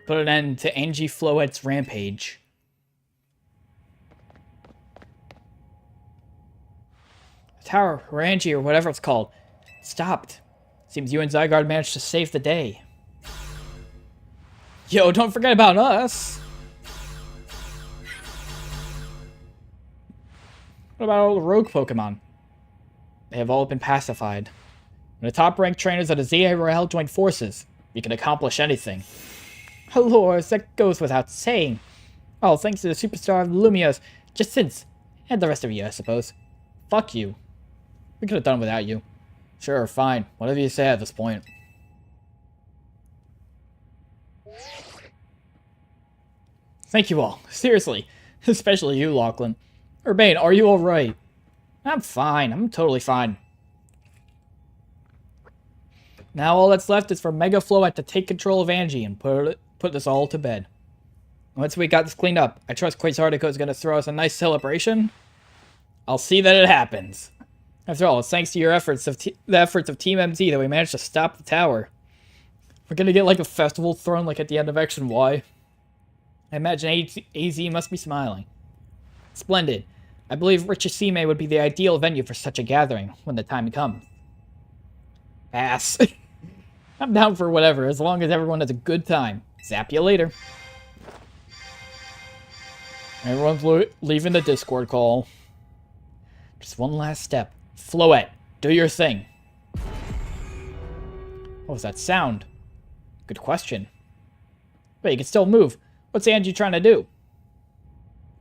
Put an end to Angie Floette's rampage. The tower, or Angie, or whatever it's called, stopped. Seems you and Zygarde managed to save the day. Yo, don't forget about us! What about all the rogue Pokemon? They have all been pacified. When the top-ranked trainers of the ZA Royale join forces, you can accomplish anything. Lord, that goes without saying. Oh, thanks to the superstar of the Lumios, just since, and the rest of you, I suppose. Fuck you. We could have done without you. Sure, fine. Whatever you say at this point. Thank you all. Seriously. Especially you, Lachlan. Urbane, are you alright? I'm fine. I'm totally fine. Now all that's left is for Mega Floette to take control of Angie and put this all to bed. Once we got this cleaned up, I trust Quasartico is going to throw us a nice celebration. I'll see that it happens. After all, it's thanks to your efforts of the efforts of Team MZ that we managed to stop the tower. We're going to get like a festival thrown like at the end of Action Y. I imagine AZ must be smiling. Splendid. I believe Richisime would be the ideal venue for such a gathering when the time comes. Ass. I'm down for whatever, as long as everyone has a good time. Zap you later. Everyone's leaving the Discord call. Just one last step. Floette, do your thing. What was that sound? Good question. But you can still move. What's Angie trying to do?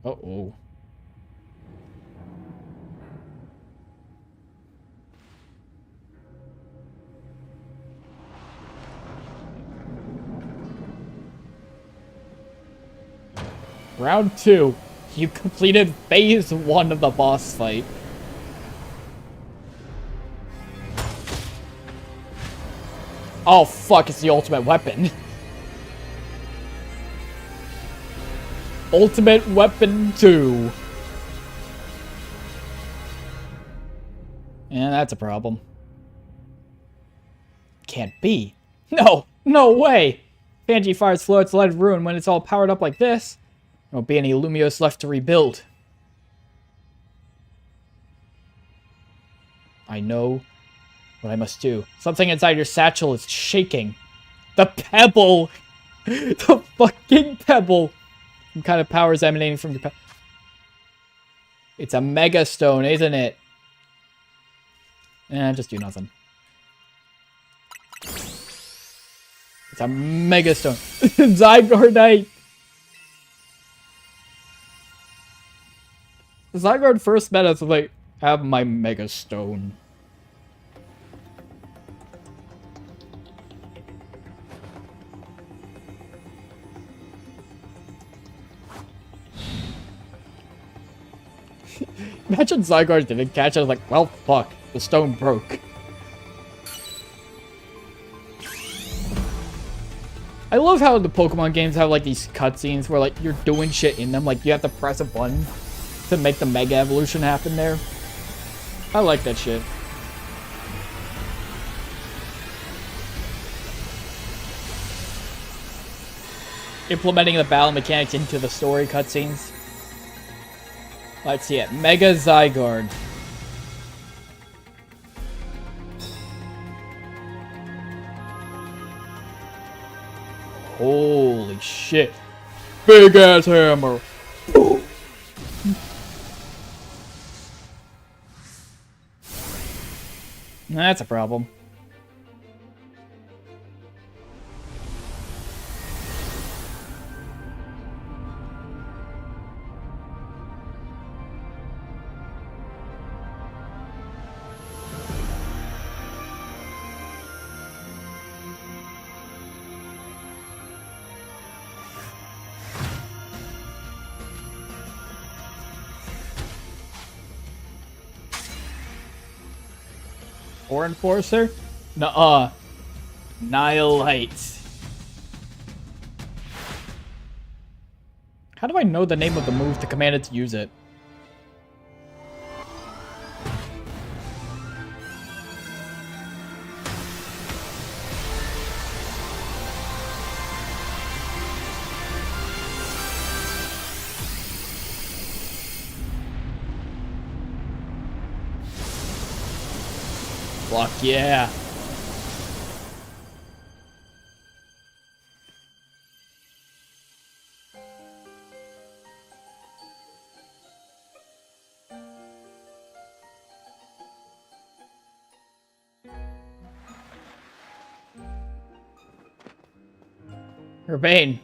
Uh-oh. Round 2. You completed phase 1 of the boss fight. Oh fuck, it's the ultimate weapon. Ultimate Weapon 2. Yeah, that's a problem. Can't be. No! No way! If Angie fires Floette's lead ruin when it's all powered up like this, there won't be any Lumios left to rebuild. I know what I must do. Something inside your satchel is shaking. The pebble! The fucking pebble! Some kind of power is emanating from your It's a Mega Stone, isn't it? Just do nothing. It's a Mega Stone. Zygarde! Zygarde first met us like, have my Mega Stone. Imagine Zygarde didn't catch it. I was like, well, fuck. The stone broke. I love how the Pokemon games have like these cutscenes where like you're doing shit in them. Like you have to press a button to make the Mega Evolution happen there. I like that shit. Implementing the battle mechanics into the story cutscenes. Let's see it. Mega Zygarde. Holy shit. Big ass hammer. That's a problem. Or Enforcer? Nuh-uh. Annihilate. How do I know the name of the move to command it to use it? Fuck yeah. Urbane.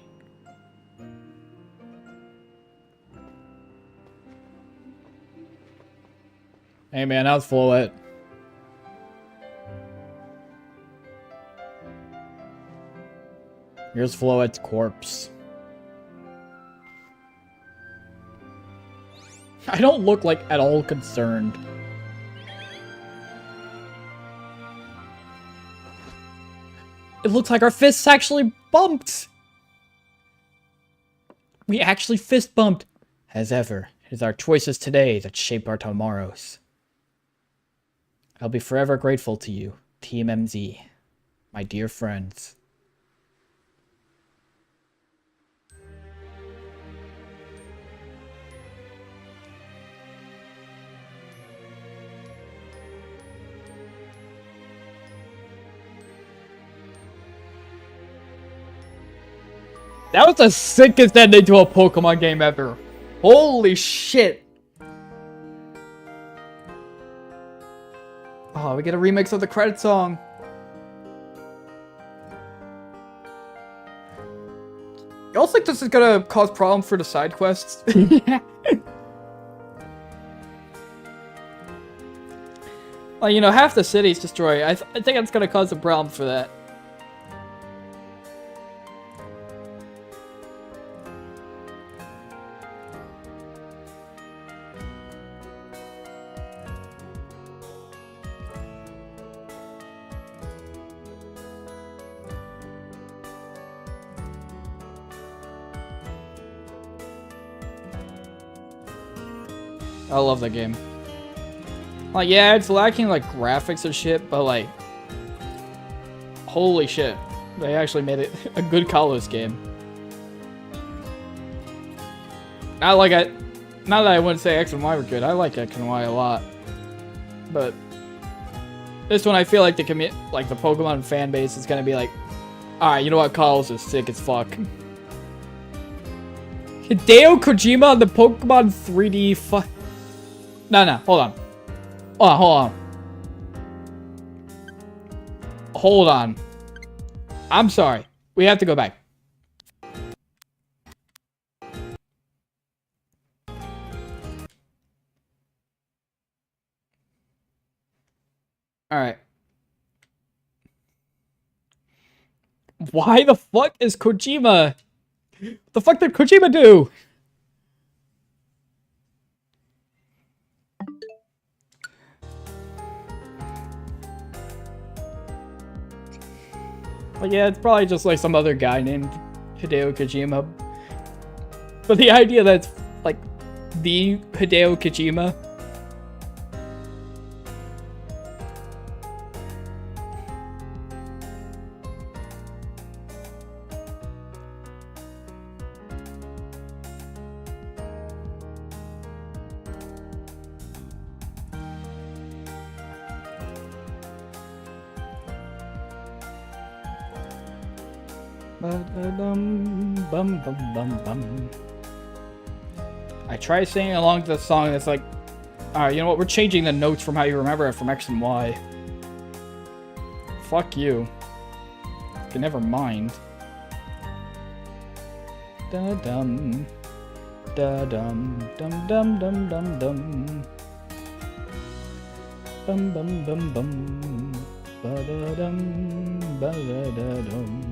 Hey man, how's Floette? Here's Floette's corpse. I don't look like at all concerned. It looks like our fists actually bumped. We actually fist bumped. As ever, it is our choices today that shape our tomorrows. I'll be forever grateful to you, Team MZ, my dear friends. That was the sickest ending to a Pokemon game ever. Holy shit. Oh, we get a remix of the credit song. You also think this is gonna cause problems for the side quests? Well, you know, half the city's destroyed. I think it's gonna cause a problem for that. I love that game. Like, yeah, it's lacking, like, graphics and shit, but, like, holy shit. They actually made it a good Kalos game. Not that I wouldn't say X and Y were good. I like X and Y a lot. But this one, I feel like the Pokemon fan base is gonna be like, alright, you know what, Kalos is sick as fuck. Hideo Kojima on the Pokemon 3D No, hold on. Hold on. I'm sorry. We have to go back. Alright. Why the fuck is Kojima? The fuck did Kojima do? Well, yeah, it's probably just like some other guy named Hideo Kojima. But the idea that it's like the Hideo Kojima. I try singing along to the song and it's like, alright, you know what, we're changing the notes from how you remember it from X and Y. Fuck you. Okay, never mind. Da-dum. Da-dum. Dum-dum-dum-dum-dum. Bum-bum-bum-bum. Ba-da-dum. Ba-da-da-dum.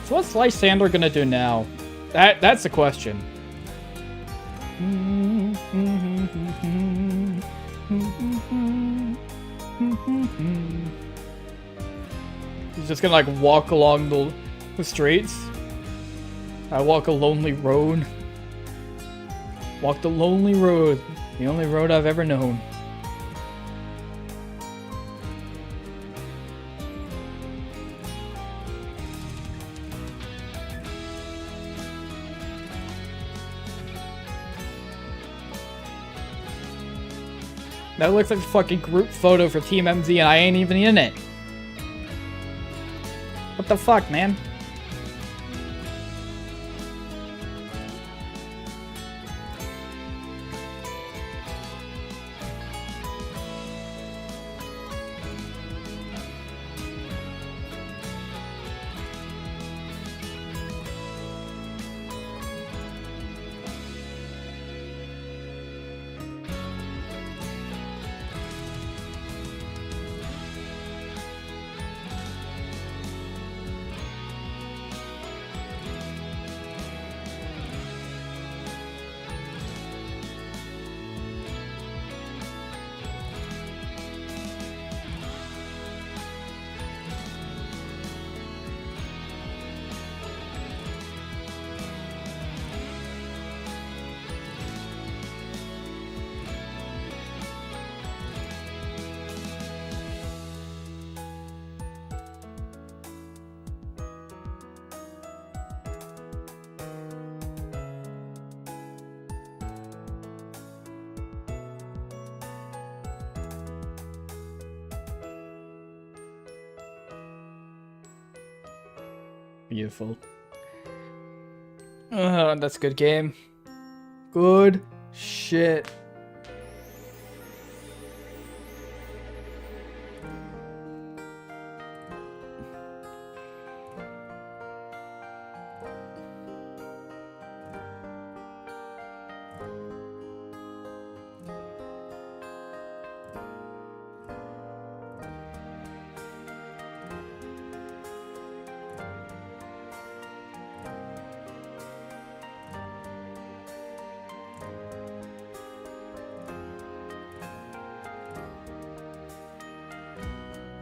So what's Lysander gonna do now? That's the question. He's just gonna like walk along the streets. I walk a lonely road. Walk the lonely road. The only road I've ever known. That looks like a fucking group photo for Team MZ and I ain't even in it. What the fuck, man? Beautiful. That's a good game. Good shit.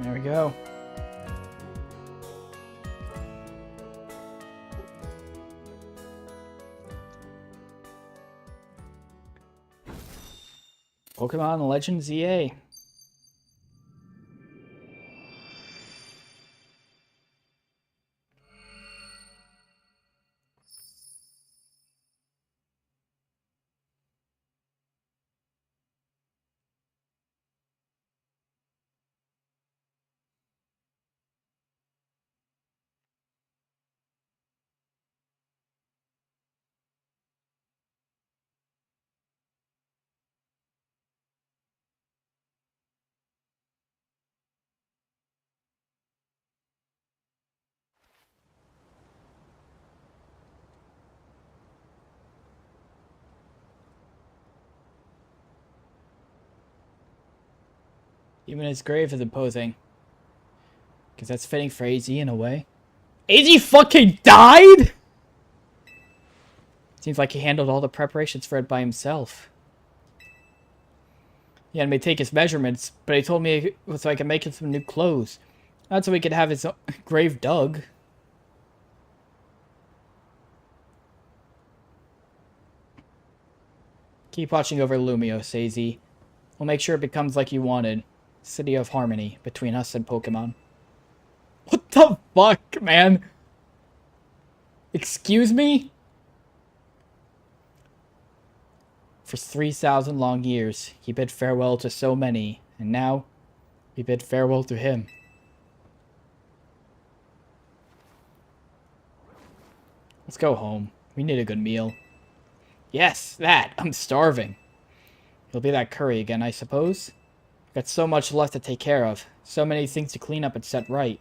There we go. Pokemon Legends EA. Even his grave is imposing. Because that's fitting for AZ in a way. AZ fucking died?! Seems like he handled all the preparations for it by himself. He had me take his measurements, but he told me it was so I could make him some new clothes. Not so he could have his grave dug. Keep watching over Lumios, AZ. We'll make sure it becomes like you wanted. City of harmony between us and Pokemon. What the fuck, man? Excuse me? For 3,000 long years, he bid farewell to so many, and now, we bid farewell to him. Let's go home. We need a good meal. Yes, that! I'm starving. It'll be that curry again, I suppose? Got so much left to take care of. So many things to clean up and set right.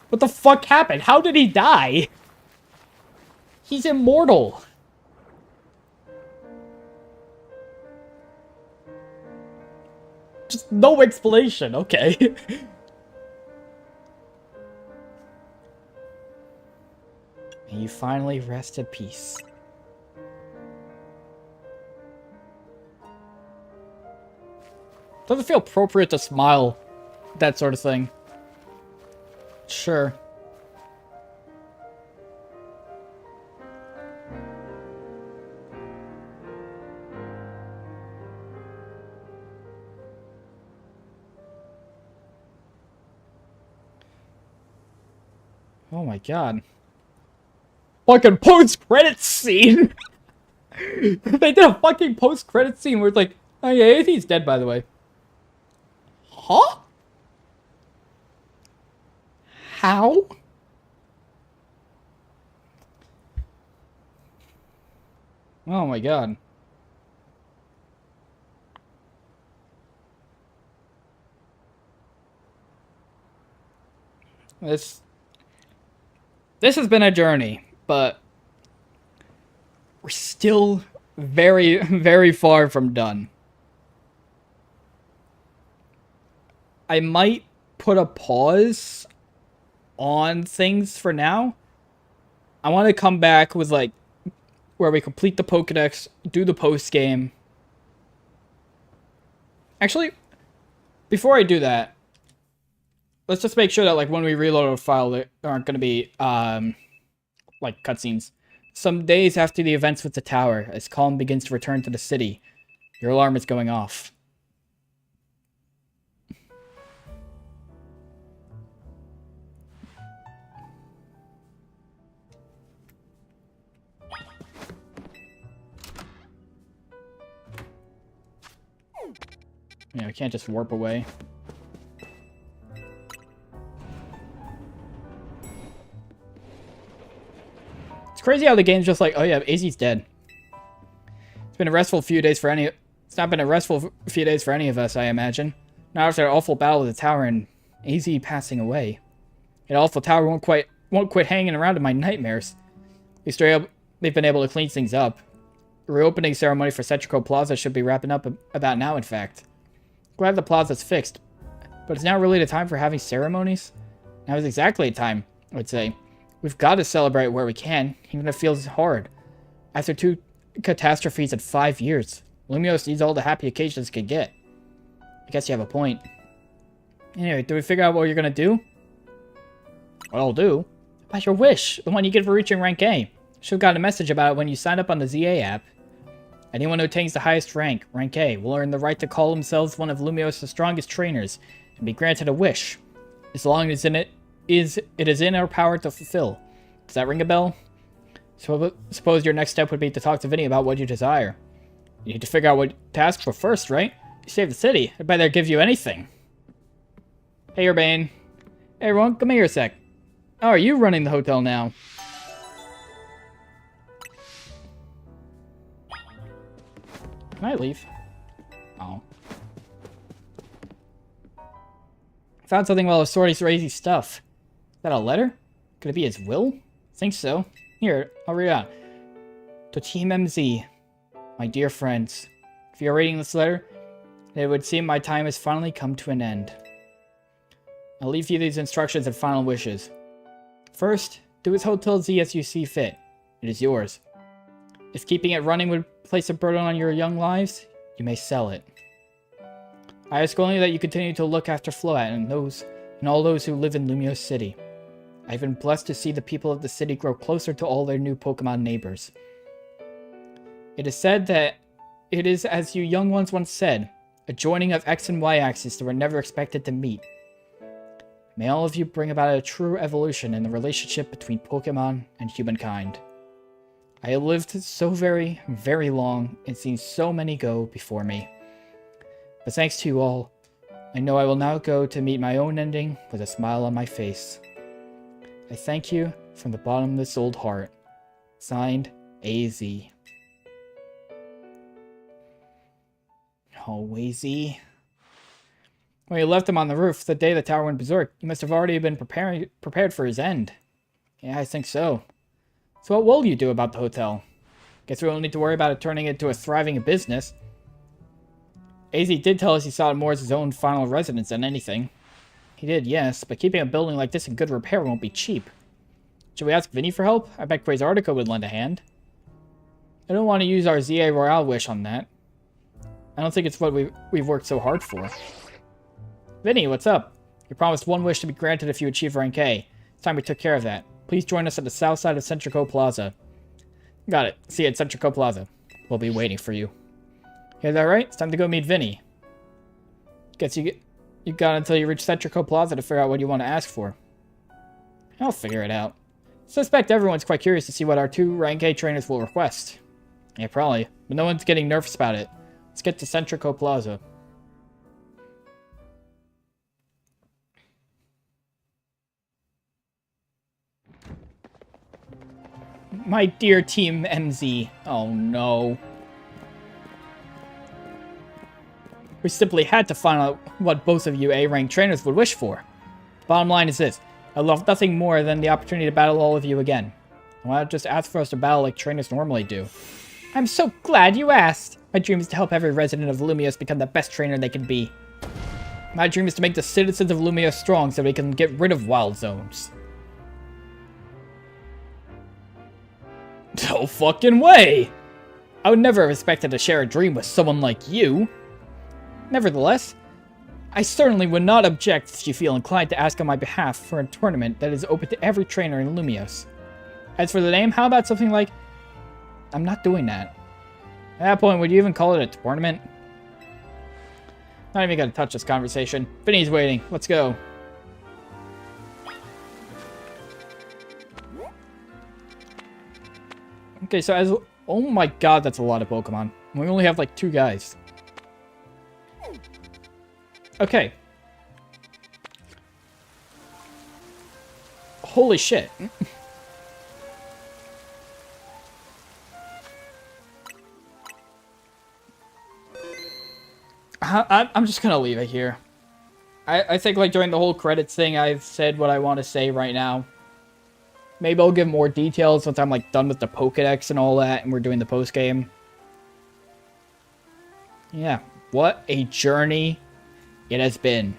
What the fuck happened? How did he die? He's immortal. Just no explanation. Okay. and you finally rest at peace. Doesn't feel appropriate to smile. That sort of thing. Sure. Oh my god. Fucking post-credit scene! They did a fucking post-credit scene where it's like, oh yeah, he's dead, by the way. Huh? How? Oh my god. This has been a journey, but we're still very, very far from done. I might put a pause on things for now. I want to come back with, like, where we complete the Pokédex, do the post-game. Actually, before I do that, let's just make sure that, like, when we reload a file, there aren't going to be, like, cutscenes. Some days after the events with the tower, as calm begins to return to the city, your alarm is going off. Yeah, we can't just warp away. It's crazy how the game's just like, oh yeah, AZ's dead. It's been a restful few days for any... It's not been a restful few days for any of us, I imagine. Now after an awful battle with the tower and AZ passing away. The awful tower won't quit hanging around in my nightmares. They've been able to clean things up. The reopening ceremony for Cetrico Plaza should be wrapping up about now, in fact. Glad the plaza's fixed, but it's now really the time for having ceremonies? Now is exactly the time, I would say. We've got to celebrate where we can, even if it feels hard. After 2 catastrophes in 5 years, Lumiose needs all the happy occasions it can get. I guess you have a point. Anyway, do we figure out what you're gonna do? What I'll do? About your wish, the one you get for reaching rank A. Should've gotten a message about it when you signed up on the ZA app. Anyone who attains the highest rank, rank A, will earn the right to call themselves one of Lumiose's strongest trainers and be granted a wish, as long as it is in our power to fulfill. Does that ring a bell? So suppose your next step would be to talk to Vinny about what you desire. You need to figure out what to ask for first, right? You save the city. I bet they'll give you anything. Hey, Urbane. Hey, everyone, come here a sec. Oh, are you running the hotel now? Can I leave? Oh. Found something while I was sorting through AZ's stuff. Is that a letter? Could it be his will? Think so. Here, I'll read it out. To Team MZ, my dear friends, if you're reading this letter, it would seem my time has finally come to an end. I'll leave you these instructions and final wishes. First, do as Hotel Z as you see fit. It is yours. If keeping it running would place a burden on your young lives, you may sell it. I ask only that you continue to look after Float and all those who live in Lumiose City. I've been blessed to see the people of the city grow closer to all their new Pokemon neighbors. It is said that it is, as you young ones once said, a joining of X and Y axes that were never expected to meet. May all of you bring about a true evolution in the relationship between Pokemon and humankind. I have lived so very, very long and seen so many go before me. But thanks to you all, I know I will now go to meet my own ending with a smile on my face. I thank you from the bottom of this old heart. Signed, AZ. Oh, AZ. When you left him on the roof the day the tower went berserk, you must have already been prepared for his end. Yeah, I think so. So what will you do about the hotel? Guess we won't need to worry about it turning into a thriving business. AZ did tell us he saw it more as his own final residence than anything. He did, yes, but keeping a building like this in good repair won't be cheap. Should we ask Vinny for help? I bet Quasardica would lend a hand. I don't want to use our ZA Royale wish on that. I don't think it's what we've worked so hard for. Vinny, what's up? You promised one wish to be granted if you achieve rank A. It's time we took care of that. Please join us at the south side of Centrico Plaza. Got it. See you at Centrico Plaza. We'll be waiting for you. Hear that right? It's time to go meet Vinny. Guess you got until you reach Centrico Plaza to figure out what you want to ask for. I'll figure it out. Suspect everyone's quite curious to see what our 2 rank A trainers will request. Yeah, probably. But no one's getting nervous about it. Let's get to Centrico Plaza. My dear Team MZ. Oh no. We simply had to find out what both of you A-rank trainers would wish for. Bottom line is this. I love nothing more than the opportunity to battle all of you again. Why not just ask for us to battle like trainers normally do? I'm so glad you asked! My dream is to help every resident of Lumios become the best trainer they can be. My dream is to make the citizens of Lumios strong so they can get rid of wild zones. No fucking way! I would never have expected to share a dream with someone like you. Nevertheless, I certainly would not object if you feel inclined to ask on my behalf for a tournament that is open to every trainer in Lumios. As for the name, how about something like... I'm not doing that. At that point, would you even call it a tournament? Not even gonna touch this conversation. Vinny's waiting. Let's go. Okay, so as... Oh my god, that's a lot of Pokemon. We only have like 2 guys. Okay. Holy shit. I'm just gonna leave it here. I think like during the whole credits thing, I've said what I want to say right now. Maybe I'll give more details once I'm like done with the Pokedex and all that and we're doing the post game. Yeah, what a journey it has been.